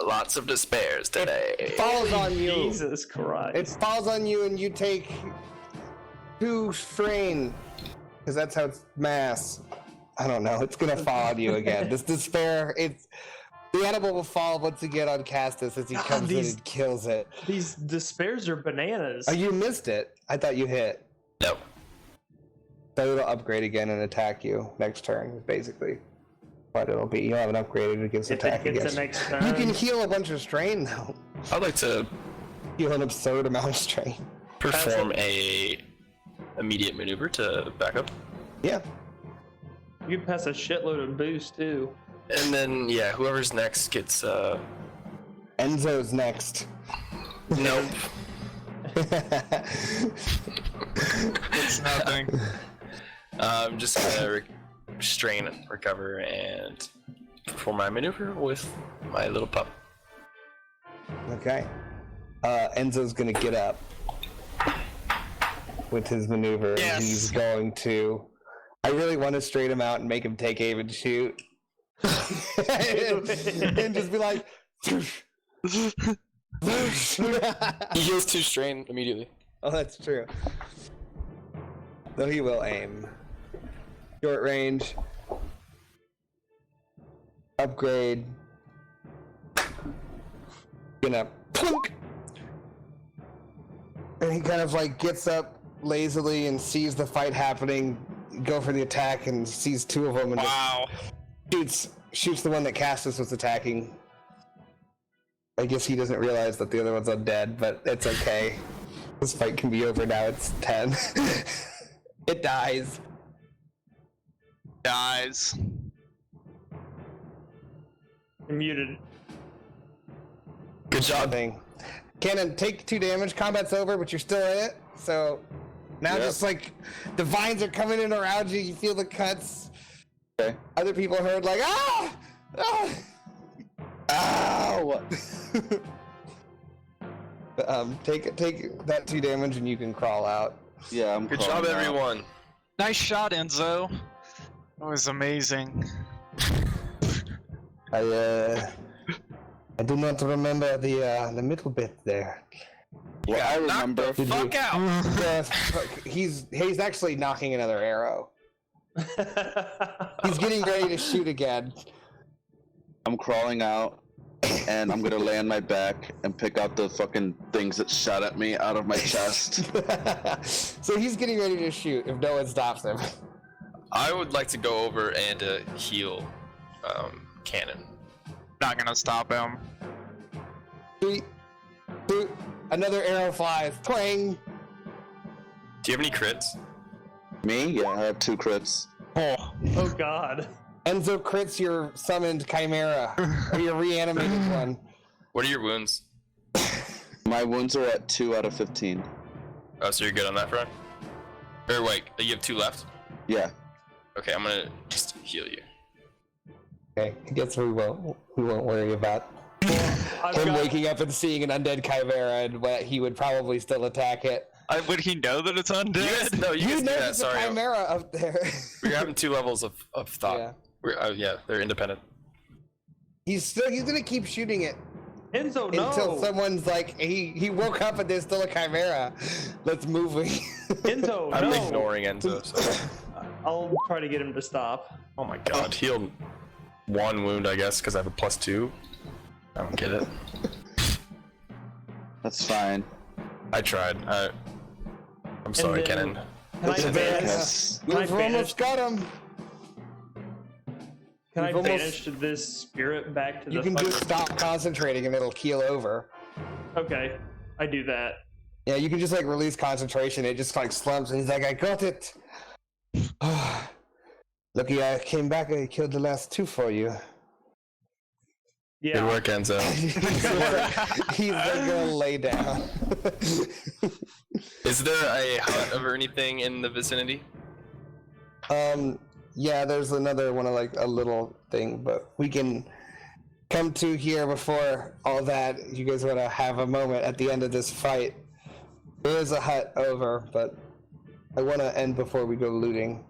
Lots of despairs today. It falls on you. Jesus Christ. It falls on you, and you take 2 strain, because that's how it's mass. I don't know. It's gonna fall on you again. This despair. The animal will fall once again on Castus as he comes in and kills it. These despairs are bananas. Oh, you missed it. I thought you hit. No. So it'll upgrade again and attack you next turn, basically. But it'll be, you'll have an upgraded against if attack it gets against. the next turn. You can heal a bunch of strain, though. I'd like to Heal an absurd amount of strain. perform a immediate maneuver to back up. Yeah. You can pass a shitload of boost too. And then, yeah, whoever's next gets, Enzo's next. Nope. It's nothing. I'm just gonna strain, recover, and perform my maneuver with my little pup. Okay. Enzo's gonna get up with his maneuver. Yes. And he's going to. I really want to straight him out and make him take aim and shoot. And just be like. He heals 2 strain immediately. Oh, that's true. Though he will aim. Short range. Upgrade. Gonna plunk. And he kind of like gets up lazily and sees the fight happening, go for the attack, and sees 2 of them and Wow. just shoots the one that Castus was attacking. I guess he doesn't realize that the other one's undead, but it's okay. This fight can be over now. It's 10. It dies. Dies. You're muted. Good job. Thing. Cannon, take 2 damage. Combat's over, but you're still in it. So now Yep. just like the vines are coming in around you. You feel the cuts. okay. Other people heard like, ah! Ah! Ow! Take that 2 damage and you can crawl out. Yeah, I'm Good crawling job, out. everyone. Nice shot, Enzo. That was amazing. I do not remember the middle bit there. Well, I remember. Knock the fuck out! He's actually knocking another arrow. He's getting ready to shoot again. I'm crawling out, and I'm gonna lay on my back and pick out the fucking things that shot at me out of my chest. So he's getting ready to shoot if no one stops him. I would like to go over and heal Cannon. Not gonna stop him. Sweet. Boot. Another arrow flies. Twang! Do you have any crits? Me? Yeah, I have 2 crits. Oh, Oh god. Enzo crits your summoned Chimera. Or your reanimated one. What are your wounds? My wounds are at 2 out of 15. Oh, so you're good on that front? Or wait, you have 2 left? Yeah. Okay, I'm gonna just heal you. Okay, I guess we won't worry about I've him got, waking up and seeing an undead Chimera, and he would probably still attack it. would he know that it's You undead? guys, no, you You guys do know that. there's a Sorry, Chimera up there. we're having 2 levels of thought. Yeah. Yeah, they're independent. He's gonna keep shooting it Enzo, no. until someone's like, he woke up and there's still a Chimera. Let's move. Enzo, I'm no. ignoring Enzo. So. I'll try to get him to stop. Oh my god, healed 1 wound, I guess, because I have a +2. I don't get it. That's fine. I tried. I'm sorry, then- Kenan. Can I That's banish? yes. Can I We've banish? almost got him. Can I We've almost- banish this spirit back to You the? can just fucking- stop concentrating and it'll keel over. Okay, I do that. Yeah, you can just like release concentration. It just like slumps, and he's like, "I got it." Lucky I came back and killed the last 2 for you. Good Yeah. work, Enzo. He's like gonna lay down. Is there a hut or anything in the vicinity? Yeah, there's another one of like a little thing, but we can come to here before all that. You guys want to have a moment at the end of this fight? There is a hut over, but I want to end before we go looting.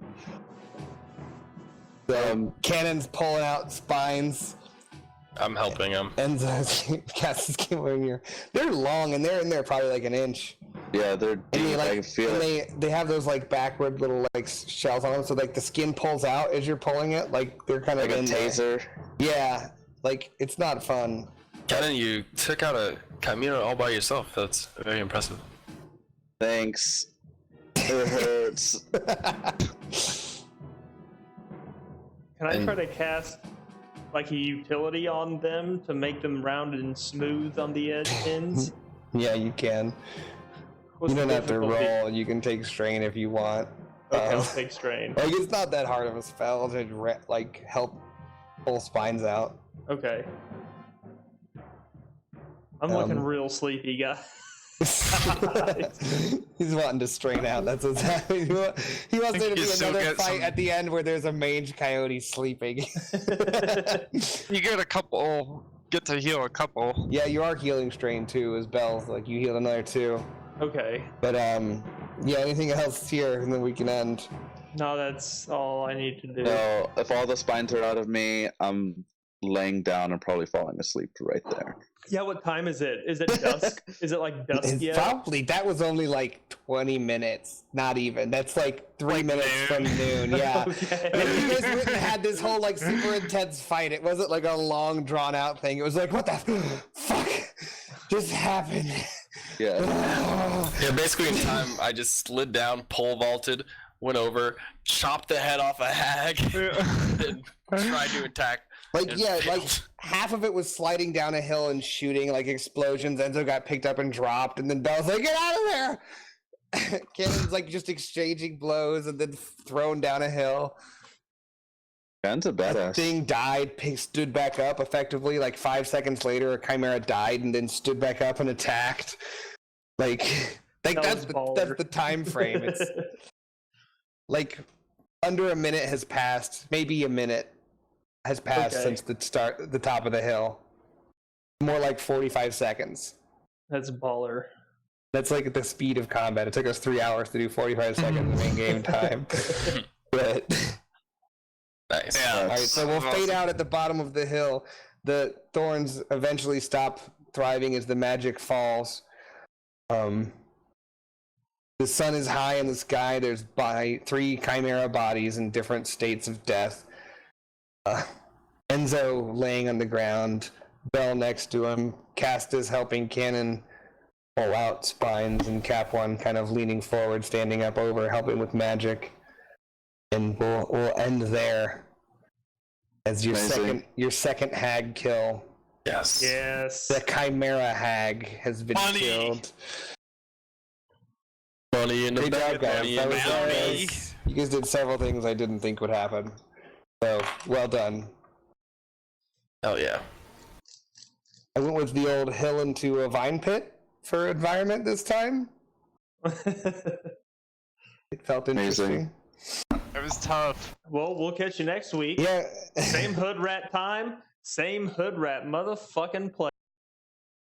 So, Cannon's pulling out spines. I'm helping him. Enzo's Cass's came over here. They're long and they're in there probably like an inch. Yeah, they're And deep. they I like can feel and it. they have those like backward little like shells on them, so like the skin pulls out as you're pulling it. Like they're kind of Like a in there. taser. Yeah, like it's not fun. Kenan, you took out a Chimera all by yourself. That's very impressive. Thanks. It hurts. Can I And- try to cast like a utility on them to make them rounded and smooth on the edge ends? Yeah, you can. What's You don't the have to difficulty? roll. You can take strain if you want. Okay, I'll take strain. Like it's not that hard of a spell to like help pull spines out. Okay. I'm looking Um, real sleepy, guys. He's wanting to strain out. That's what's happening. He wants there to be You still another get fight some- at the end where there's a mage coyote sleeping. You get a couple. Get to heal a couple. Yeah, you are healing strain too, as bells. Like you healed another 2. Okay. But yeah. Anything else here, and then we can end. No, that's all I need to do. So if all the spines are out of me, I'm laying down and probably falling asleep right there. Yeah, what time is it? Is it dusk? Is it like dusk It's yet? probably that was only like 20 minutes. Not even. That's like 3 Like minutes from noon. Yeah. Okay. And you guys went and had this whole like super intense fight. It wasn't like a long drawn out thing. It was like, what the fuck just happened? Yeah. Yeah, basically in time, I just slid down, pole vaulted, went over, chopped the head off a hag, and tried to attack. Like and yeah, like failed. half of it was sliding down a hill and shooting like explosions. Enzo got picked up and dropped, and then Bell's like, "Get out of there!" Cannon's like just exchanging blows and then thrown down a hill. Ben's a badass. Thing died, stood back up effectively. Like 5 seconds later, a Chimera died and then stood back up and attacked. Like That that's was baller. that's the time frame. It's like under a minute has passed, maybe a minute has passed Okay. since the top of the hill. More like 45 seconds. That's baller. That's like the speed of combat. It took us 3 hours to do 45 seconds of in-game time. But Nice. Yeah. All right, so we'll That's fade awesome. out at the bottom of the hill. The thorns eventually stop thriving as the magic falls. The sun is high in the sky. There's 3 chimera bodies in different states of death. Enzo laying on the ground, Bell next to him, Castus helping Cannon pull out spines, and Cap One kind of leaning forward, standing up over, helping with magic. And we'll end there as Amazing. your second hag kill. Yes. Yes. The Chimera hag has been Money. killed. Money in the Great job, bank. guys. Money That in the was bank. you guys did several things I didn't think would happen. So well done. Hell yeah. I went with the old hill into a vine pit for environment this time. It felt interesting. Amazing. It was tough. Well, we'll catch you next week. Yeah. Same hood rat time, same hood rat motherfucking play.